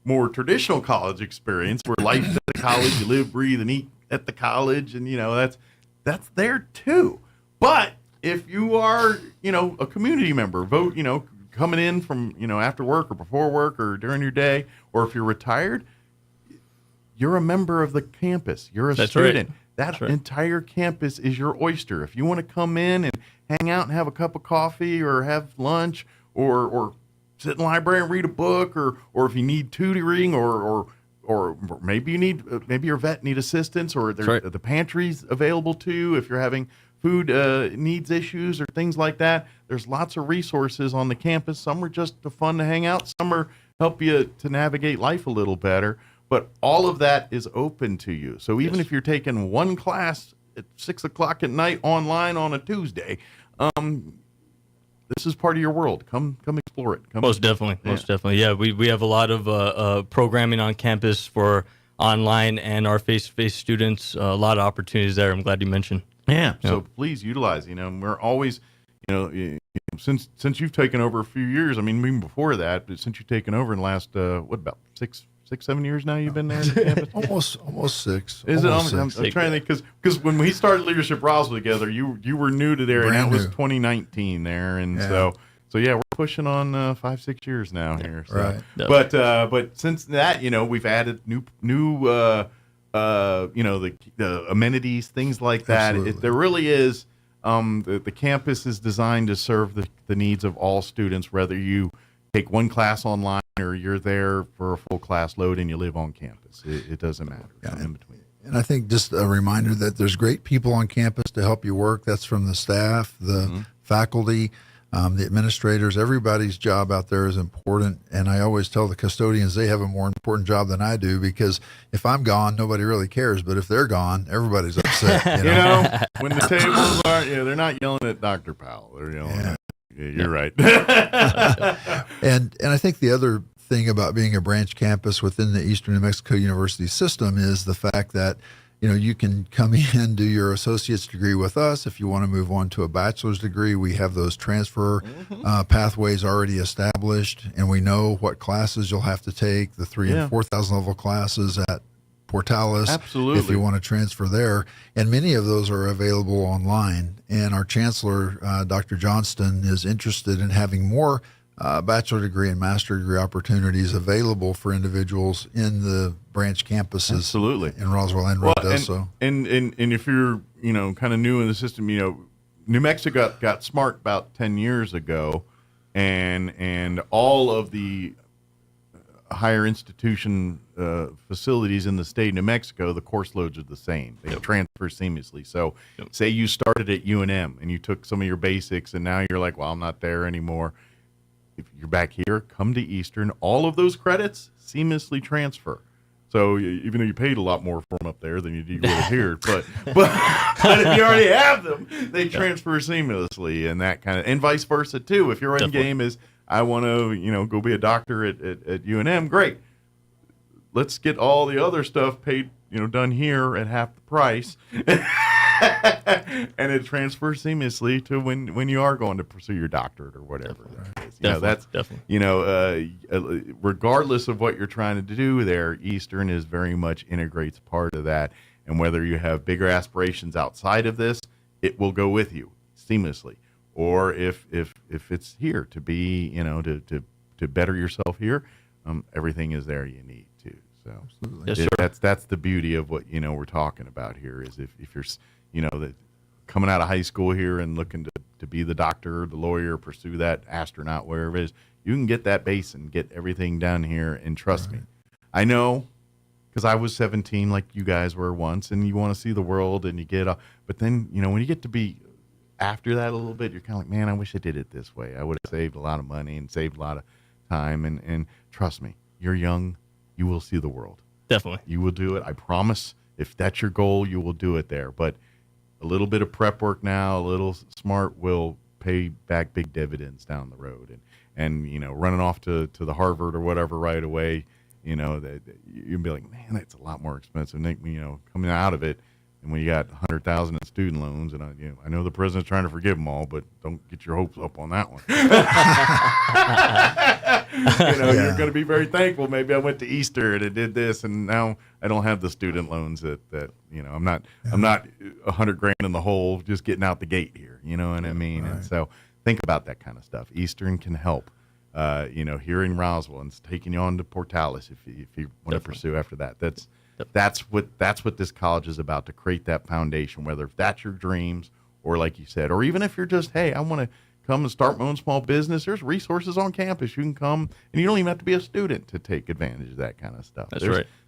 S5: more traditional college experience where life's at the college, you live, breathe, and eat at the college, and that's there too. But if you are, a community member, vote, coming in from, after work or before work or during your day, or if you're retired, you're a member of the campus. You're a student.
S3: Right.
S5: That entire campus is your oyster. If you want to come in and hang out and have a cup of coffee or have lunch or sit in the library and read a book, or if you need tutoring or maybe you maybe your vet need assistance, or the pantry's available to you if you're having food needs issues or things like that. There's lots of resources on the campus. Some are just fun to hang out. Some are help you to navigate life a little better. But all of that is open to you. So even if you're taking one class at 6 o'clock at night online on a Tuesday, this is part of your world. Come explore it.
S3: Most definitely. Yeah, we have a lot of programming on campus for online and our face-to-face students. A lot of opportunities there. I'm glad you mentioned.
S5: Yeah. So please utilize. We're always, since you've taken over a few years. I mean, even before that, but since you've taken over in the last about 6-7 years now, you've been there at the campus?
S28: almost 6.
S5: Is
S28: almost
S5: it? I'm
S28: 6.
S5: trying to think because when we started Leadership Roswell together, you were new to there, and that was 2019 there, and so we're pushing on 5-6 years now here. So.
S28: Right.
S5: But since that, we've added new the amenities, things like that. There really is. The campus is designed to serve the needs of all students, whether you take one class online or you're there for a full class load and you live on campus. It doesn't matter. In between.
S28: And I think just a reminder that there's great people on campus to help you work. That's from the staff, the faculty, the administrators. Everybody's job out there is important. And I always tell the custodians they have a more important job than I do, because if I'm gone, nobody really cares. But if they're gone, everybody's upset.
S5: When the tables are, they're not yelling at Dr. Powell. They're yelling at you're right.
S28: And I think the other thing about being a branch campus within the Eastern New Mexico University system is the fact that you can come in, do your associate's degree with us. If you want to move on to a bachelor's degree, we have those transfer pathways already established, and we know what classes you'll have to take, the 3,000 and 4,000 level classes at Portales.
S5: Absolutely.
S28: If you want to transfer there. And many of those are available online. And our chancellor, Dr. Johnston, is interested in having more bachelor degree and master degree opportunities available for individuals in the branch campuses.
S5: Absolutely.
S28: In Roswell and Ruidoso.
S5: And if you're, kind of new in the system, New Mexico got smart about 10 years ago, and all of the higher institution facilities in the state of New Mexico, the course loads are the same. They transfer seamlessly. So say you started at UNM and you took some of your basics and now you're like, well, I'm not there anymore. If you're back here, come to Eastern. All of those credits seamlessly transfer. So even though you paid a lot more for them up there than you do here, but if you already have them, they transfer seamlessly and that kind of, and vice versa too. If your end game is, I want to, go be a doctor at UNM, great. Let's get all the other stuff paid, done here at half the price. And it transfers seamlessly to when you are going to pursue your doctorate or whatever. Regardless of what you're trying to do there, Eastern is very much integrates part of that. And whether you have bigger aspirations outside of this, it will go with you seamlessly. Or if it's here to be, to better yourself here, everything is there you need to. So that's the beauty of what we're talking about here is if you're coming out of high school here and looking to be the doctor, the lawyer, pursue that astronaut, wherever it is, you can get that base and get everything done here. And trust me, I know, because I was 17 like you guys were once, and you want to see the world and you get up. But then, when you get to be after that a little bit, you're kind of like, man, I wish I did it this way. I would have saved a lot of money and saved a lot of time. And trust me, you're young. You will see the world.
S3: Definitely.
S5: You will do it. I promise. If that's your goal, you will do it there. But a little bit of prep work now, a little smart will pay back big dividends down the road. And running off to the Harvard or whatever right away, that you'd be like, man, that's a lot more expensive. Coming out of it, and when you got $100,000 in student loans, and I know the president's trying to forgive them all, but don't get your hopes up on that one. You're going to be very thankful. Maybe I went to Easter and I did this, and now I don't have the student loans that I'm not $100,000 in the hole just getting out the gate here. You know what I mean? Right. And so think about that kind of stuff. Eastern can help. Here in Roswell, and it's taking you on to Portales if you want to pursue after that. That's what this college is about, to create that foundation, whether if that's your dreams or like you said, or even if you're just, hey, I want to come and start my own small business. There's resources on campus. You can come, and you don't even have to be a student to take advantage of that kind of stuff.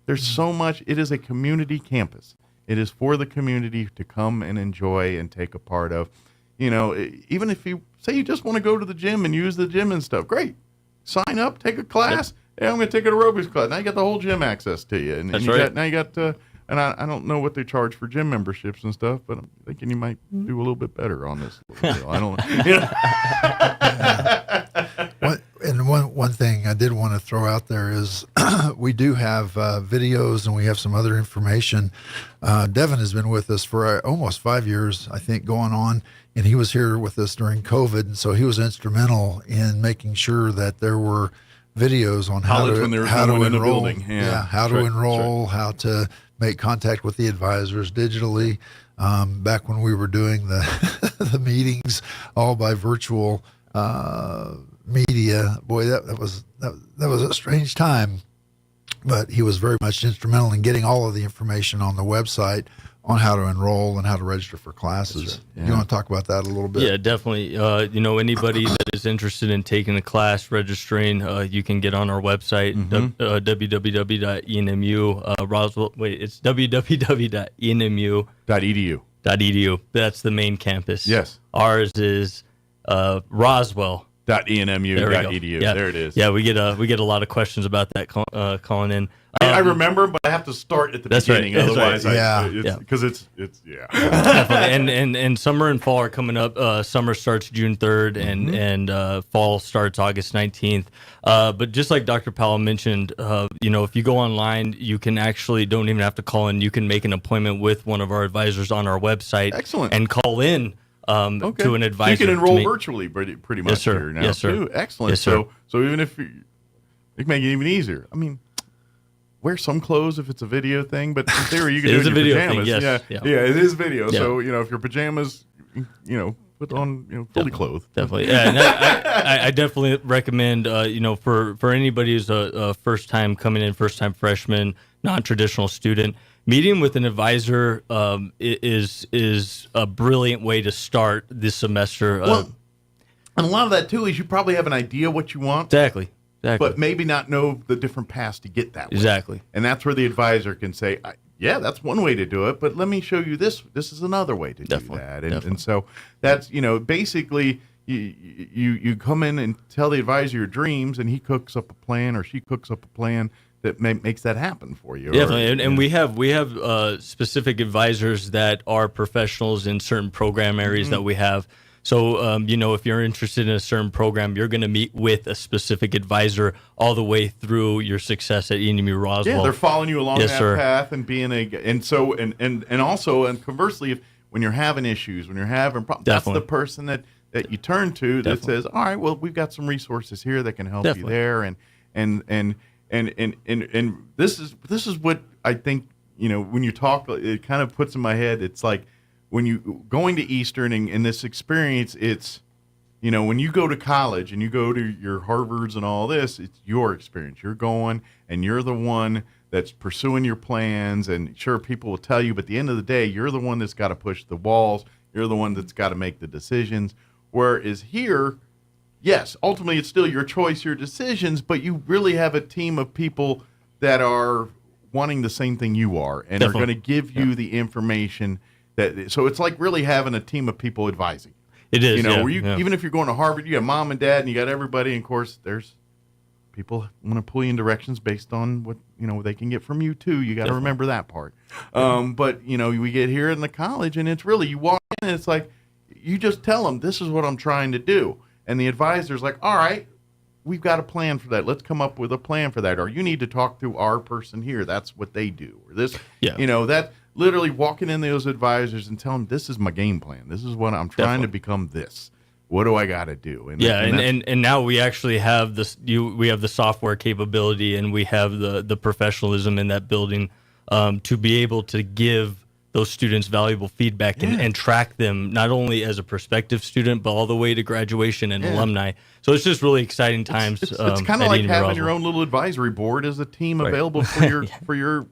S5: There's so much. It is a community campus. It is for the community to come and enjoy and take a part of. Even if you say you just want to go to the gym and use the gym and stuff, great. Sign up, take a class. Hey, I'm going to take an aerobics class. Now you got the whole gym access to you. And now you got, and I don't know what they charge for gym memberships and stuff, but I'm thinking you might do a little bit better on this. I don't know.
S28: One thing I did want to throw out there is we do have videos and we have some other information. Devin has been with us for almost 5 years, I think, going on, and he was here with us during COVID, and so he was instrumental in making sure that there were videos on how to enroll, enroll, how to make contact with the advisors digitally. Back when we were doing the meetings all by virtual media, boy, that was a strange time. But he was very much instrumental in getting all of the information on the website on how to enroll and how to register for classes. Yeah. You want to talk about that a little bit?
S3: Yeah, definitely. Anybody that is interested in taking a class, registering, you can get on our website, www.enmu, Roswell. Wait, it's www.enmu.edu. That's the main campus.
S5: Yes.
S3: Ours is Roswell.
S5: .enmu.edu.
S3: Yeah.
S5: There it is.
S3: Yeah, we get a lot of questions about that calling in.
S5: I remember, but I have to start at the beginning.
S3: Right.
S5: Otherwise,
S3: right.
S5: Because it's
S3: Definitely. And summer and fall are coming up. Summer starts June 3rd, and fall starts August 19th. But just like Dr. Powell mentioned, if you go online, you can actually don't even have to call in. You can make an appointment with one of our advisors on our website.
S5: Excellent.
S3: And call in. To an advisor.
S5: So you can enroll virtually pretty much here now.
S3: Yes, sir.
S5: Too. Excellent.
S3: Yes, sir.
S5: So even if you can make it even easier. I mean, wear some clothes if it's a video thing, but in theory you can do it in your pajamas.
S3: Thing, yes.
S5: Yeah, it is video. Yeah. So if your pajamas, put on fully clothed.
S3: Definitely. Yeah, and I definitely recommend for anybody who's a first time coming in, first time freshman, non-traditional student. Meeting with an advisor is a brilliant way to start this semester.
S5: And a lot of that, too, is you probably have an idea what you want.
S3: Exactly.
S5: But maybe not know the different paths to get that way.
S3: Exactly.
S5: And that's where the advisor can say, yeah, that's one way to do it, but let me show you this. This is another way to do that. And so that's, basically you come in and tell the advisor your dreams, and he cooks up a plan or she cooks up a plan that makes that happen for you.
S3: Definitely, and we have specific advisors that are professionals in certain program areas that we have. So, if you're interested in a certain program, you're going to meet with a specific advisor all the way through your success at ENMU Roswell.
S5: Yeah, they're following you along
S3: yes,
S5: that
S3: sir.
S5: path and being and conversely, when you're having issues, when you're having problems, that's the person that you turn to that says, all right, well, we've got some resources here that can help you there. And this is what I think, when you talk, it kind of puts in my head, it's like, when you going to Eastern and in this experience, it's, when you go to college and you go to your Harvards and all this, it's your experience. You're going and you're the one that's pursuing your plans. And sure, people will tell you, but at the end of the day, you're the one that's got to push the walls. You're the one that's got to make the decisions. Whereas here, yes, ultimately it's still your choice, your decisions, but you really have a team of people that are wanting the same thing you are and are going to give you the information. So it's like really having a team of people advising.
S3: It is,
S5: where even if you're going to Harvard, you got mom and dad, and you got everybody. And of course, there's people want to pull you in directions based on what they can get from you too. You got to remember that part. But we get here in the college, and it's really you walk in, and it's like you just tell them this is what I'm trying to do, and the advisor's like, all right, we've got a plan for that. Let's come up with a plan for that. Or you need to talk to our person here. That's what they do. Or this, that. Literally walking in those advisors and telling them, this is my game plan. This is what I'm trying to become this. What do I got to do?
S3: And now we actually have this. We have the software capability and we have the professionalism in that building to be able to give those students valuable feedback and track them not only as a prospective student but all the way to graduation and alumni. So it's just really exciting times.
S5: It's kind of like having your own little advisory board as a team available for your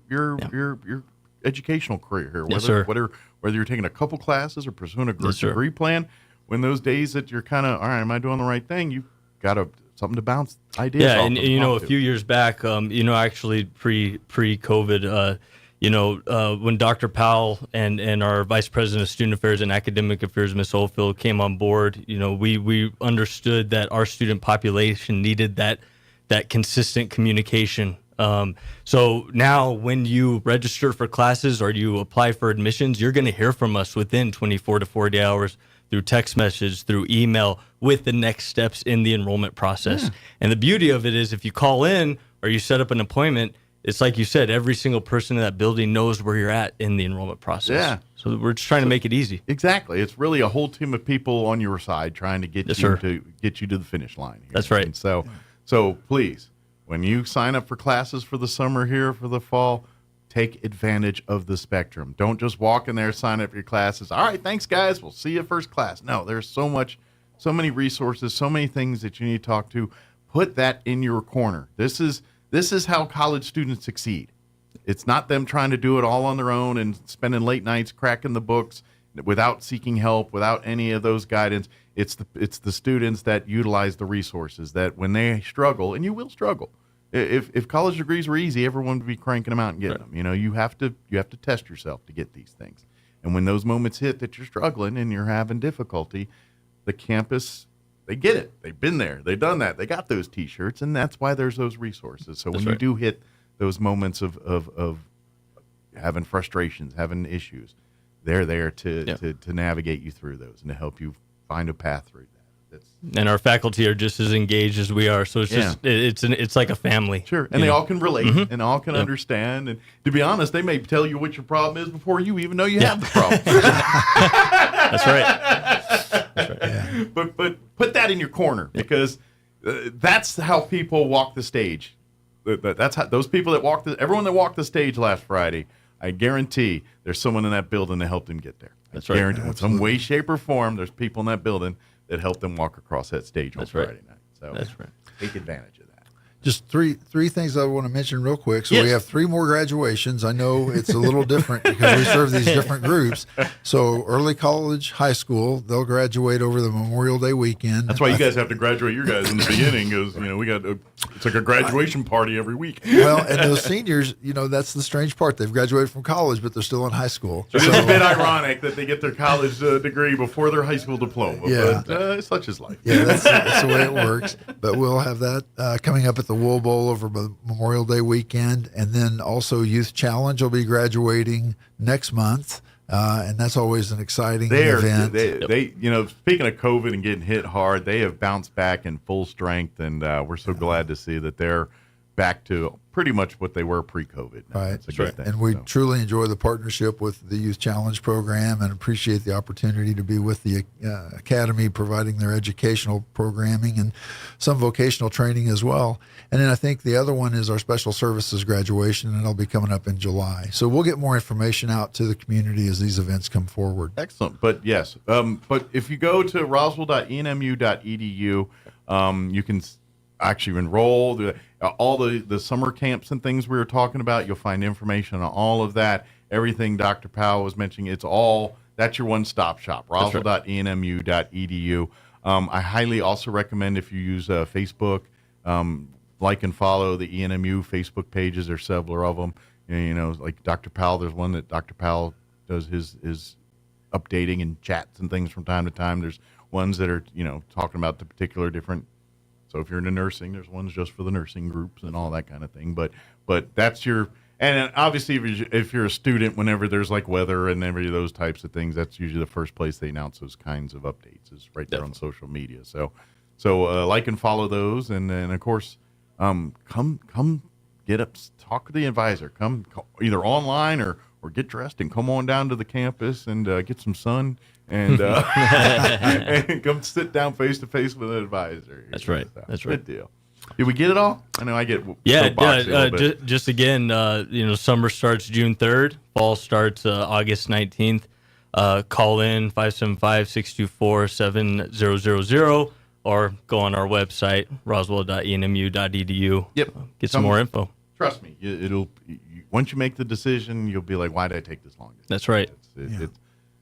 S5: educational career here, whether you're taking a couple classes or pursuing a degree plan. When those days that you're kind of, all right, am I doing the right thing? You've got something to bounce ideas off.
S3: And a few years back, actually pre-COVID, when Dr. Powell and our Vice President of Student Affairs and Academic Affairs, Ms. Oldfield, came on board, we understood that our student population needed that consistent communication. So now when you register for classes or you apply for admissions, you're going to hear from us within 24 to 40 hours through text message, through email, with the next steps in the enrollment process. Yeah. And the beauty of it is if you call in or you set up an appointment, it's like you said, every single person in that building knows where you're at in the enrollment process. Yeah. So we're just trying to make it easy.
S5: Exactly. It's really a whole team of people on your side trying to get you to the finish line here.
S3: That's right.
S5: And so please, when you sign up for classes for the summer here, for the fall, take advantage of the spectrum. Don't just walk in there, sign up for your classes. All right, thanks, guys. We'll see you first class. No, there's so many resources, so many things that you need to talk to. Put that in your corner. This is how college students succeed. It's not them trying to do it all on their own and spending late nights cracking the books without seeking help, without any of those guidance. It's the students that utilize the resources that when they struggle, and you will struggle. If college degrees were easy, everyone would be cranking them out and getting them. You have to test yourself to get these things. And when those moments hit that you're struggling and you're having difficulty, the campus, they get it. They've been there. They've done that. They got those T-shirts, and that's why there's those resources. So when you do hit those moments of having frustrations, having issues, they're there to navigate you through those and to help you find a path through that.
S3: And our faculty are just as engaged as we are, so it's just it's like a family.
S5: Sure, and they all can relate and all can understand. And to be honest, they may tell you what your problem is before you even know you have the problem.
S3: That's right.
S5: That's right. Yeah. But put that in your corner because that's how people walk the stage. That's how those people that everyone that walked the stage last Friday. I guarantee there's someone in that building that helped them get there.
S3: That's right.
S5: Guarantee, in some way, shape, or form, there's people in that building that helped them walk across that stage on Friday night. So
S3: that's right.
S5: Take advantage of that.
S28: Just three things I want to mention real quick. So we have 3 more graduations. I know it's a little different because we serve these different groups. So early college, high school, they'll graduate over the Memorial Day weekend.
S5: That's why you guys have to graduate your guys in the beginning because we got it's like a graduation party every week.
S28: Well, and those seniors, that's the strange part. They've graduated from college, but they're still in high school.
S5: So it's a bit ironic that they get their college degree before their high school diploma.
S28: Yeah.
S5: But such is life.
S28: Yeah, that's the way it works. But we'll have that coming up at the Wool Bowl over Memorial Day weekend. And then also Youth Challenge will be graduating next month. And that's always an exciting event.
S5: They, speaking of COVID and getting hit hard, they have bounced back in full strength, and we're so glad to see that they're back to pretty much what they were pre-COVID.
S28: Right.
S5: That's a good thing.
S28: And we truly enjoy the partnership with the Youth Challenge program and appreciate the opportunity to be with the Academy, providing their educational programming and some vocational training as well. And then I think the other one is our Special Services graduation, and it'll be coming up in July. So we'll get more information out to the community as these events come forward.
S5: Excellent. But yes, but if you go to roswell.enmu.edu, you can actually enroll. All the summer camps and things we were talking about, you'll find information on all of that. Everything Dr. Powell was mentioning, that's your one-stop shop, roswell.enmu.edu. I highly also recommend if you use Facebook, like and follow the ENMU Facebook pages. There's several of them. Like Dr. Powell, there's one that Dr. Powell does his updating and chats and things from time to time. There's ones that are, talking about the particular different. So if you're into nursing, there's ones just for the nursing groups and all that kind of thing. But that's and obviously if you're a student, whenever there's like weather and every of those types of things, that's usually the first place they announce those kinds of updates is right there on social media. So like and follow those, and then of course, come get up, talk to the advisor. Come either online or get dressed and come on down to the campus and get some sun. And, and come sit down face to face with an advisor.
S3: That's right. That's right.
S5: Good deal. Did we get it all? I know I get
S3: just again, summer starts June 3rd, fall starts August 19th. Call in 575-624-7000 or go on our website roswell.enmu.edu.
S5: Yep.
S3: Get some more info.
S5: Trust me, once you make the decision, you'll be like, why did I take this long?
S3: That's right.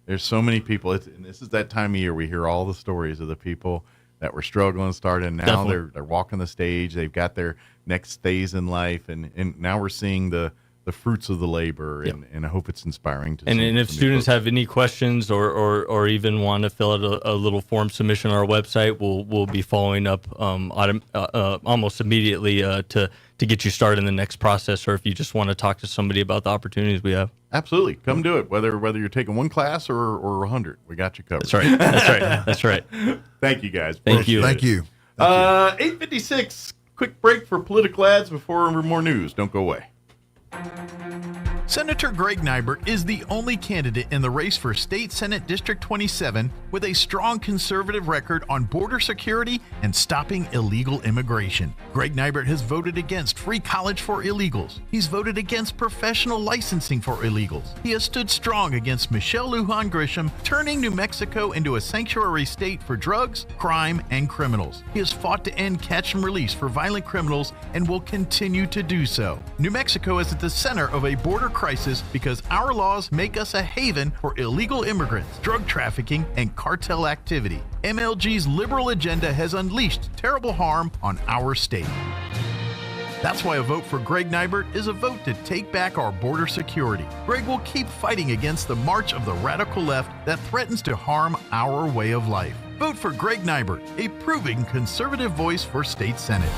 S5: There's so many people, and this is that time of year we hear all the stories of the people that were struggling, starting. Now they're walking the stage. They've got their next phase in life, and now we're seeing the fruits of the labor, and I hope it's inspiring to.
S3: And if students have any questions or even want to fill out a little form submission on our website, we'll be following up almost immediately to get you started in the next process, or if you just want to talk to somebody about the opportunities we have.
S5: Absolutely. Come do it. Whether you're taking one class or 100, we got you covered.
S3: That's right. That's right. That's right.
S5: Thank you, guys.
S3: Thank you.
S5: 8:56. Quick break for political ads before more news. Don't go away.
S18: Senator Greg Nybert is the only candidate in the race for State Senate District 27 with a strong conservative record on border security and stopping illegal immigration. Greg Nybert has voted against free college for illegals. He's voted against professional licensing for illegals. He has stood strong against Michelle Lujan Grisham, turning New Mexico into a sanctuary state for drugs, crime, and criminals. He has fought to end catch and release for violent criminals and will continue to do so. New Mexico is at the center of a border crisis because our laws make us a haven for illegal immigrants, drug trafficking, and cartel activity. MLG's liberal agenda has unleashed terrible harm on our state. That's why a vote for Greg Nybert is a vote to take back our border security. Greg will keep fighting against the march of the radical left that threatens to harm our way of life. Vote for Greg Nybert, a proven conservative voice for State Senate.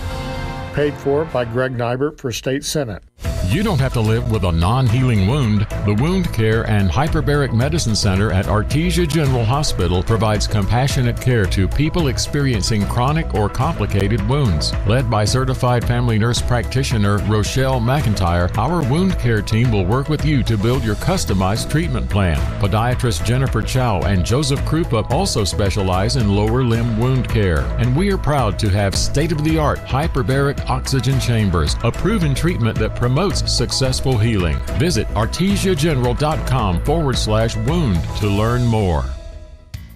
S4: Paid for by Greg Nybert for State Senate.
S6: You don't have to live with a non-healing wound. The Wound Care and Hyperbaric Medicine Center at Artesia General Hospital provides compassionate care to people experiencing chronic or complicated wounds. Led by certified family nurse practitioner Rochelle McIntyre, our wound care team will work with you to build your customized treatment plan. Podiatrist Jennifer Chow and Joseph Krupa also specialize in lower limb wound care. And we are proud to have state-of-the-art hyperbaric oxygen chambers, a proven treatment that promotes successful healing. Visit artesiageneral.com/wound to learn more.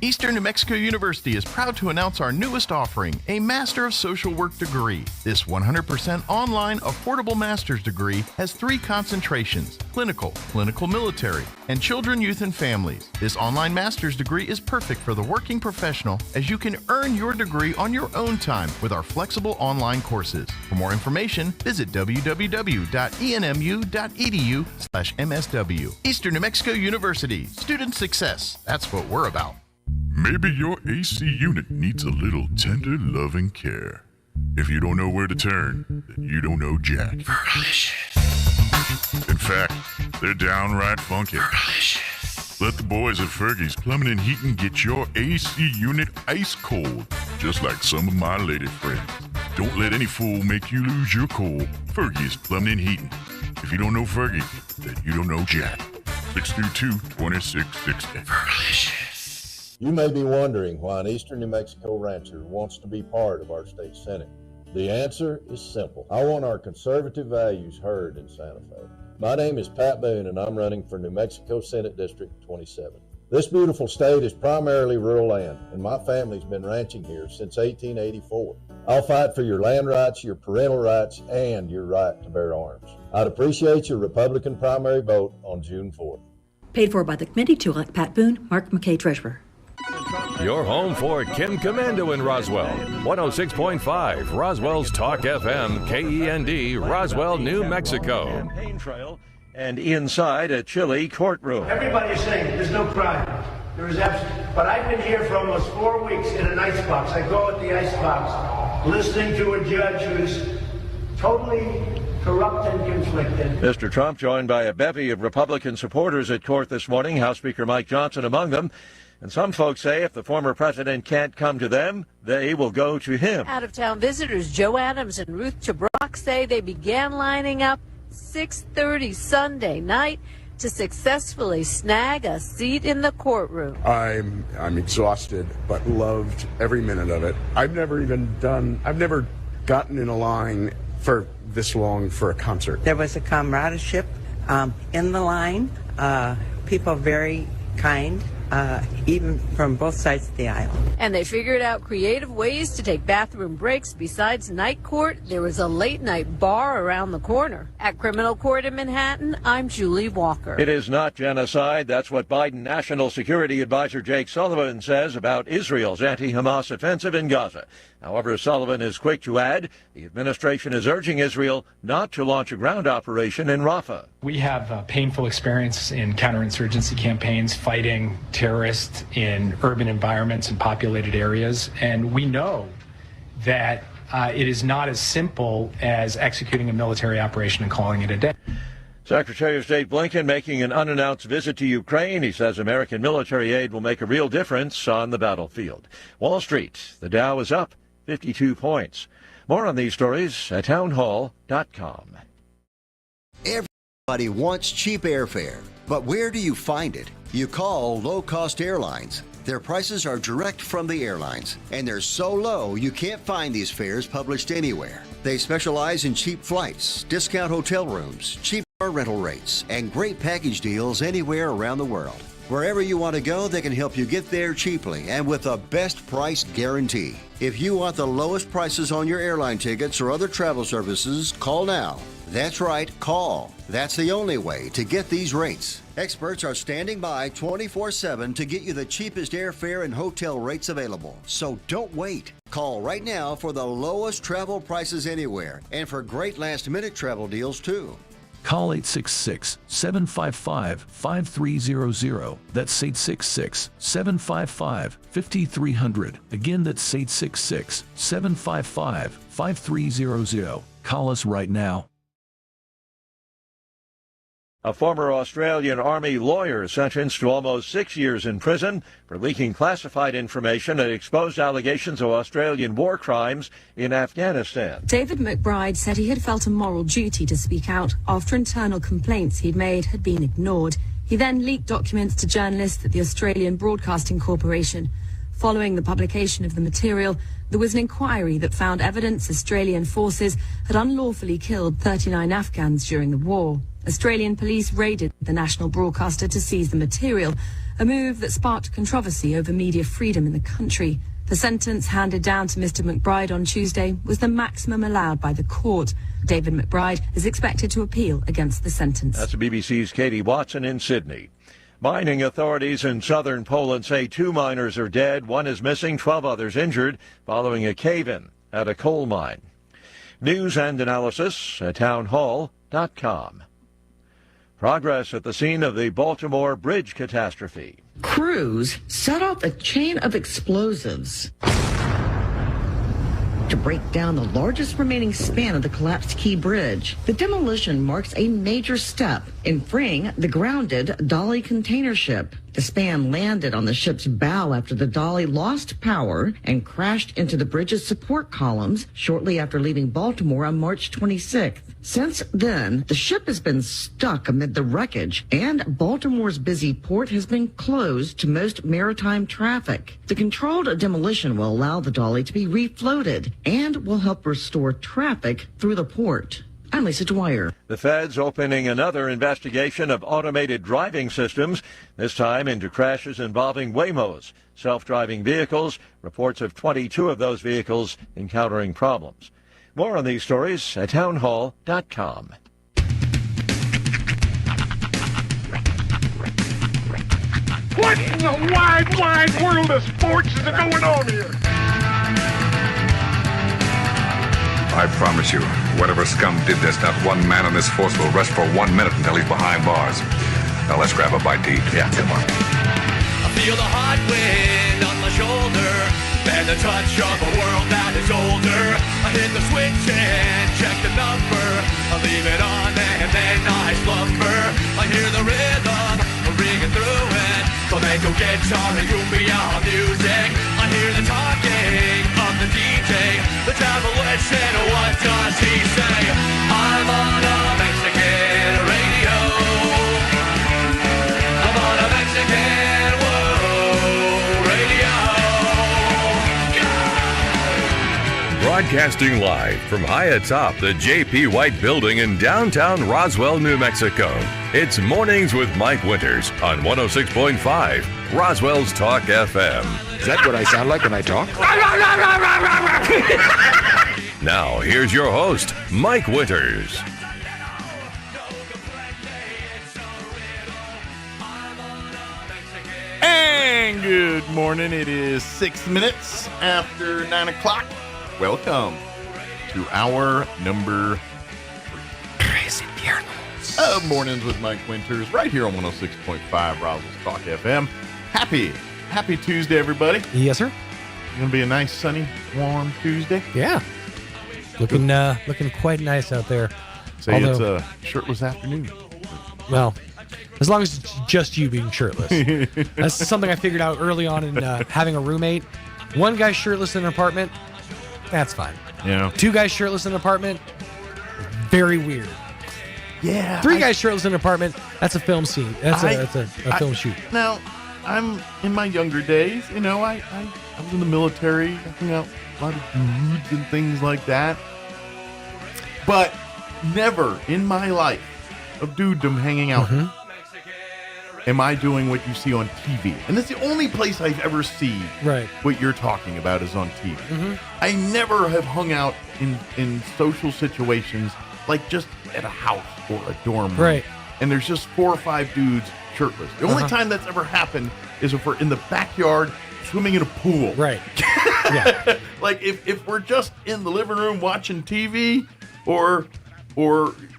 S18: Eastern New Mexico University is proud to announce our newest offering, a Master of Social Work degree. This 100% online affordable master's degree has 3 concentrations: clinical, clinical military, and children, youth, and families. This online master's degree is perfect for the working professional as you can earn your degree on your own time with our flexible online courses. For more information, visit www.enmu.edu/MSW. Eastern New Mexico University, student success. That's what we're about.
S7: Maybe your AC unit needs a little tender loving care.
S1: If you don't know where to turn, then you don't know jack. In fact, they're downright funky. Let the boys at Fergie's Plumbing and Heating get your AC unit ice cold, just like some of my lady friends. Don't let any fool make you lose your cool. Fergie's Plumbing and Heating. If you don't know Fergie, then you don't know jack. 632-2660.
S7: You may be wondering why an Eastern New Mexico rancher wants to be part of our state Senate. The answer is simple. I want our conservative values heard in Santa Fe. My name is Pat Boone, and I'm running for New Mexico Senate District 27. This beautiful state is primarily rural land, and my family's been ranching here since 1884. I'll fight for your land rights, your parental rights, and your right to bear arms. I'd appreciate your Republican primary vote on June 4th.
S8: Paid for by the committee to elect Pat Boone, Mark McKay, Treasurer.
S11: Your home for Kim Commando in Roswell. 106.5 Roswell's Talk FM, KEND, Roswell, New Mexico.
S23: Campaign trail and inside a chilly courtroom.
S24: Everybody's saying there's no crime. There is absolutely. But I've been here for almost 4 weeks in an icebox. I call it the icebox, listening to a judge who's totally corrupt and conflicted.
S23: Mr. Trump joined by a bevy of Republican supporters at court this morning, House Speaker Mike Johnson among them. And some folks say if the former president can't come to them, they will go to him.
S25: Out-of-town visitors Joe Adams and Ruth Chabrock say they began lining up 6:30 Sunday night to successfully snag a seat in the courtroom.
S26: I'm exhausted, but loved every minute of it. I've never gotten in a line for this long for a concert.
S27: There was a camaraderie in the line. People very kind. Even from both sides of the aisle.
S25: And they figured out creative ways to take bathroom breaks. Besides night court, there was a late night bar around the corner. At criminal court in Manhattan, I'm Julie Walker.
S23: It is not genocide. That's what Biden National Security Advisor Jake Sullivan says about Israel's anti-Hamas offensive in Gaza. However, Sullivan is quick to add the administration is urging Israel not to launch a ground operation in Rafah.
S29: We have painful experience in counterinsurgency campaigns fighting terrorists in urban environments and populated areas, and we know that it is not as simple as executing a military operation and calling it a day.
S23: Secretary of State Blinken making an unannounced visit to Ukraine. He says American military aid will make a real difference on the battlefield. Wall Street, the Dow is up 52 points. More on these stories at townhall.com.
S30: Everybody wants cheap airfare, but where do you find it? You call low-cost airlines. Their prices are direct from the airlines, and they're so low you can't find these fares published anywhere. They specialize in cheap flights, discount hotel rooms, cheap car rental rates, and great package deals anywhere around the world. Wherever you want to go, they can help you get there cheaply and with a best price guarantee. If you want the lowest prices on your airline tickets or other travel services, call now. That's right, call. That's the only way to get these rates. Experts are standing by 24/7 to get you the cheapest airfare and hotel rates available. So don't wait. Call right now for the lowest travel prices anywhere and for great last-minute travel deals too.
S31: Call 866-755-5300. That's 866-755-5300. Again, that's 866-755-5300. Call us right now.
S23: A former Australian Army lawyer sentenced to almost 6 years in prison for leaking classified information and exposed allegations of Australian war crimes in Afghanistan.
S32: David McBride said he had felt a moral duty to speak out after internal complaints he'd made had been ignored. He then leaked documents to journalists at the Australian Broadcasting Corporation. Following the publication of the material, there was an inquiry that found evidence Australian forces had unlawfully killed 39 Afghans during the war. Australian police raided the national broadcaster to seize the material, a move that sparked controversy over media freedom in the country. The sentence handed down to Mr. McBride on Tuesday was the maximum allowed by the court. David McBride is expected to appeal against the sentence.
S23: That's BBC's Katie Watson in Sydney. Mining authorities in southern Poland say 2 miners are dead, 1 is missing, 12 others injured following a cave-in at a coal mine. News and analysis at townhall.com. Progress at the scene of the Baltimore bridge catastrophe.
S15: Crews set off a chain of explosives.
S32: to break down the largest remaining span of the collapsed Key Bridge. The demolition marks a major step in freeing the grounded Dolly container ship. The span landed on the ship's bow after the Dolly lost power and crashed into the bridge's support columns shortly after leaving Baltimore on March 26th. Since then, the ship has been stuck amid the wreckage, and Baltimore's busy port has been closed to most maritime traffic. The controlled demolition will allow the Dolly to be refloated and will help restore traffic through the port. I'm Lisa Dwyer.
S23: The Fed's opening another investigation of automated driving systems, this time into crashes involving Waymos, self-driving vehicles, reports of 22 of those vehicles encountering problems. More on these stories at townhall.com.
S4: What in the wide, wide world of sports is going on here?
S2: I promise you, whatever scum did this, not one man in this force will rest for 1 minute until he's behind bars. Now let's grab a bite to eat. Yeah, come on.
S9: I feel the hot wind on my shoulder and the touch of a world that is older. I hit the switch and check the number. I leave it on and then I slumber. I hear the rhythm ringing through it. Flamenco guitar and cumbia music. I hear the talking of the DJ. The devil listen, what does he say? I'm on a Mexican radio. I'm on a Mexican radio.
S11: Broadcasting live from high atop the J.P. White Building in downtown Roswell, New Mexico. It's Mornings with Mike Winters on 106.5 Roswell's Talk FM.
S10: Is that what I sound like when I talk?
S11: Now, here's your host, Mike Winters.
S5: And good morning. It is 6 minutes after 9 o'clock. Welcome to hour number 3. Crazy Piernos. Mornings with Mike Winters, right here on 106.5 Roswell's Talk FM. Happy Tuesday, everybody.
S12: Yes, sir.
S5: It's going to be a nice, sunny, warm Tuesday.
S12: Yeah. Looking quite nice out there.
S5: Say it's a shirtless afternoon.
S12: Well, as long as it's just you being shirtless. That's something I figured out early on in having a roommate. One guy shirtless in an apartment, that's fine.
S5: Yeah.
S12: 2 guys shirtless in an apartment, very weird.
S5: Yeah.
S12: 3 guys shirtless in an apartment, that's a film scene. That's a film shoot.
S5: Now, I'm in my younger days, I was in the military, I hung out a lot of dudes and things like that. But never in my life of dudedom hanging out am I doing what you see on TV. And that's the only place I've ever seen what you're talking about is on TV. I never have hung out in social situations like just at a house or a dorm room. And there's just 4 or 5 dudes shirtless. The only time that's ever happened is if we're in the backyard swimming in a pool.
S12: Yeah.
S5: Like if we're just in the living room watching TV or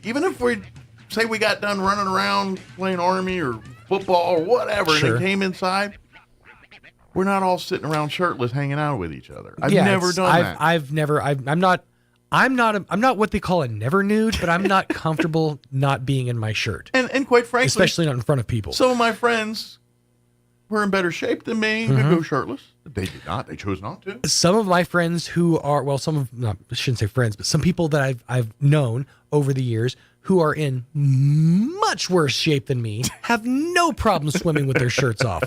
S5: even if we say we got done running around playing Army or football or whatever and they came inside, we're not all sitting around shirtless hanging out with each other. I've never done that. I'm not what they call a never nude, but I'm not comfortable not being in my shirt.
S12: And
S5: quite frankly,
S12: especially not in front of people.
S5: Some of my friends were in better shape than me to go shirtless. They did not. They chose not to.
S12: Some of my friends who are, I shouldn't say friends, but some people that I've known over the years who are in much worse shape than me have no problem swimming with their shirts off.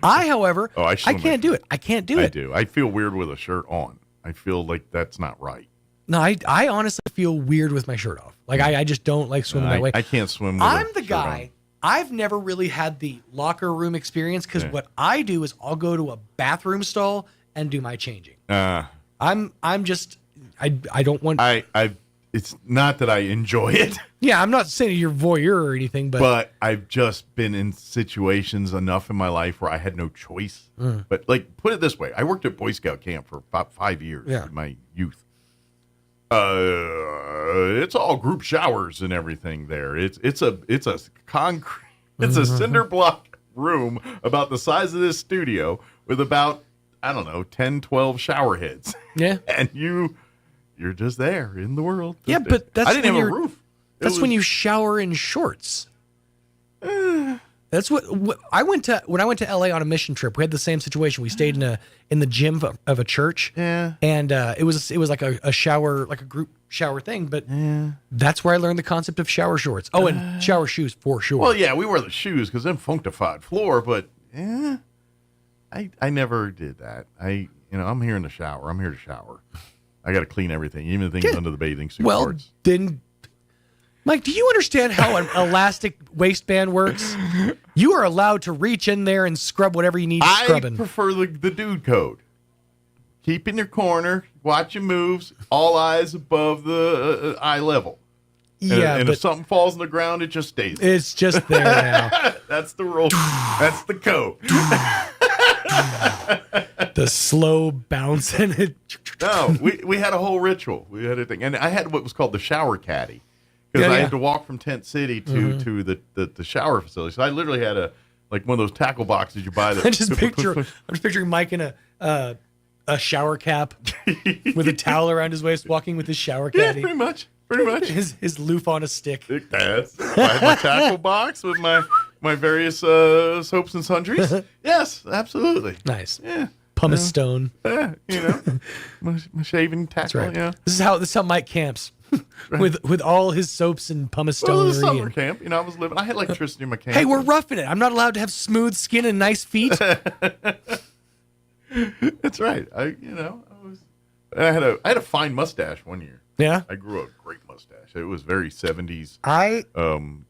S12: I, however, I can't do it. I can't do it.
S5: I do. I feel weird with a shirt on. I feel like that's not right.
S12: No, I honestly feel weird with my shirt off. Like I just don't like swimming that way.
S5: I can't swim with
S12: I'm the guy. On. I've never really had the locker room experience because what I do is I'll go to a bathroom stall and do my changing. I'm just I don't want.
S5: It's not that I enjoy it.
S12: Yeah, I'm not saying you're voyeur or anything,
S5: but I've just been in situations enough in my life where I had no choice. But like, put it this way: I worked at Boy Scout camp for about 5 years in my youth. It's all group showers and everything there. It's a concrete, it's a cinder block room about the size of this studio with about I don't know, 10, 12 shower heads.
S12: Yeah.
S5: And you're just there in the world.
S12: Yeah, but that's
S5: I didn't
S12: when
S5: have a roof.
S12: When you shower in shorts. That's what I went to when I went to LA on a mission trip. We had the same situation. We stayed in the gym of a church.
S5: Yeah.
S12: And it was like a shower, like a group shower thing, but that's where I learned the concept of shower shorts. Oh, and shower shoes for sure.
S5: Well, yeah, we wear the shoes because them functified floor, but I never did that. I'm here in the shower. I'm here to shower. I got to clean everything, even the things under the bathing suit parts.
S12: Then, Mike, do you understand how an elastic waistband works? You are allowed to reach in there and scrub whatever you need scrubbing.
S5: I prefer the dude code. Keep in your corner, watch your moves, all eyes above the eye level. And if something falls on the ground, it just stays there.
S12: It's just there now.
S5: That's the rule. That's the code.
S12: The slow bounce and it.
S5: No, we had a whole ritual. We had a thing. And I had what was called the shower caddy. Because I had to walk from Tent City to the shower facility. So I literally had one of those tackle boxes you buy.
S12: I'm just picturing Mike in a shower cap with a towel around his waist, walking with his shower caddy.
S5: Yeah, pretty much.
S12: His loofah on a stick.
S5: That's I had my tackle box with my various soaps and sundries. Yes, absolutely.
S12: Nice.
S5: Yeah.
S12: Pumice stone.
S5: Yeah, my shaving tackle.
S12: That's right.
S5: Yeah.
S12: This is how Mike camps. with all his soaps and pumice stone.
S5: Well, it was summer camp. I had electricity in my camp.
S12: Hey, we're roughing it. I'm not allowed to have smooth skin and nice feet.
S5: That's right. I had a fine mustache one year.
S12: Yeah.
S5: I grew a great mustache. It was very 70s.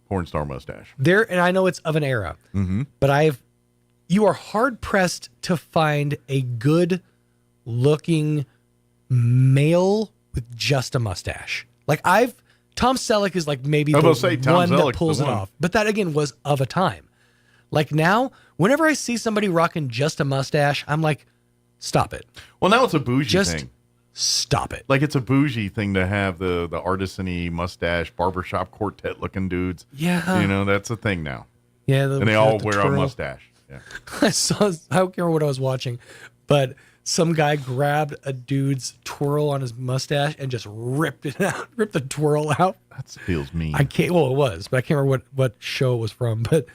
S5: Porn star mustache.
S12: And I know it's of an era.
S5: Mm-hmm.
S12: But you are hard pressed to find a good looking male with just a mustache. Tom Selleck is maybe the one that pulls it off. But that again was of a time. Now, whenever I see somebody rocking just a mustache, I'm like, stop it.
S5: Well, now it's a bougie thing.
S12: Stop it.
S5: It's a bougie thing to have the artisan-y mustache, barbershop quartet looking dudes.
S12: Yeah.
S5: That's a thing now.
S12: Yeah.
S5: And they all wear a mustache. Yeah.
S12: I don't remember what I was watching, but some guy grabbed a dude's twirl on his mustache and just ripped the twirl out.
S5: That feels mean.
S12: It was, but I can't remember what show it was from, but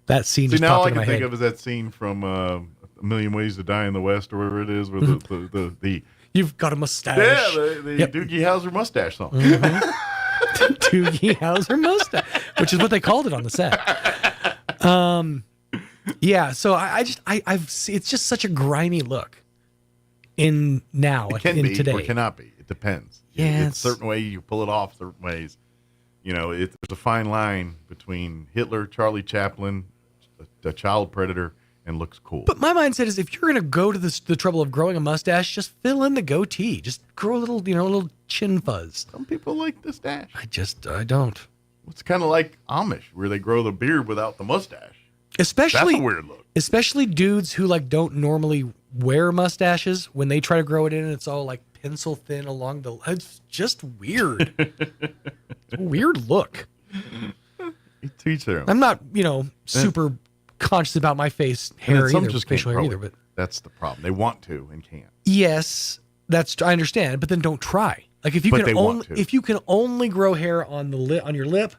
S12: that scene just
S5: now all
S12: popped
S5: I
S12: in my
S5: can think
S12: head.
S5: of is that scene from A Million Ways to Die in the West, or whatever it is, where the
S12: You've got a mustache.
S5: Yeah, the Doogie Howser mustache song.
S12: Mm-hmm. Doogie Howser mustache, which is what they called it on the set. Yeah, so I've it's just such a grimy look in now.
S5: It can
S12: in
S5: be
S12: today.
S5: or cannot be. It depends.
S12: Yeah,
S5: it's certain way you pull it off, certain ways. There's a fine line between Hitler, Charlie Chaplin, a child predator, and looks cool.
S12: But my mindset is, if you're going to go to the trouble of growing a mustache, just fill in the goatee. Just grow a little chin fuzz.
S5: Some people like the stash.
S12: I don't.
S5: It's kind of like Amish, where they grow the beard without the mustache.
S12: Especially,
S5: that's a weird look.
S12: Especially dudes who don't normally wear mustaches. When they try to grow it in, it's all pencil thin along the. It's just weird. It's a weird look.
S5: Teach their own.
S12: I'm not, super conscious about my face hair
S5: some
S12: either.
S5: Just
S12: facial
S5: can't
S12: hair
S5: grow
S12: either,
S5: it.
S12: but
S5: that's the problem. They want to and can't.
S12: Yes, I understand, but then don't try. If you can only grow hair on your lip,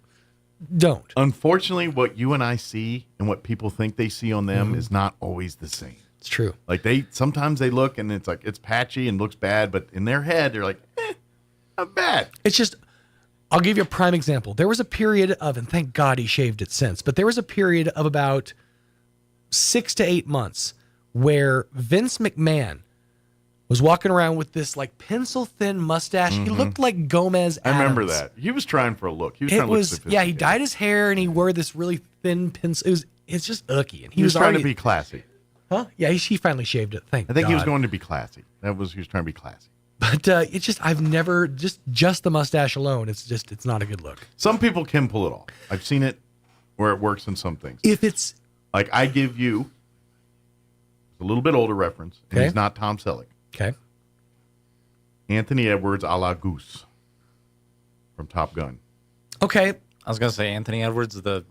S12: don't.
S5: Unfortunately, what you and I see and what people think they see on them is not always the same.
S12: It's true.
S5: Sometimes they look and it's patchy and looks bad, but in their head they're like, not bad.
S12: It's just, I'll give you a prime example. There was a period of, and thank God he shaved it since, but there was a period of about 6 to 8 months where Vince McMahon was walking around with this pencil thin mustache. Mm-hmm. He looked like Gomez Addams.
S5: I remember that. He was trying for a look. He was trying to look sophisticated.
S12: He dyed his hair and he wore this really thin pencil. It's just icky. And
S5: he was trying to be classy.
S12: Huh? Yeah, he finally shaved it. I
S5: think he was going to be classy. He was trying to be classy.
S12: But it's just, I've never, just the mustache alone, it's not a good look.
S5: Some people can pull it off. I've seen it where it works in some things.
S12: If it's...
S5: I give you a little bit older reference, and he's not Tom Selleck.
S12: Okay.
S5: Anthony Edwards a la Goose from Top Gun.
S12: Okay.
S3: I was going to say Anthony Edwards, the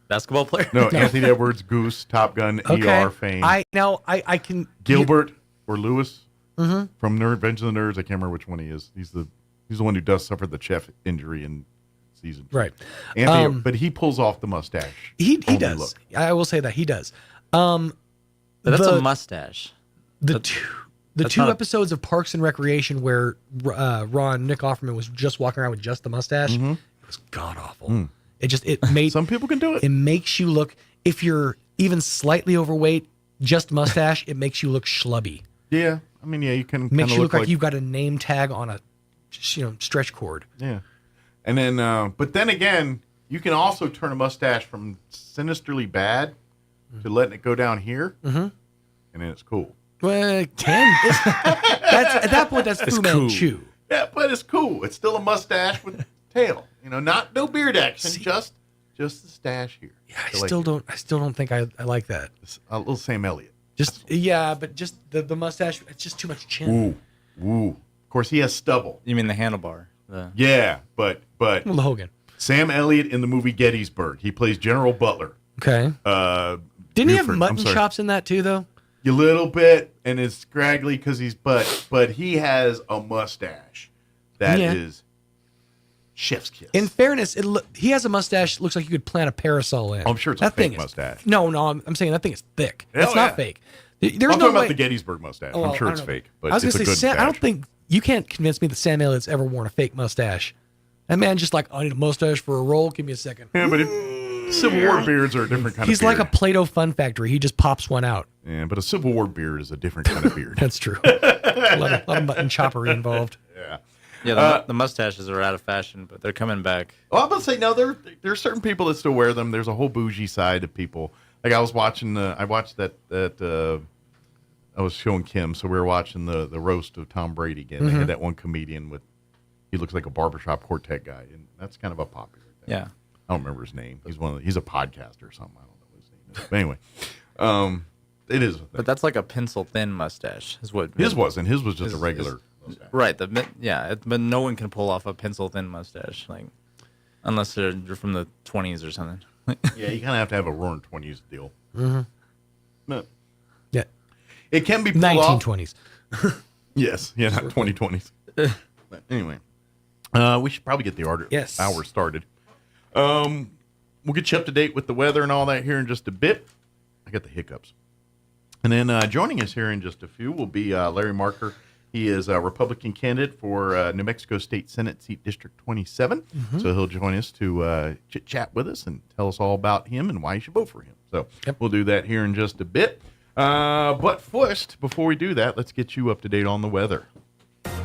S3: basketball player.
S5: No, Anthony Edwards, Goose, Top Gun, ER fame.
S12: I can...
S5: Gilbert. or Lewis from Revenge of the Nerds. I can't remember which one he is. He's the one who does suffer the chef injury in season 2.
S12: Right.
S5: But he pulls off the mustache.
S12: He does. Look. I will say that he does.
S3: But that's a mustache.
S12: The two episodes of Parks and Recreation where Nick Offerman was just walking around with just the mustache, it was god awful. It made
S5: some people can do it.
S12: It makes you look, if you're even slightly overweight, just mustache, it makes you look schlubby.
S5: Yeah, I mean, yeah, you can.
S12: Makes you look like you've got a name tag on a, stretch cord.
S5: Yeah, and then, but then again, you can also turn a mustache from sinisterly bad to letting it go down here, and then it's cool.
S12: Well, it can. At that point, that's Fu Manchu.
S5: Cool. Yeah, but it's cool. It's still a mustache with tail. No beard action, just the stash here.
S12: Yeah, I still don't think I like that.
S5: A little Sam Elliott.
S12: But just the mustache. It's just too much chin.
S5: Ooh. Of course, he has stubble.
S3: You mean the handlebar?
S5: Yeah, but
S12: the Hogan.
S5: Sam Elliott in the movie Gettysburg. He plays General Butler.
S12: Okay. Didn't he have mutton chops in that too, though?
S5: A little bit, and it's scraggly because but he has a mustache that is chef's kiss.
S12: In fairness, he has a mustache. Looks like you could plant a parasol in.
S5: I'm sure it's a fake mustache.
S12: No, I'm saying that thing is thick. It's not fake.
S5: I'm talking about the Gettysburg mustache. I'm sure it's fake, but it's a good mustache.
S12: I don't think you can't convince me that Sam Elliott's ever worn a fake mustache. That man just like, I need a mustache for a role. Give me a second.
S5: Yeah, but Civil War beards are a different kind of beard.
S12: He's like a Play-Doh Fun Factory. He just pops one out.
S5: Yeah, but a Civil War beard is a different kind of beard.
S12: That's true. A lot of mutton choppery involved.
S3: Yeah, the mustaches are out of fashion, but they're coming back.
S5: Well, I'm going to say, no, there are certain people that still wear them. There's a whole bougie side of people. Like I was watching, I watched that I was showing Kim, so we were watching the roast of Tom Brady again. They had that one comedian he looks like a barbershop quartet guy, and that's kind of a popular thing.
S3: Yeah.
S5: I don't remember his name. He's a podcaster or something. I don't know what his name is. But anyway, it is.
S3: But that's like a pencil thin mustache, is what
S5: his was, and his was just a regular mustache.
S3: Right. But no one can pull off a pencil thin mustache, like unless they're from the 20s or something.
S5: Yeah, you kind of have to have a roaring 20s deal.
S12: Yeah.
S5: It can be pulled
S12: 1920s.
S5: Yes. Yeah, not 2020s. But anyway, we should probably get the hour started. We'll get you up to date with the weather and all that here in just a bit. I got the hiccups. And then joining us here in just a few will be Larry Marker. He is a Republican candidate for New Mexico State Senate Seat District 27. So he'll join us to chit-chat with us and tell us all about him and why you should vote for him. So we'll do that here in just a bit. But first, before we do that, let's get you up to date on the weather.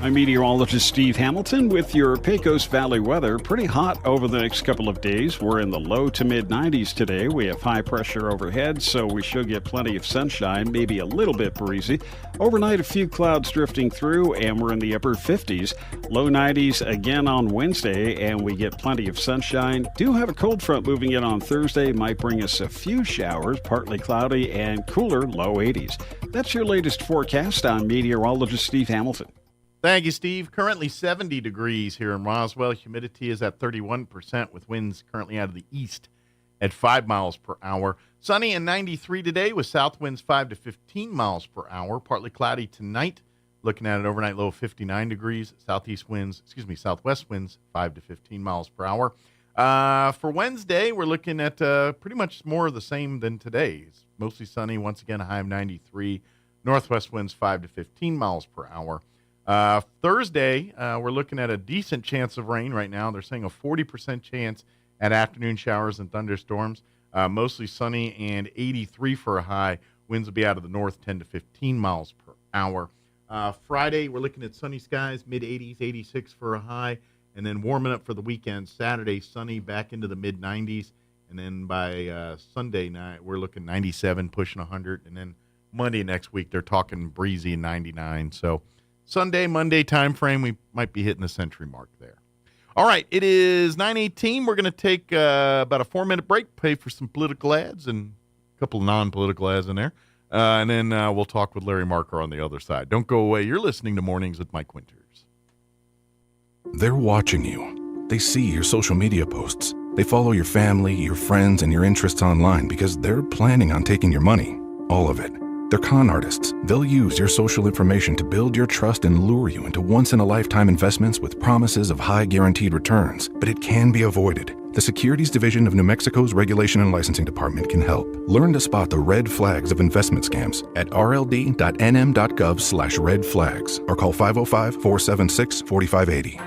S1: I'm meteorologist Steve Hamilton with your Pecos Valley weather. Pretty hot over the next couple of days. We're in the low to mid 90s today. We have high pressure overhead, so we should get plenty of sunshine, maybe a little bit breezy. Overnight, a few clouds drifting through, and we're in the upper 50s. Low 90s again on Wednesday, and we get plenty of sunshine. Do have a cold front moving in on Thursday. Might bring us a few showers, partly cloudy and cooler, low 80s. That's your latest forecast. I'm meteorologist Steve Hamilton.
S5: Thank you, Steve. Currently 70 degrees here in Roswell. Humidity is at 31% with winds currently out of the east at 5 miles per hour. Sunny and 93 today with south winds 5 to 15 miles per hour. Partly cloudy tonight. Looking at an overnight low of 59 degrees. Southwest winds 5 to 15 miles per hour. For Wednesday, we're looking at pretty much more of the same than today. It's mostly sunny. Once again, a high of 93. Northwest winds 5 to 15 miles per hour. Thursday, we're looking at a decent chance of rain right now. They're saying a 40% chance at afternoon showers and thunderstorms. Mostly sunny and 83 for a high. Winds will be out of the north 10 to 15 miles per hour. Friday, we're looking at sunny skies, mid-80s, 86 for a high. And then warming up for the weekend. Saturday, sunny, back into the mid-90s. And then by Sunday night, we're looking 97, pushing 100. And then Monday next week, they're talking breezy 99. So Sunday, Monday time frame, we might be hitting the century mark there. All right, it is 9:18. We're going to take about a 4-minute break, pay for some political ads and a couple of non-political ads in there. And then we'll talk with Larry Marker on the other side. Don't go away. You're listening to Mornings with Mike Winters.
S31: They're watching you. They see your social media posts. They follow your family, your friends, and your interests online because they're planning on taking your money, all of it. They're con artists. They'll use your social information to build your trust and lure you into once-in-a-lifetime investments with promises of high guaranteed returns. But it can be avoided. The Securities Division of New Mexico's Regulation and Licensing Department can help. Learn to spot the red flags of investment scams at rld.nm.gov/red flags or call 505-476-4580.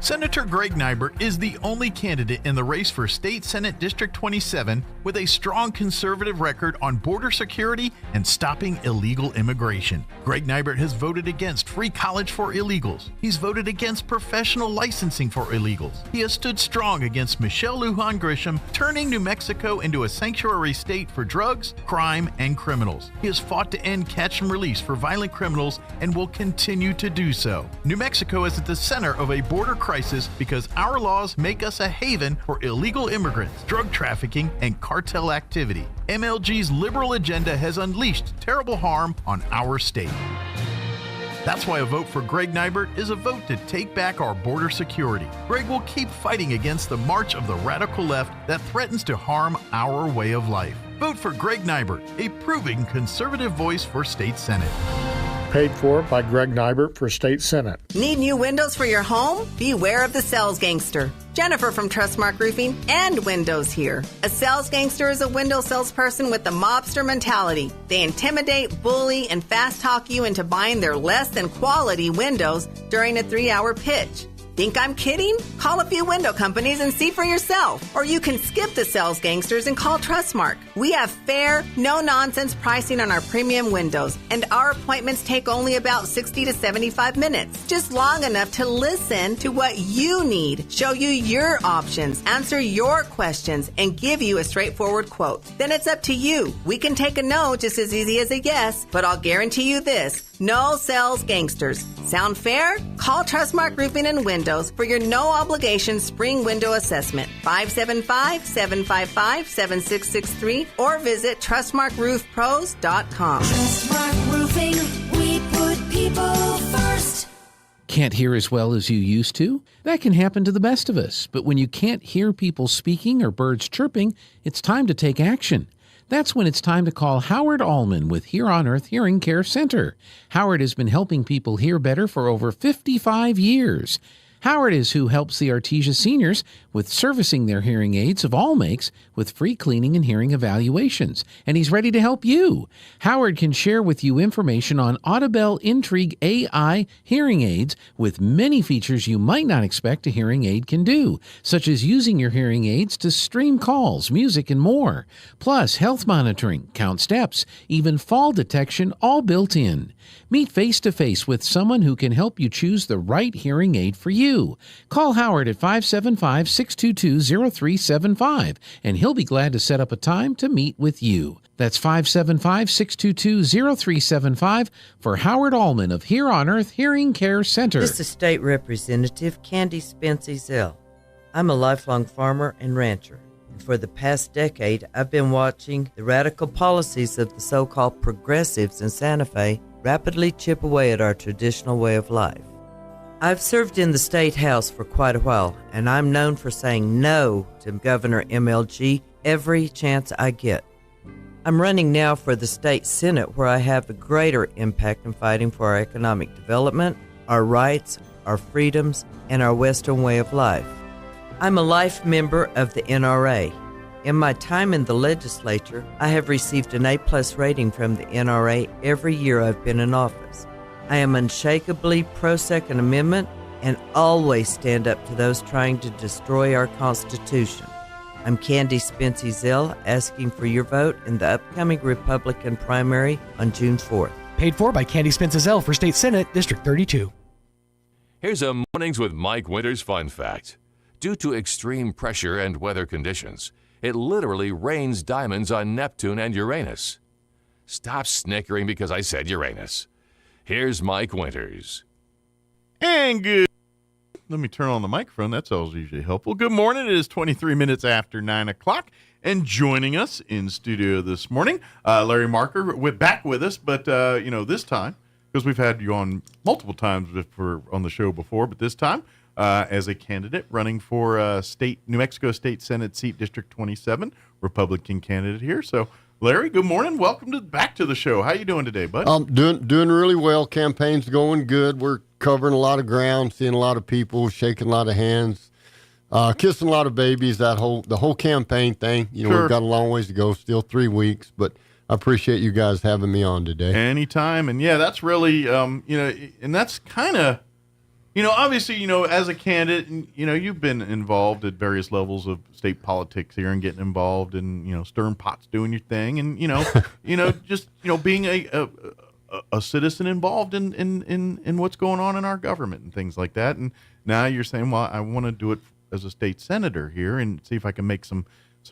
S5: Senator Greg Nybert is the only candidate in the race for State Senate District 27 with a strong conservative record on border security and stopping illegal immigration. Greg Nybert has voted against free college for illegals. He's voted against professional licensing for illegals. He has stood strong against Michelle Lujan Grisham turning New Mexico into a sanctuary state for drugs, crime, and criminals. He has fought to end catch and release for violent criminals and will continue to do so. New Mexico is at the center of a border crisis because our laws make us a haven for illegal immigrants, drug trafficking, and cartel activity. MLG's liberal agenda has unleashed terrible harm on our state. That's why a vote for Greg Nybert is a vote to take back our border security. Greg will keep fighting against the march of the radical left that threatens to harm our way of life. Vote for Greg Nybert, a proving conservative voice for State Senate.
S6: Paid for by Greg Nybert for State Senate.
S7: Need new windows for your home? Beware of the sales gangster. Jennifer from Trustmark Roofing and Windows here. A sales gangster is a window salesperson with a mobster mentality. They intimidate, bully, and fast talk you into buying their less than quality windows during a 3-hour pitch. Think I'm kidding? Call a few window companies and see for yourself. Or you can skip the sales gangsters and call Trustmark. We have fair, no-nonsense pricing on our premium windows, and our appointments take only about 60 to 75 minutes. Just long enough to listen to what you need, show you your options, answer your questions, and give you a straightforward quote. Then it's up to you. We can take a no just as easy as a yes, but I'll guarantee you this. No sales gangsters. Sound fair? Call Trustmark Roofing and Windows for your no-obligation spring window assessment. 575-755-7663 or visit TrustmarkRoofPros.com.
S13: Trustmark Roofing, we put people first.
S14: Can't hear as well as you used to? That can happen to the best of us. But when you can't hear people speaking or birds chirping, it's time to take action. That's when it's time to call Howard Allman with Here on Earth Hearing Care Center. Howard has been helping people hear better for over 55 years. Howard is who helps the Artesia seniors with servicing their hearing aids of all makes with free cleaning and hearing evaluations. And he's ready to help you. Howard can share with you information on Audibel Intrigue AI hearing aids with many features you might not expect a hearing aid can do, such as using your hearing aids to stream calls, music, and more. Plus, health monitoring, count steps, even fall detection, all built in. Meet face-to-face with someone who can help you choose the right hearing aid for you. Call Howard at 575-622-0375, and he'll be glad to set up a time to meet with you. That's 575-622-0375 for Howard Allman of Here on Earth Hearing Care Center.
S16: This is State Representative Candy Spence Ezell. I'm a lifelong farmer and rancher. And for the past decade, I've been watching the radical policies of the so-called progressives in Santa Fe rapidly chip away at our traditional way of life. I've served in the state house for quite a while, and I'm known for saying no to Governor MLG every chance I get. I'm running now for the state senate, where I have a greater impact in fighting for our economic development, our rights, our freedoms, and our Western way of life. I'm a life member of the NRA. In my time in the legislature, I have received an A+ rating from the NRA every year I've been in office. I am unshakably pro-Second Amendment and always stand up to those trying to destroy our Constitution. I'm Candy Spence Ezell, asking for your vote in the upcoming Republican primary on June 4th.
S12: Paid for by Candy Spence Ezell for State Senate, District 32.
S11: Here's a Mornings with Mike Winters fun fact. Due to extreme pressure and weather conditions, it literally rains diamonds on Neptune and Uranus. Stop snickering because I said Uranus. Here's Mike Winters.
S5: And good. Let me turn on the microphone. That's always usually helpful. Good morning. It is 23 minutes after 9 o'clock. And joining us in studio this morning, Larry Marker, back with us, but, this time, because we've had you on multiple times on the show before, but this time, as a candidate running for New Mexico State Senate seat District 27, Republican candidate here. So Larry, good morning. Welcome back to the show. How you doing today, bud?
S8: Doing really well. Campaign's going good. We're covering a lot of ground, seeing a lot of people, shaking a lot of hands, kissing a lot of babies. The whole campaign thing. We've got a long ways to go. Still 3 weeks, but I appreciate you guys having me on today.
S5: Anytime. And yeah, that's really, and that's kind of, obviously, as a candidate, you've been involved at various levels of state politics here and getting involved in, stirring pots, doing your thing. And, just, being a citizen involved in what's going on in our government and things like that. And now you're saying, well, I want to do it as a state senator here and see if I can make some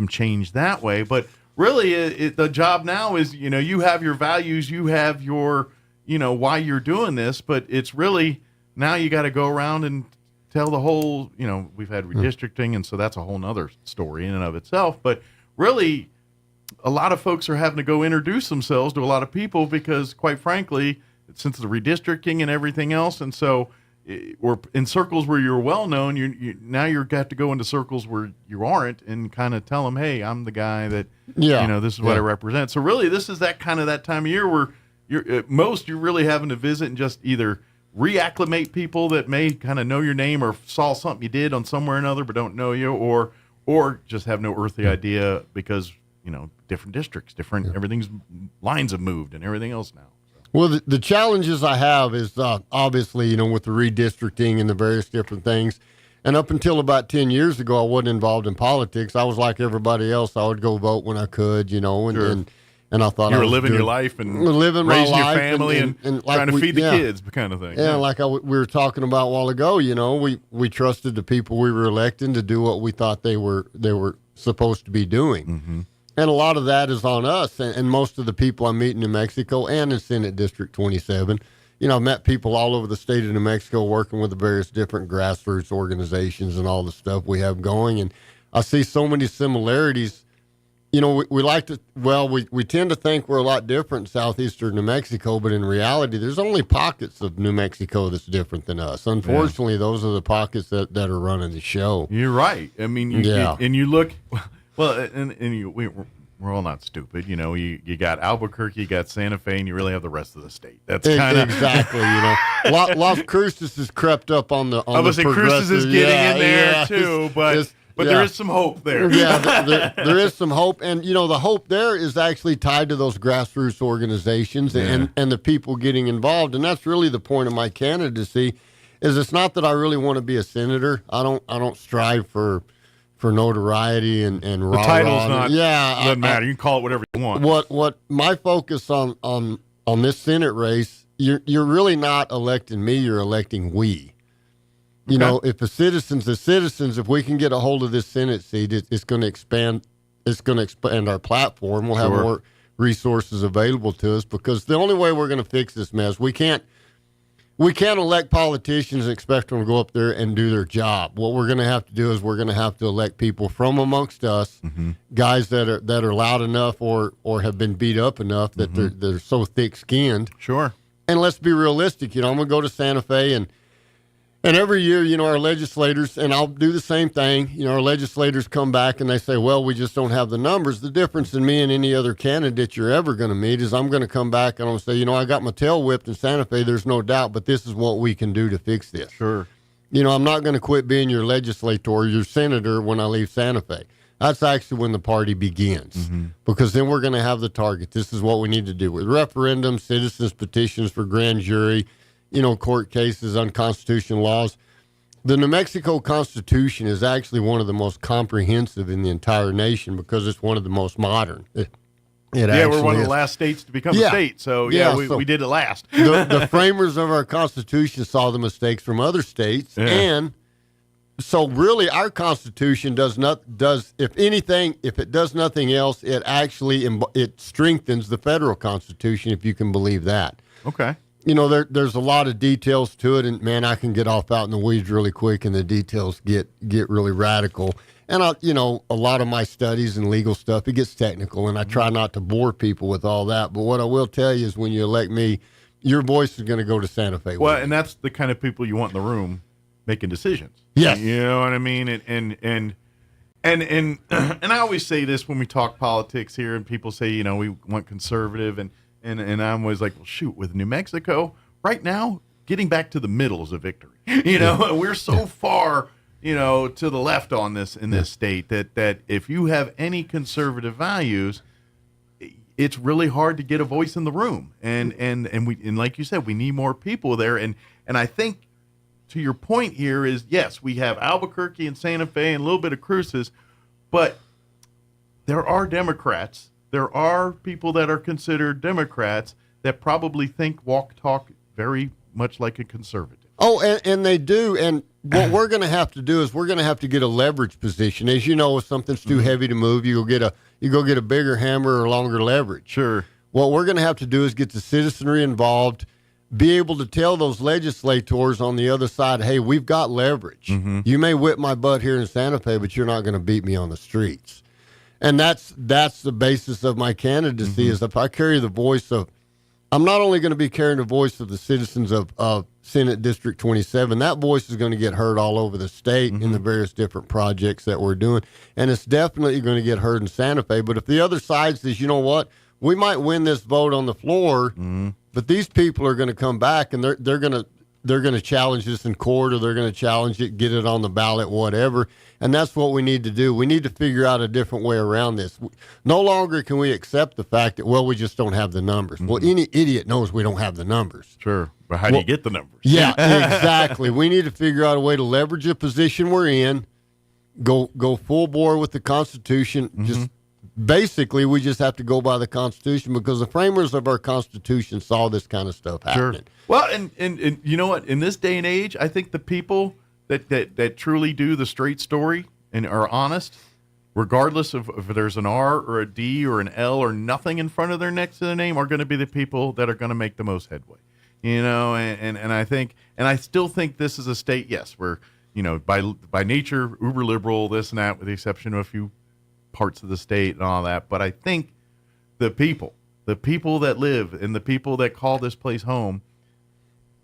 S5: change that way. But really, the job now is, you have your values, you have your, why you're doing this, but it's really now you got to go around and tell the whole, we've had redistricting, and so that's a whole nother story in and of itself. But really, a lot of folks are having to go introduce themselves to a lot of people because, quite frankly, since the redistricting and everything else, and so or in circles where you're well known, now you got to go into circles where you aren't and kind of tell them, hey, I'm the guy that, this is what I represent. So really, this is that kind of that time of year where you're really having to visit and just either reacclimate people that may kind of know your name or saw something you did on somewhere or another but don't know you, or just have no earthly idea because, different districts, everything's lines have moved and everything else now.
S8: Well, the challenges I have is obviously, with the redistricting and the various different things. And up until about 10 years ago, I wasn't involved in politics. I was like everybody else. I would go vote when I could, and I thought
S5: you were living your life and raising your family and
S8: like
S5: trying to feed the kids, kind of thing.
S8: Yeah, like we were talking about a while ago, we trusted the people we were electing to do what we thought they were supposed to be doing.
S5: Mm-hmm.
S8: And a lot of that is on us, and most of the people I meet in New Mexico and in Senate District 27. I've met people all over the state of New Mexico working with the various different grassroots organizations and all the stuff we have going. And I see so many similarities. We tend to think we're a lot different in southeastern New Mexico, but in reality, there's only pockets of New Mexico that's different than us. Unfortunately, those are the pockets that are running the show.
S5: You're right. I mean, you look... Well, and we're all not stupid, You got Albuquerque, you got Santa Fe, and you really have the rest of the state. That's kind of
S8: exactly. Las Cruces has crept up on the.
S5: I was saying Cruces is getting in there too, but there is some hope there.
S8: Yeah, there is some hope, and the hope there is actually tied to those grassroots organizations and the people getting involved, and that's really the point of my candidacy. Is it's not that I really want to be a senator. I don't strive for notoriety and
S5: the title's not. Doesn't matter. You can call it whatever you want.
S8: What my focus on this Senate race, you're really not electing me. You're electing we. If the citizens, if we can get a hold of this Senate seat, it's going to expand. It's going to expand our platform. We'll have more resources available to us because the only way we're going to fix this mess, we can't elect politicians and expect them to go up there and do their job. What we're going to have to do is we're going to have to elect people from amongst us, guys that are loud enough or have been beat up enough that they're so thick-skinned.
S5: Sure.
S8: And let's be realistic. I'm going to go to Santa Fe and every year, our legislators, and I'll do the same thing, our legislators come back and they say, well, we just don't have the numbers. The difference in me and any other candidate you're ever going to meet is I'm going to come back and I'm going to say, I got my tail whipped in Santa Fe, there's no doubt, but this is what we can do to fix this.
S5: Sure.
S8: I'm not going to quit being your legislator, your senator when I leave Santa Fe. That's actually when the party begins because then we're going to have the target. This is what we need to do with referendums, citizens petitions for grand jury, court cases, unconstitutional laws. The New Mexico Constitution is actually one of the most comprehensive in the entire nation because it's one of the most modern.
S5: We're one of the last states to become a state, so we did it last.
S8: the framers of our Constitution saw the mistakes from other states, and so really our Constitution does if it does nothing else, it actually it strengthens the federal Constitution, if you can believe that.
S5: Okay.
S8: There's a lot of details to it, and man, I can get off out in the weeds really quick, and the details get really radical. And a lot of my studies and legal stuff, it gets technical, and I try not to bore people with all that. But what I will tell you is, when you elect me, your voice is going to go to Santa Fe.
S5: Well, and that's the kind of people you want in the room making decisions.
S8: Yes.
S5: You know what I mean? And And I always say this when we talk politics here, and people say, you know, we want conservative, and I'm always like, well, shoot, with New Mexico right now, getting back to the middle is a victory. You know, we're so far, you know, to the left on this in this state that if you have any conservative values, it's really hard to get a voice in the room. And like you said, we need more people there. And I think, to your point here is, yes, we have Albuquerque and Santa Fe and a little bit of Cruces, but there are Democrats. There are people that are considered Democrats that probably think, walk, talk very much like a conservative.
S8: Oh, and they do. And what we're going to have to do is we're going to have to get a leverage position. As you know, if something's too heavy to move, you go get a bigger hammer or longer leverage.
S5: Sure.
S8: What we're going to have to do is get the citizenry involved, be able to tell those legislators on the other side, hey, we've got leverage. You may whip my butt here in Santa Fe, but you're not going to beat me on the streets. And that's the basis of my candidacy is if I carry the voice of, I'm not only going to be carrying the voice of the citizens of Senate District 27, that voice is going to get heard all over the state in the various different projects that we're doing. And it's definitely going to get heard in Santa Fe. But if the other side says, you know what, we might win this vote on the floor, but these people are going to come back and they're going to challenge this in court, or they're going to challenge it, get it on the ballot, whatever. And that's what we need to do. We need to figure out a different way around this. No longer can we accept the fact that, well, we just don't have the numbers. Well, any idiot knows we don't have the numbers.
S5: Sure. But how do you get the numbers?
S8: Yeah, exactly. We need to figure out a way to leverage the position we're in, go full bore with the Constitution. Just basically, we just have to go by the Constitution because the framers of our Constitution saw this kind of stuff happening.
S5: Sure. Well, and you know what? In this day and age, I think the people that truly do the straight story and are honest, regardless of if there's an R or a D or an L or nothing in front of their next to their name, are going to be the people that are going to make the most headway. You know, and I think, and I still think this is a state, yes, we're, you know, by nature, uber liberal, this and that, with the exception of a few parts of the state and all that. But I think the people that live and the people that call this place home,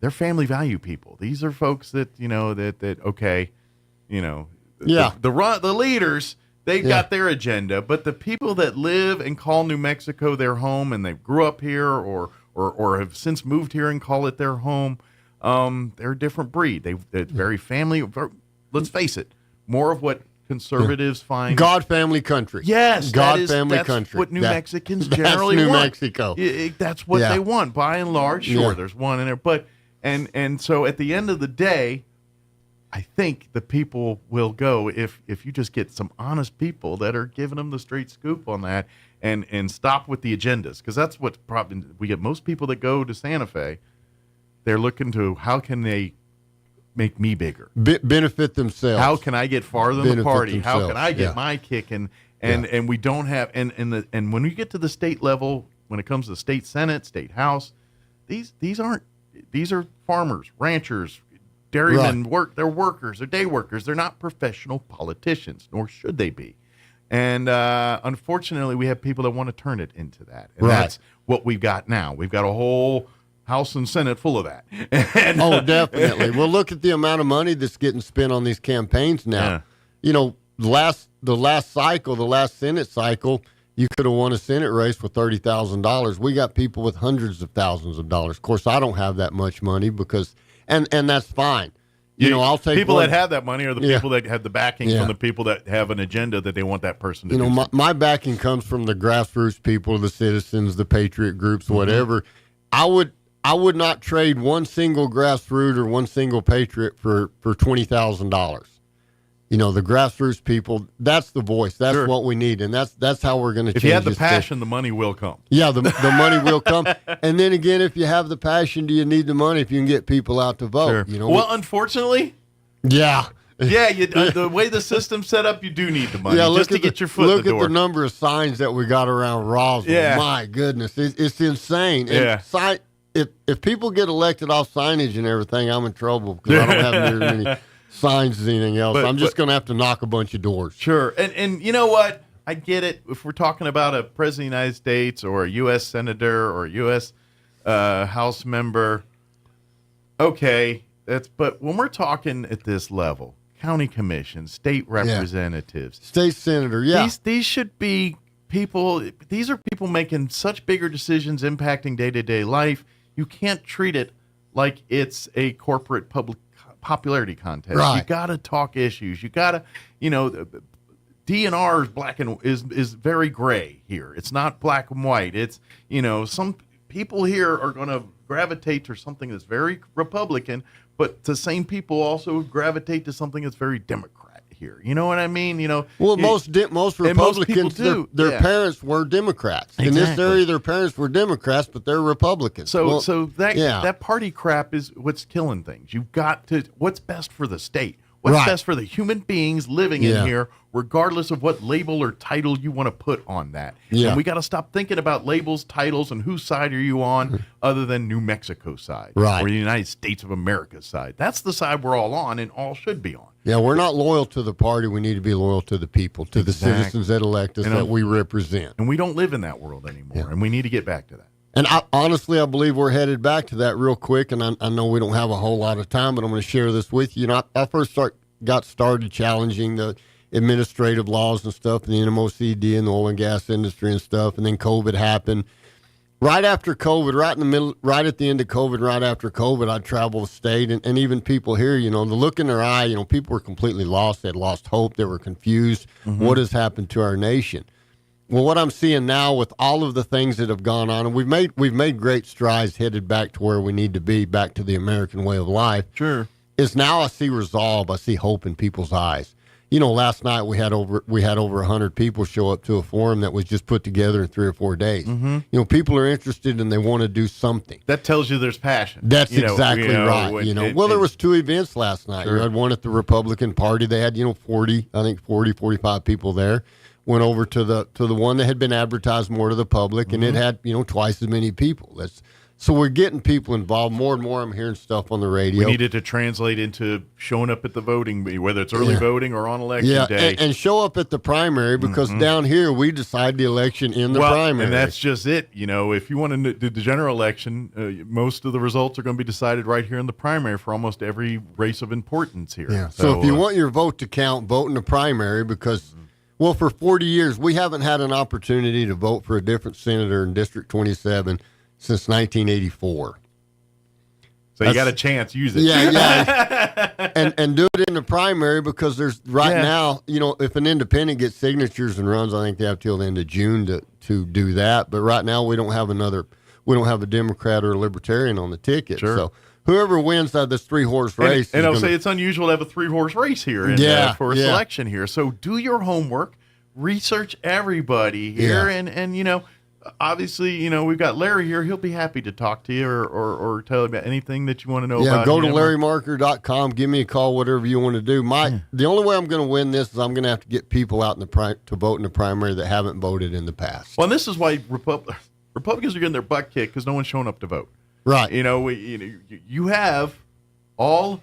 S5: they're family value people. These are folks that, you know, that okay, you know, the leaders, they've got their agenda, but the people that live and call New Mexico their home, and they grew up here or have since moved here and call it their home, they're a different breed. They're very family. Let's face it, more of what conservatives find
S8: God family country.
S5: Yes,
S8: that's
S5: country. What New Mexicans generally
S8: want.
S5: That's
S8: New Mexico.
S5: That's what they want, by and large. Sure, there's one in there, but and so at the end of the day, I think the people will go if you just get some honest people that are giving them the straight scoop on that, and stop with the agendas, because that's what probably we get. Most people that go to Santa Fe, they're looking to how can they make me bigger,
S8: benefit themselves.
S5: How can I get farther in the party? How can I get my kick? And we don't have and when you get to the state level, when it comes to state senate, state house, these are farmers, ranchers, dairymen. They're workers, they're day workers. They're not professional politicians, nor should they be. And unfortunately, we have people that want to turn it into that, and that's what we've got now. We've got a whole House and Senate full of that.
S8: Oh, definitely. Well, look at the amount of money that's getting spent on these campaigns now.
S5: Yeah.
S8: You know, the last Senate cycle, you could have won a Senate race for $30,000. We got people with hundreds of thousands of dollars. Of course, I don't have that much money because, and that's fine. You know, I'll take
S5: people that have that money are the people that have the backing from the people that have an agenda that they want that person to do.
S8: You know, my backing comes from the grassroots people, the citizens, the patriot groups, whatever. I would not trade one single grassroots or one single patriot for $20,000. You know, the grassroots people, that's the voice. That's what we need, and that's how we're going to change.
S5: If you have the
S8: this
S5: passion,
S8: thing.
S5: the money will come.
S8: Yeah, the money will come. And then again, if you have the passion, do you need the money if you can get people out to vote?
S5: Sure.
S8: You know,
S5: well, unfortunately,
S8: yeah,
S5: the way the system's set up, you do need the money just to get your foot in the door.
S8: Look at the number of signs that we got around Roswell.
S5: Yeah.
S8: My goodness, it's insane.
S5: Yeah.
S8: And if people get elected off signage and everything, I'm in trouble because I don't have near as many signs as anything else. I'm just going to have to knock a bunch of doors.
S5: Sure. And you know what? I get it. If we're talking about a president of the United States or a U.S. senator or a U.S. House member, okay. But when we're talking at this level, county commissions, state representatives,
S8: state senator. Yeah,
S5: these should be people. These are people making such bigger decisions, impacting day-to-day life. You can't treat it like it's a corporate public popularity contest.
S8: Right.
S5: You got to talk issues. You got to, DNR is black and is very gray here. It's not black and white. It's, some people here are going to gravitate to something that's very Republican, but the same people also gravitate to something that's very Democrat here. You know what I mean?
S8: Well, most Republicans, their parents were Democrats.
S5: Exactly.
S8: In this area, their parents were Democrats, but they're Republicans.
S5: So that party crap is what's killing things. You've got to, what's best for the state? What's best for the human beings living in here, regardless of what label or title you want to put on that.
S8: Yeah.
S5: And we got to stop thinking about labels, titles, and whose side are you on other than New Mexico side or the United States of America side. That's the side we're all on and all should be on.
S8: Yeah, we're not loyal to the party. We need to be loyal to the people, to the citizens that elect us, that we represent.
S5: And we don't live in that world anymore, and we need to get back to that.
S8: And honestly, I believe we're headed back to that real quick, and I know we don't have a whole lot of time, but I'm going to share this with you. I first got started challenging the administrative laws and stuff in the NMOCD and the oil and gas industry and stuff, and then COVID happened. Right after COVID, right at the end of COVID, right after COVID, I'd travel the state, and even people here, the look in their eye, people were completely lost. They had lost hope. They were confused. Mm-hmm. What has happened to our nation? Well, what I'm seeing now with all of the things that have gone on, and we've made great strides headed back to where we need to be, back to the American way of life.
S5: Sure.
S8: Is now I see resolve. I see hope in people's eyes. Last night we had over 100 people show up to a forum that was just put together in 3 or 4 days.
S5: Mm-hmm.
S8: People are interested and they want to do something.
S5: That tells you there's passion.
S8: That's exactly right. There was 2 events last night.
S5: Sure.
S8: You had one at the Republican Party. They had 45 people there. Went over to the one that had been advertised more to the public, and it had twice as many people. So we're getting people involved more and more. I'm hearing stuff on the radio.
S5: We needed to translate into showing up at the voting, whether it's early voting or on election day.
S8: And show up at the primary, because down here we decide the election in the primary.
S5: And that's just it. If you want to do the general election, most of the results are going to be decided right here in the primary for almost every race of importance here.
S8: Yeah. So if you want your vote to count, vote in the primary, because well, for 40 years, we haven't had an opportunity to vote for a different senator in District 27 since 1984.
S5: So you got a chance, use it.
S8: Yeah. and do it in the primary, because there's now, if an independent gets signatures and runs, I think they have till the end of June to do that. But right now we don't have a Democrat or a Libertarian on the ticket.
S5: Sure.
S8: So whoever wins out of this 3-horse race.
S5: And I'll say it's unusual to have a 3-horse race here for a selection here. So do your homework, research everybody here, and obviously, we've got Larry here. He'll be happy to talk to you or tell you about anything that you want to know about.
S8: Yeah, go to LarryMarker.com. Give me a call, whatever you want to do. The only way I'm going to win this is I'm going to have to get people out to vote in the primary that haven't voted in the past.
S5: Well, and this is why Republicans are getting their butt kicked, because no one's showing up to vote.
S8: Right.
S5: You have all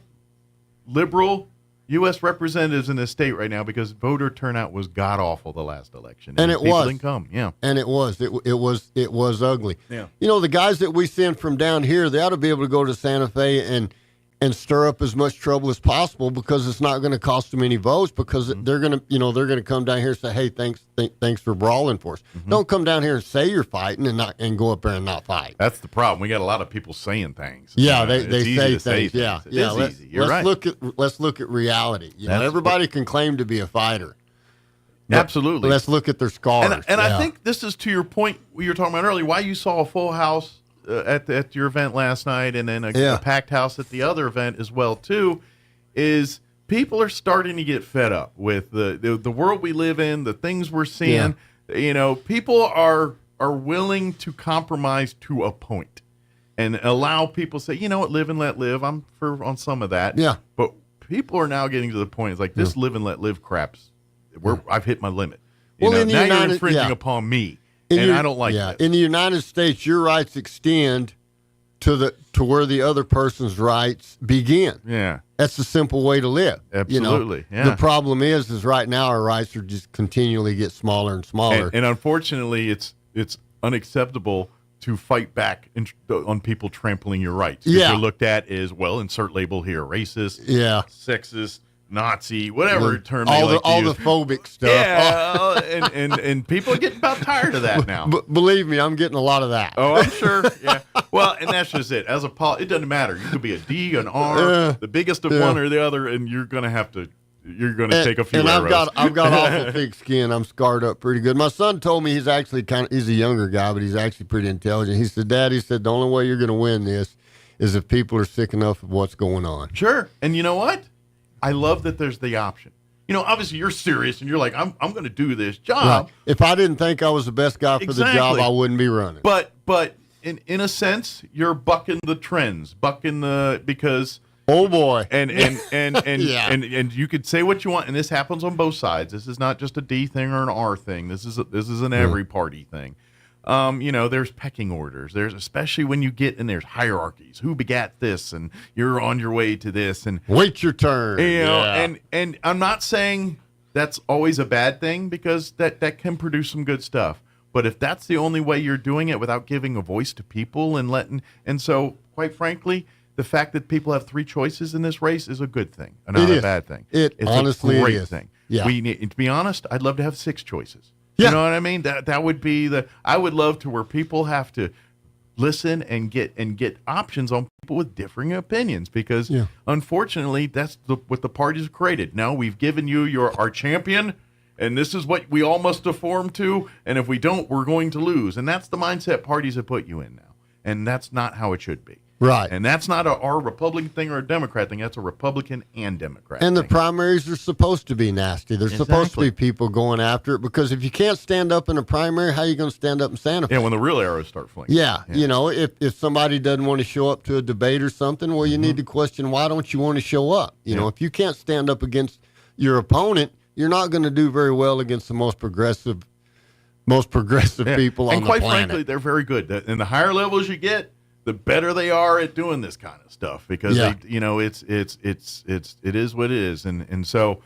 S5: liberal U.S. representatives in this state right now, because voter turnout was god awful the last election,
S8: and it was.
S5: Didn't come. Yeah,
S8: and it was ugly.
S5: Yeah,
S8: the guys that we send from down here, they ought to be able to go to Santa Fe and stir up as much trouble as possible, because it's not going to cost them any votes, because they're going to come down here and say, hey, thanks for brawling for us. Don't come down here and say you're fighting and go up there and not fight.
S5: That's the problem. We got a lot of people saying things.
S8: Yeah, they say things.
S5: Yeah,
S8: let's look at reality. Everybody can claim to be a fighter.
S5: Absolutely.
S8: Let's look at their scars.
S5: And I think this is to your point we were talking about earlier, why you saw a full house at your event last night, and then a packed house at the other event as well too, is people are starting to get fed up with the world we live in, the things we're seeing. People are willing to compromise to a point and allow people to say, live and let live. I'm on some of that.
S8: Yeah.
S5: But people are now getting to the point, it's like this live and let live crap's I've hit my limit. Now you're infringing upon me. I don't like that.
S8: In the United States, your rights extend to where the other person's rights begin.
S5: Yeah.
S8: That's the simple way to live.
S5: Absolutely.
S8: The problem is right now our rights are just continually get smaller and smaller.
S5: And unfortunately, it's unacceptable to fight back on people trampling your rights.
S8: Yeah.
S5: You're looked at as, insert label here, racist,
S8: yeah,
S5: sexist, Nazi, whatever term
S8: all
S5: they like to
S8: all
S5: use.
S8: the phobic stuff.
S5: Yeah, and people are getting about tired of that now.
S8: Believe me, I'm getting a lot of that.
S5: Oh, I'm sure. Yeah. Well, and that's just it. As a it doesn't matter. You could be a D, an R, the biggest of one or the other, and you're going to have to. You're going to take a few.
S8: And
S5: arrows.
S8: I've got awful thick skin. I'm scarred up pretty good. My son told me he's actually he's a younger guy, but he's actually pretty intelligent. He said, "Dad," he said, "the only way you're going to win this is if people are sick enough of what's going on."
S5: Sure. And you know what? I love that there's the option. You know, obviously you're serious and you're like, I'm going to do this job.
S8: Right. If I didn't think I was the best guy for the job, I wouldn't be running.
S5: But in a sense, you're bucking the trends, because
S8: oh boy,
S5: and
S8: yeah.
S5: and you could say what you want, and this happens on both sides. This is not just a D thing or an R thing. This is an every party thing. You know, there's pecking orders. There's, especially when you get in, there's hierarchies. Who begat this, and you're on your way to this, and
S8: wait your turn.
S5: You know, and I'm not saying that's always a bad thing, because that can produce some good stuff. But if that's the only way you're doing it without giving a voice to people and so quite frankly, the fact that people have three choices in this race is a good thing, and not a bad thing.
S8: It's honestly
S5: a great
S8: is.
S5: thing.
S8: Yeah.
S5: We need, to be honest, I'd love to have 6 choices.
S8: Yeah.
S5: You know what I mean? That would be I would love to where people have to listen and get options on people with differing opinions, because unfortunately that's what the parties have created. Now we've given you our champion, and this is what we all must conform to, and if we don't, we're going to lose. And that's the mindset parties have put you in now. And that's not how it should be.
S8: Right.
S5: And that's not our Republican thing or a Democrat thing. That's a Republican and Democrat
S8: And the
S5: thing.
S8: primaries are supposed to be nasty. There's supposed to be people going after it, because if you can't stand up in a primary, how are you going to stand up in Santa Fe?
S5: Yeah, when the real arrows start flinging.
S8: Yeah, you know, if somebody doesn't want to show up to a debate or something, well, you need to question, why don't you want to show up? You know, if you can't stand up against your opponent, you're not going to do very well against the most progressive people on the planet.
S5: And quite frankly, they're very good. And the higher levels you get, the better they are at doing this kind of stuff, because they, you know, it is what it is. And so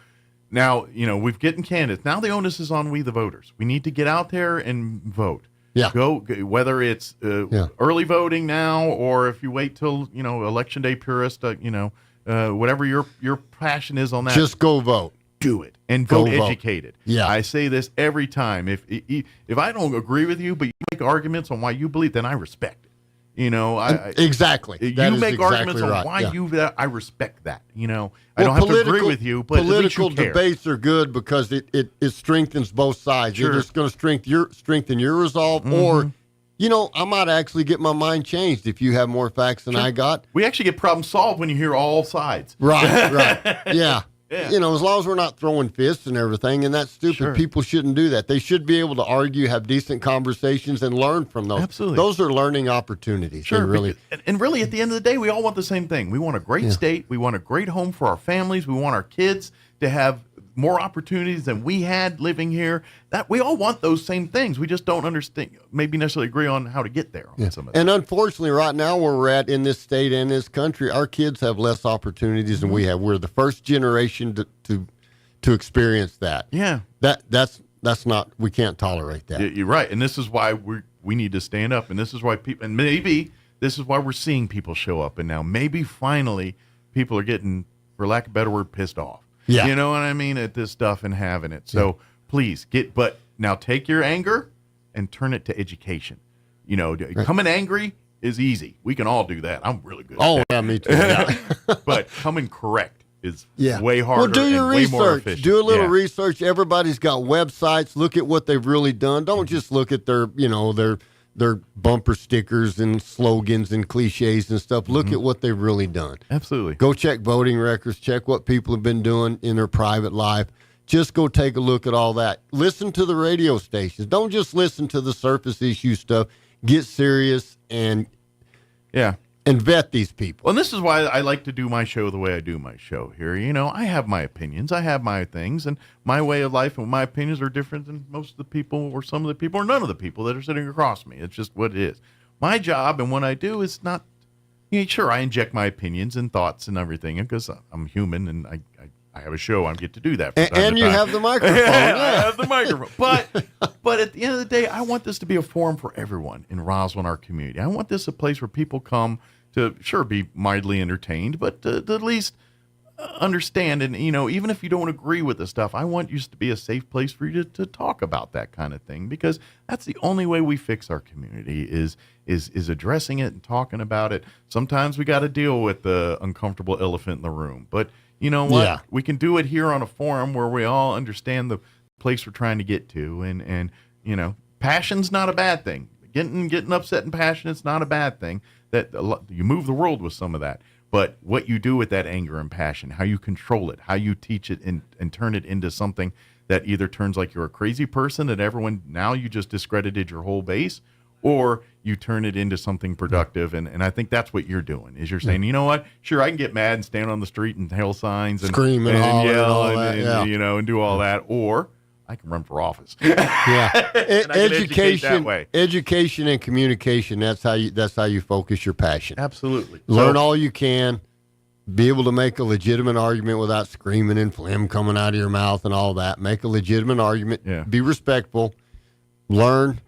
S5: now, you know, we've getting candidates. Now the onus is on we the voters. We need to get out there and vote.
S8: Yeah.
S5: Go, whether it's early voting now, or if you wait till, you know, election day purist, you know, whatever your passion is on that.
S8: Just go vote.
S5: Do it and
S8: Go
S5: vote
S8: vote.
S5: educated.
S8: Yeah.
S5: I say this every time. If I don't agree with you, but you make arguments on why you believe, then I respect it. You know,
S8: exactly.
S5: You
S8: That is
S5: make
S8: exactly
S5: arguments
S8: right.
S5: on why
S8: Yeah.
S5: I respect that. You know, I don't have to agree with you, but
S8: political
S5: at least you care.
S8: debates are good, because it strengthens both sides.
S5: Sure.
S8: You're just going to strengthen your resolve, or, you know, I might actually get my mind changed if you have more facts than I got.
S5: We actually get problem solved when you hear all sides.
S8: Right. Yeah.
S5: Yeah.
S8: You know, as long as we're not throwing fists and everything, and that's stupid.
S5: Sure.
S8: People shouldn't do that. They should be able to argue, have decent conversations, and learn from those.
S5: Absolutely.
S8: Those are learning opportunities.
S5: Sure,
S8: They really.
S5: and really, at the end of the day, we all want the same thing. We want a great state. We want a great home for our families. We want our kids to have more opportunities than we had living here. That we all want those same things. We just don't understand, maybe necessarily agree on how to get there. On some of
S8: And unfortunately, right now where we're at in this state and this country, our kids have less opportunities than we have. We're the first generation to experience that.
S5: Yeah.
S8: That's not, we can't tolerate that.
S5: You're right, and this is why we need to stand up, and this is why people, and maybe this is why we're seeing people show up, and now maybe finally people are getting, for lack of a better word, pissed off.
S8: Yeah.
S5: You know what I mean, at this stuff and having it. So please but now take your anger and turn it to education. You know, coming angry is easy. We can all do that. I'm really good at that.
S8: Yeah, me too. Yeah.
S5: But coming correct is
S8: Yeah.
S5: way harder.
S8: Well, do your
S5: and way more
S8: research.
S5: efficient.
S8: Do a little
S5: Yeah.
S8: research. Everybody's got websites. Look at what they've really done. Don't just look at their bumper stickers and slogans and cliches and stuff. Look at what they've really done.
S5: Absolutely.
S8: Go check voting records. Check what people have been doing in their private life. Just go take a look at all that. Listen to the radio stations. Don't just listen to the surface issue stuff. Get serious and vet these people.
S5: Well, and this is why I like to do my show the way I do my show here. You know, I have my opinions. I have my things, and my way of life and my opinions are different than most of the people or some of the people or none of the people that are sitting across me. It's just what it is. My job and what I do is not, sure, I inject my opinions and thoughts and everything because I'm human and I have a show. I get to do that.
S8: And you have the microphone.
S5: I have the microphone. But at the end of the day, I want this to be a forum for everyone in Roswell and our community. I want this a place where people come to, sure, be mildly entertained, but to at least understand, and even if you don't agree with the stuff, I want you to be a safe place for you to talk about that kind of thing, because that's the only way we fix our community is addressing it and talking about it. Sometimes we got to deal with the uncomfortable elephant in the room, but you know what?
S8: Yeah.
S5: We can do it here on a forum where we all understand the place we're trying to get to, and passion's not a bad thing. Getting upset and passionate is not a bad thing. That you move the world with some of that. But what you do with that anger and passion, how you control it, how you teach it and turn it into something that either turns like you're a crazy person that now you just discredited your whole base, or you turn it into something productive. And I think that's what you're doing, is you're saying, you know what, sure, I can get mad and stand on the street and hail signs and
S8: scream and holler
S5: yell
S8: and all that,
S5: and do all that, or I can run for office.
S8: Yeah,
S5: And I can educate that way.
S8: Education and communication. That's how you focus your passion.
S5: Absolutely.
S8: Learn all you can. Be able to make a legitimate argument without screaming and phlegm coming out of your mouth and all that. Make a legitimate argument.
S5: Yeah.
S8: Be respectful. Learn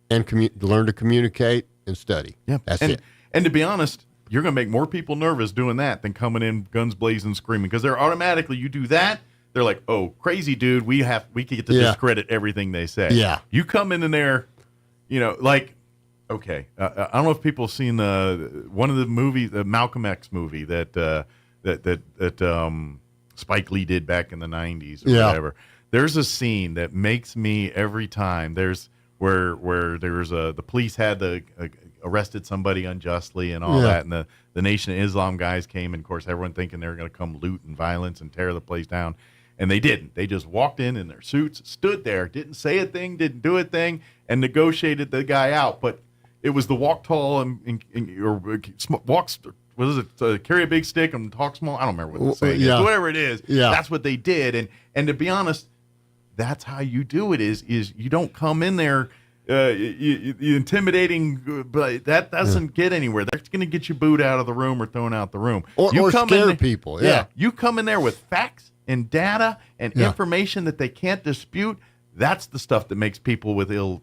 S8: and learn to communicate and study.
S5: Yeah,
S8: that's
S5: and,
S8: it.
S5: And to be honest, you're going to make more people nervous doing that than coming in guns blazing, screaming, because they're automatically, you do that, they're like, oh, crazy dude, we get to discredit everything they say.
S8: Yeah.
S5: You come in there, okay, I don't know if people have seen one of the movies, the Malcolm X movie that Spike Lee did back in the 90s or whatever. There's a scene that makes me every time. There's where the police had arrested somebody unjustly and all that, and the Nation of Islam guys came, and of course everyone thinking they were going to come loot and violence and tear the place down. And they didn't. They just walked in their suits, stood there, didn't say a thing, didn't do a thing, and negotiated the guy out. But it was the walk tall or walks. What is it? Carry a big stick and talk small. I don't remember what the saying is. Whatever it is, that's what they did. And to be honest, that's how you do it. Is you don't come in there you intimidating, but that doesn't get anywhere. That's going to get you booed out of the room or thrown out the room.
S8: Or scare people. Yeah.
S5: You come in there with facts and data and information that they can't dispute. That's the stuff that makes people with ill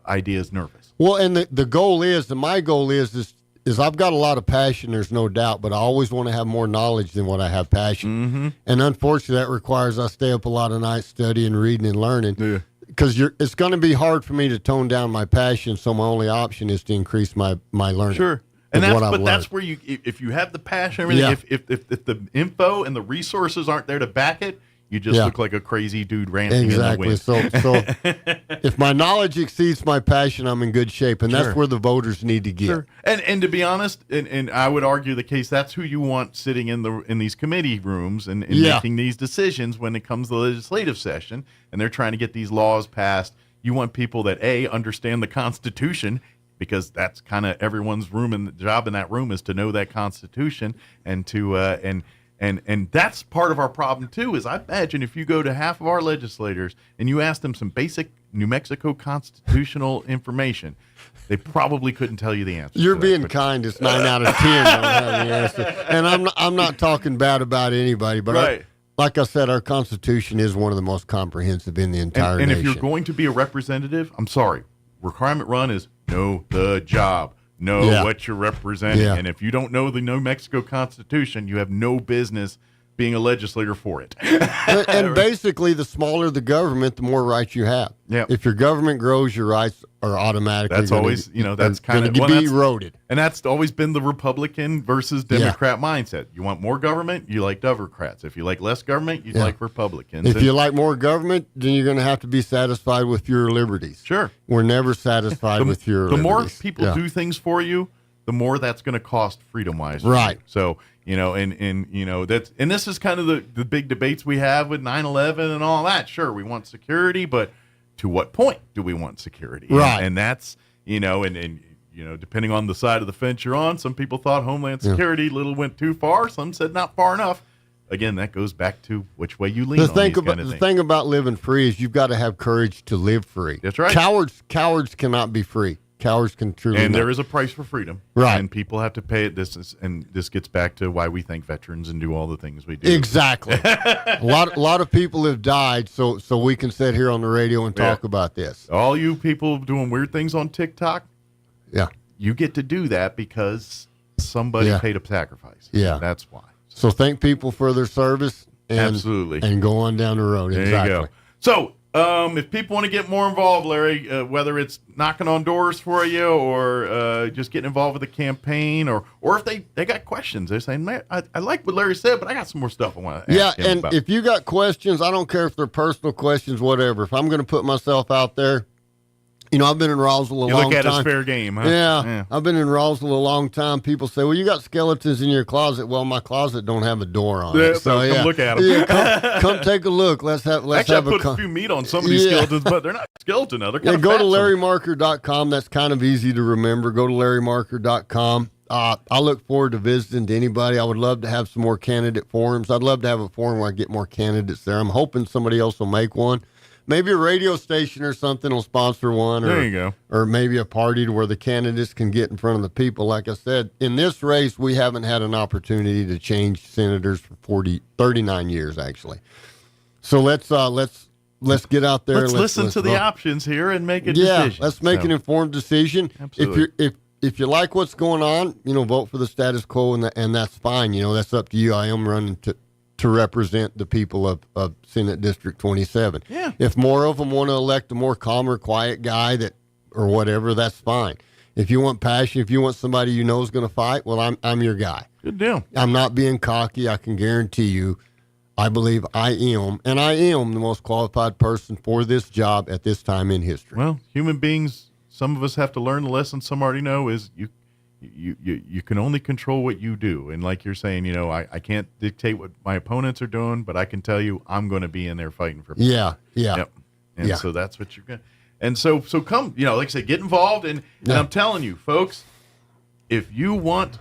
S5: ideas nervous.
S8: Well, and the goal is, and my goal is I've got a lot of passion, there's no doubt, but I always want to have more knowledge than what I have passion.
S5: Mm-hmm.
S8: And unfortunately, that requires I stay up a lot of nights studying, reading, and learning. Because it's going to be hard for me to tone down my passion, so my only option is to increase my learning.
S5: Sure. And that's where if you have the passion, everything, if the info and the resources aren't there to back it, you just look like a crazy dude ranting in the wind.
S8: So if my knowledge exceeds my passion, I'm in good shape, and that's where the voters need to get.
S5: Sure. And to be honest, and I would argue the case, that's who you want sitting in these committee rooms and making these decisions when it comes to the legislative session, and they're trying to get these laws passed. You want people that understand the Constitution, because that's kind of everyone's job in that room is to know that Constitution and to and that's part of our problem too. Is I imagine if you go to half of our legislators and you ask them some basic New Mexico constitutional information, they probably couldn't tell you the answer.
S8: You're being kind. It's 9 out of 10 don't have the answer. And I'm not talking bad about anybody, but like I said, our Constitution is one of the most comprehensive in the entire nation.
S5: And if you're going to be a representative, I'm sorry, requirement run is know the job, know what you're representing. And if you don't know the New Mexico Constitution, you have no business being a legislator for it.
S8: And basically, the smaller the government, the more rights you have.
S5: Yeah.
S8: If your government grows, your rights are automatically
S5: that's always that's kind of
S8: be eroded.
S5: And that's always been the Republican versus Democrat mindset. You want more government, you like Democrats. If you like less government, you like Republicans.
S8: If you like more government, then you're going to have to be satisfied with your liberties.
S5: Sure.
S8: We're never satisfied with your liberties.
S5: The more people do things for you, the more that's going to cost freedom-wise.
S8: Right.
S5: So, and this is kind of the big debates we have with 9/11 and all that. Sure, we want security, but to what point do we want security?
S8: Right.
S5: And that's, depending on the side of the fence you're on, some people thought Homeland Security went too far. Some said not far enough. Again, that goes back to which way you lean on these kind of things.
S8: The thing about living free is you've got to have courage to live free.
S5: That's right.
S8: Cowards cannot be free. Cowards can truly
S5: and
S8: not.
S5: There is a price for freedom,
S8: right?
S5: And people have to pay it. This gets back to why we thank veterans and do all the things we do.
S8: Exactly. a lot of people have died, so we can sit here on the radio and talk about this.
S5: All you people doing weird things on TikTok,
S8: you
S5: get to do that because somebody paid a sacrifice.
S8: Yeah,
S5: that's why.
S8: So thank people for their service. And,
S5: Absolutely.
S8: And go on down the road.
S5: There
S8: exactly.
S5: you go. So, if people want to get more involved, Larry, whether it's knocking on doors for you or just getting involved with the campaign, or if they got questions, they're saying, man, I like what Larry said, but I got some more stuff I want to ask him
S8: and
S5: about.
S8: if you got questions, I don't care if they're personal questions, whatever. If I'm going to put myself out there, I've been in Roswell a long time.
S5: You look at it as fair game, huh?
S8: Yeah, I've been in Roswell a long time. People say, well, you got skeletons in your closet. Well, my closet don't have a door on it.
S5: So come look at them.
S8: Yeah, come take a look. Let's have
S5: I put a few meat on some of these skeletons, but they're not skeleton now. They're kind of
S8: go
S5: fat
S8: to LarryMarker.com. That's kind of easy to remember. Go to LarryMarker.com. I look forward to visiting to anybody. I would love to have some more candidate forums. I'd love to have a forum where I get more candidates there. I'm hoping somebody else will make one. Maybe a radio station or something will sponsor one.
S5: There you go.
S8: Or maybe a party to where the candidates can get in front of the people. Like I said, in this race, we haven't had an opportunity to change senators for 39 years, actually. So let's get out there.
S5: Let's listen to the
S8: vote.
S5: Options here and make a decision.
S8: Yeah, let's make an informed decision.
S5: Absolutely.
S8: If you like what's going on, vote for the status quo, and that's fine. That's up to you. I am running to represent the people of Senate District 27.
S5: Yeah.
S8: If more of them want to elect a more calmer, quiet guy or whatever, that's fine. If you want passion, if you want somebody you know is going to fight, well, I'm your guy.
S5: Good deal.
S8: I'm not being cocky. I can guarantee you, I believe I am the most qualified person for this job at this time in history.
S5: Well, human beings, some of us have to learn the lesson some already know is you can only control what you do. And like you're saying, I can't dictate what my opponents are doing, but I can tell you I'm going to be in there fighting for people.
S8: Yeah.
S5: Yep. And so that's what you're going to. And so come, like I say, get involved. And I'm telling you, folks, if you want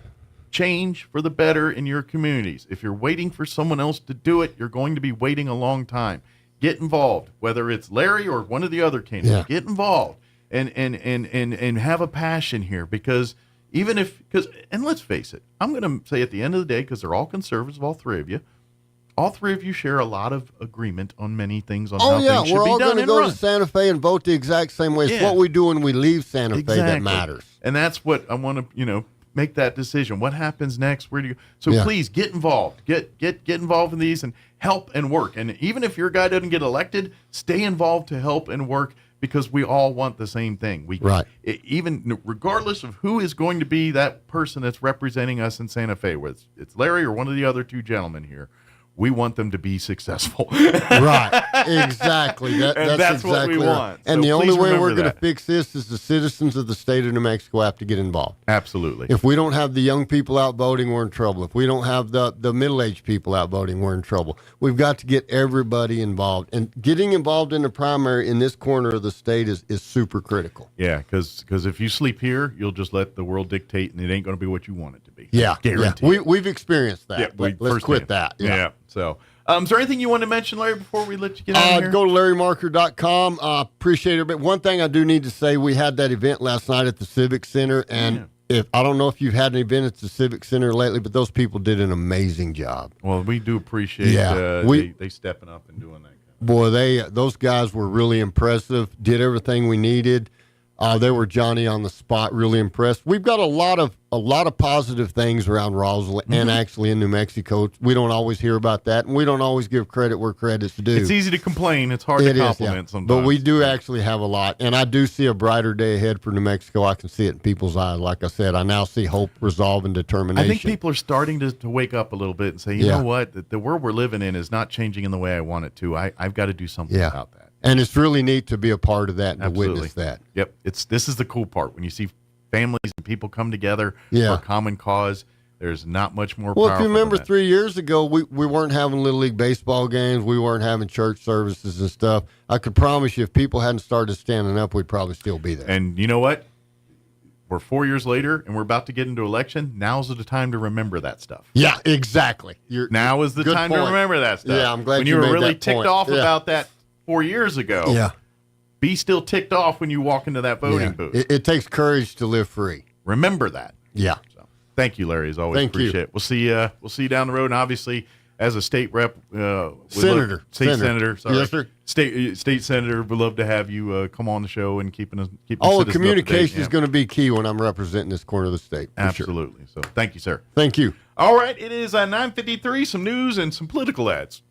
S5: change for the better in your communities, if you're waiting for someone else to do it, you're going to be waiting a long time. Get involved, whether it's Larry or one of the other candidates. Get involved and have a passion here, because and let's face it, I'm going to say at the end of the day, because they're all conservatives, all three of you share a lot of agreement on many things on how things should be done.
S8: We're all going to go
S5: run.
S8: to Santa Fe and vote the exact same way. It's what we do when we leave Santa Fe that matters.
S5: And that's what I want to, make that decision. What happens next? Where do you? So please get involved. Get involved in these and help and work. And even if your guy doesn't get elected, stay involved to help and work, because we all want the same thing. Even regardless of who is going to be that person that's representing us in Santa Fe, whether it's Larry or one of the other two gentlemen here, we want them to be successful.
S8: Right. Exactly.
S5: That's
S8: exactly
S5: what we want.
S8: And
S5: So
S8: the only
S5: please
S8: way
S5: remember
S8: we're going to
S5: that.
S8: fix this is the citizens of the state of New Mexico have to get involved.
S5: Absolutely.
S8: If we don't have the young people out voting, we're in trouble. If we don't have the middle-aged people out voting, we're in trouble. We've got to get everybody involved. And getting involved in the primary in this corner of the state is super critical.
S5: Yeah, because if you sleep here, you'll just let the world dictate, and it ain't going to be what you want it to be.
S8: Yeah.
S5: Guaranteed.
S8: We've experienced that.
S5: Yeah,
S8: Let's quit that.
S5: Yeah. So, is there anything you want to mention, Larry, before we let you get out of here?
S8: Go to LarryMarker.com. Appreciate it. But one thing I do need to say, we had that event last night at the Civic Center, and I don't know if you've had an event at the Civic Center lately, but those people did an amazing job.
S5: Well, we do appreciate they stepping up and doing that.
S8: Boy, those guys were really impressive. Did everything we needed. They were Johnny on the spot, really impressed. We've got a lot of positive things around Roswell and actually in New Mexico. We don't always hear about that, and we don't always give credit where credit's due.
S5: It's easy to complain. It's hard to compliment sometimes.
S8: But we do actually have a lot, and I do see a brighter day ahead for New Mexico. I can see it in people's eyes. Like I said, I now see hope, resolve, and determination.
S5: I think people are starting to wake up a little bit and say, you know what, the world we're living in is not changing in the way I want it to. I've got to do something about that.
S8: And it's really neat to be a part of that and
S5: Absolutely.
S8: to witness that.
S5: Yep. This is the cool part. When you see families and people come together
S8: Yeah.
S5: for a common cause, there's not much more
S8: Well, if
S5: powerful
S8: you remember
S5: than that.
S8: 3 years ago, we weren't having Little League baseball games. We weren't having church services and stuff. I could promise you if people hadn't started standing up, we'd probably still be there.
S5: And you know what? We're 4 years later, and we're about to get into election. Now's the time to remember that stuff.
S8: Yeah, exactly.
S5: Now is the
S8: good
S5: time to
S8: point.
S5: remember that stuff.
S8: Yeah, I'm glad
S5: when
S8: you
S5: were
S8: made
S5: really
S8: that
S5: ticked
S8: point.
S5: off
S8: Yeah.
S5: about that 4 years ago.
S8: Yeah.
S5: Be still ticked off when you walk into that voting booth.
S8: It takes courage to live free.
S5: Remember that.
S8: Yeah.
S5: So, thank you, Larry. As always,
S8: Thank you.
S5: appreciate it. We'll see you down the road. And obviously, as a state rep,
S8: Senator.
S5: Senator, sorry.
S8: Yes, sir.
S5: State senator, would love to have you come on the show and keep
S8: the
S5: citizens
S8: communication is
S5: up to date.
S8: going to be key when I'm representing this corner of the state.
S5: Absolutely.
S8: Sure.
S5: So thank you, sir.
S8: Thank you.
S5: All right, it is 9:53. Some news and some political ads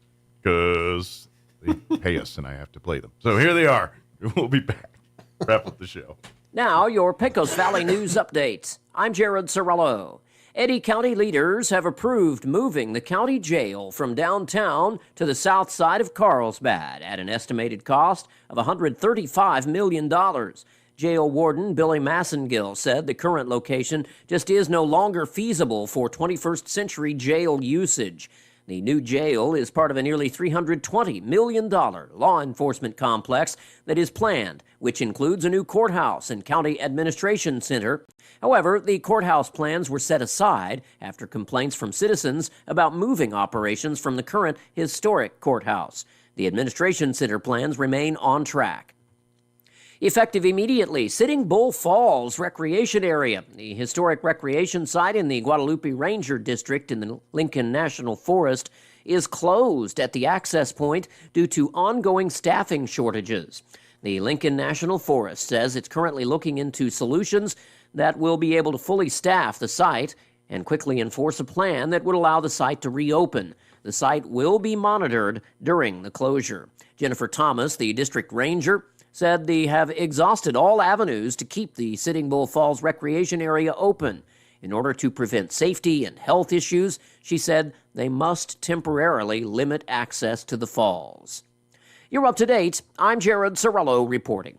S5: because they pay us and I have to play them. So here they are. We'll be back. Wrap up the show.
S17: Now, your Pecos Valley News Update. I'm Jared Sorello. Eddy County leaders have approved moving the county jail from downtown to the south side of Carlsbad at an estimated cost of $135 million. Jail warden Billy Massengill said the current location just is no longer feasible for 21st century jail usage. The new jail is part of a nearly $320 million law enforcement complex that is planned, which includes a new courthouse and county administration center. However, the courthouse plans were set aside after complaints from citizens about moving operations from the current historic courthouse. The administration center plans remain on track. Effective immediately, Sitting Bull Falls Recreation Area, the historic recreation site in the Guadalupe Ranger District in the Lincoln National Forest, is closed at the access point due to ongoing staffing shortages. The Lincoln National Forest says it's currently looking into solutions that will be able to fully staff the site and quickly enforce a plan that would allow the site to reopen. The site will be monitored during the closure. Jennifer Thomas, the district ranger, said they have exhausted all avenues to keep the Sitting Bull Falls recreation area open. In order to prevent safety and health issues, she said they must temporarily limit access to the falls. You're up to date. I'm Jared Sorello reporting.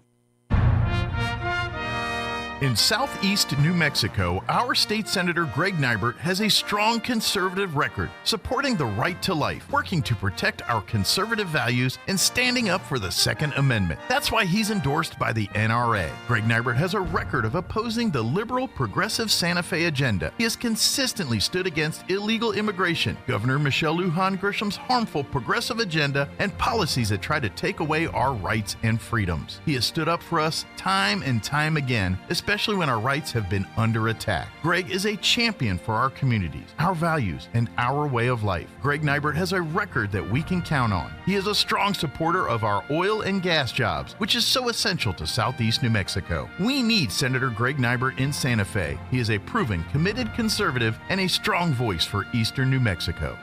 S5: In southeast New Mexico, our state senator Greg Nibert has a strong conservative record, supporting the right to life, working to protect our conservative values, and standing up for the Second Amendment. That's why he's endorsed by the NRA. Greg Nibert has a record of opposing the liberal progressive Santa Fe agenda. He has consistently stood against illegal immigration, Governor Michelle Lujan Grisham's harmful progressive agenda, and policies that try to take away our rights and freedoms. He has stood up for us time and time again, especially when our rights have been under attack. Greg is a champion for our communities, our values, and our way of life. Greg Nibert has a record that we can count on. He is a strong supporter of our oil and gas jobs, which is so essential to southeast New Mexico. We need Senator Greg Nibert in Santa Fe. He is a proven, committed conservative and a strong voice for eastern New Mexico.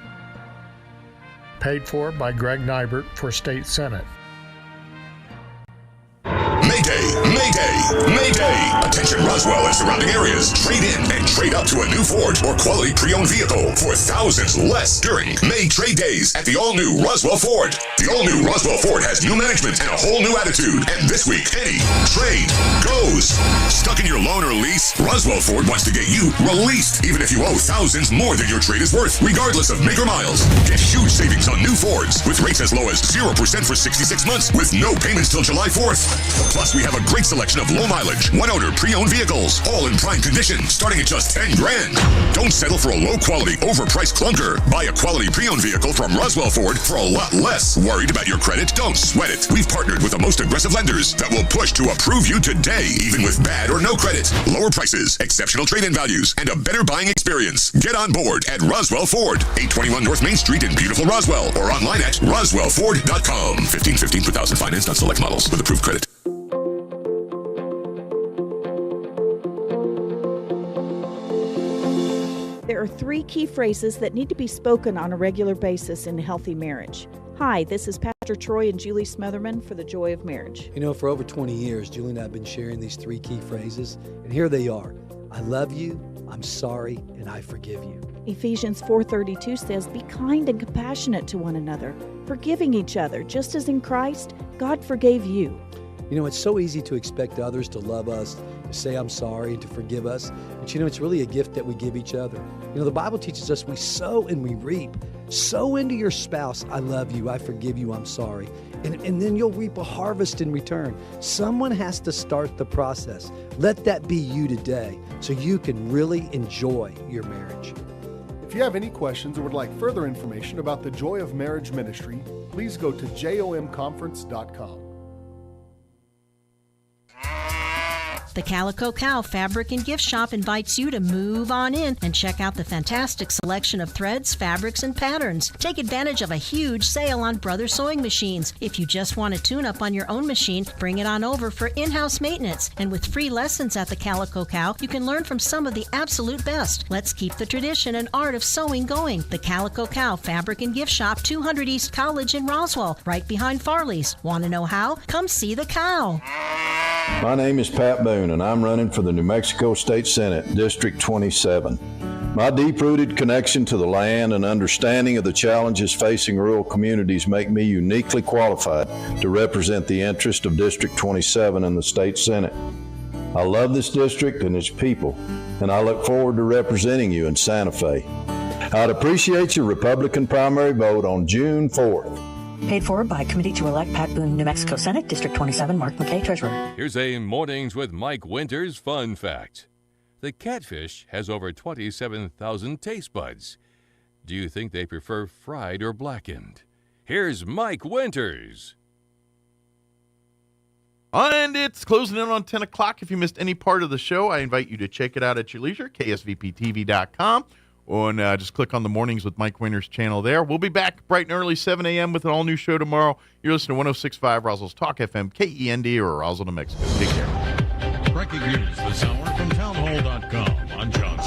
S6: Paid for by Greg Nibert for State Senate.
S18: Mayday! Mayday! Mayday! Attention Roswell and surrounding areas. Trade in and trade up to a new Ford or quality pre-owned vehicle for thousands less during May Trade Days at the all-new Roswell Ford. The all-new Roswell Ford has new management and a whole new attitude. And this week, any trade goes. Stuck in your loan or lease? Roswell Ford wants to get you released, even if you owe thousands more than your trade is worth, regardless of make or miles. Get huge savings on new Fords with rates as low as 0% for 66 months with no payments till July 4th. Plus, we have a great selection of low mileage, one-owner pre-owned vehicles, all in prime condition, starting at just $10,000. Don't settle for a low-quality, overpriced clunker. Buy a quality pre-owned vehicle from Roswell Ford for a lot less. Worried about your credit? Don't sweat it. We've partnered with the most aggressive lenders that will push to approve you today, even with bad or no credit. Lower prices, exceptional trade-in values, and a better buying experience. Get on board at Roswell Ford, 821 North Main Street in beautiful Roswell, or online at roswellford.com. 1515 per thousand financed on select models with approved credit.
S19: There are 3 key phrases that need to be spoken on a regular basis in a healthy marriage. Hi, this is Pastor Troy and Julie Smotherman for The Joy of Marriage.
S20: You know, for over 20 years, Julie and I have been sharing these 3 key phrases, and here they are. I love you, I'm sorry, and I forgive you.
S19: Ephesians 4:32 says, be kind and compassionate to one another, forgiving each other, just as in Christ, God forgave you.
S20: You know, it's so easy to expect others to love us, to say I'm sorry, and to forgive us. But you know, it's really a gift that we give each other. You know, the Bible teaches us we sow and we reap. Sow into your spouse, I love you, I forgive you, I'm sorry. And then you'll reap a harvest in return. Someone has to start the process. Let that be you today so you can really enjoy your marriage.
S17: If you have any questions or would like further information about the Joy of Marriage Ministry, please go to jomconference.com.
S15: The Calico Cow Fabric and Gift Shop invites you to move on in and check out the fantastic selection of threads, fabrics, and patterns. Take advantage of a huge sale on Brother sewing machines. If you just want to tune up on your own machine, bring it on over for in-house maintenance. And with free lessons at the Calico Cow, you can learn from some of the absolute best. Let's keep the tradition and art of sewing going. The Calico Cow Fabric and Gift Shop, 200 East College in Roswell, right behind Farley's. Want to know how? Come see the cow.
S21: My name is Pat Boone, and I'm running for the New Mexico State Senate, District 27. My deep-rooted connection to the land and understanding of the challenges facing rural communities make me uniquely qualified to represent the interest of District 27 in the State Senate. I love this district and its people, and I look forward to representing you in Santa Fe. I'd appreciate your Republican primary vote on June 4th.
S22: Paid for by Committee to Elect Pat Boone, New Mexico Senate, District 27, Mark McKay, Treasurer.
S11: Here's a Mornings with Mike Winters fun fact. The catfish has over 27,000 taste buds. Do you think they prefer fried or blackened? Here's Mike Winters.
S5: And it's closing in on 10 o'clock. If you missed any part of the show, I invite you to check it out at your leisure, ksvptv.com. And just click on the Mornings with Mike Winters channel there. We'll be back bright and early, 7 a.m. with an all-new show tomorrow. You're listening to 106.5 Roswell's Talk FM, KEND, or Roswell, New Mexico. Take care.
S23: Breaking news this hour from townhall.com. I'm John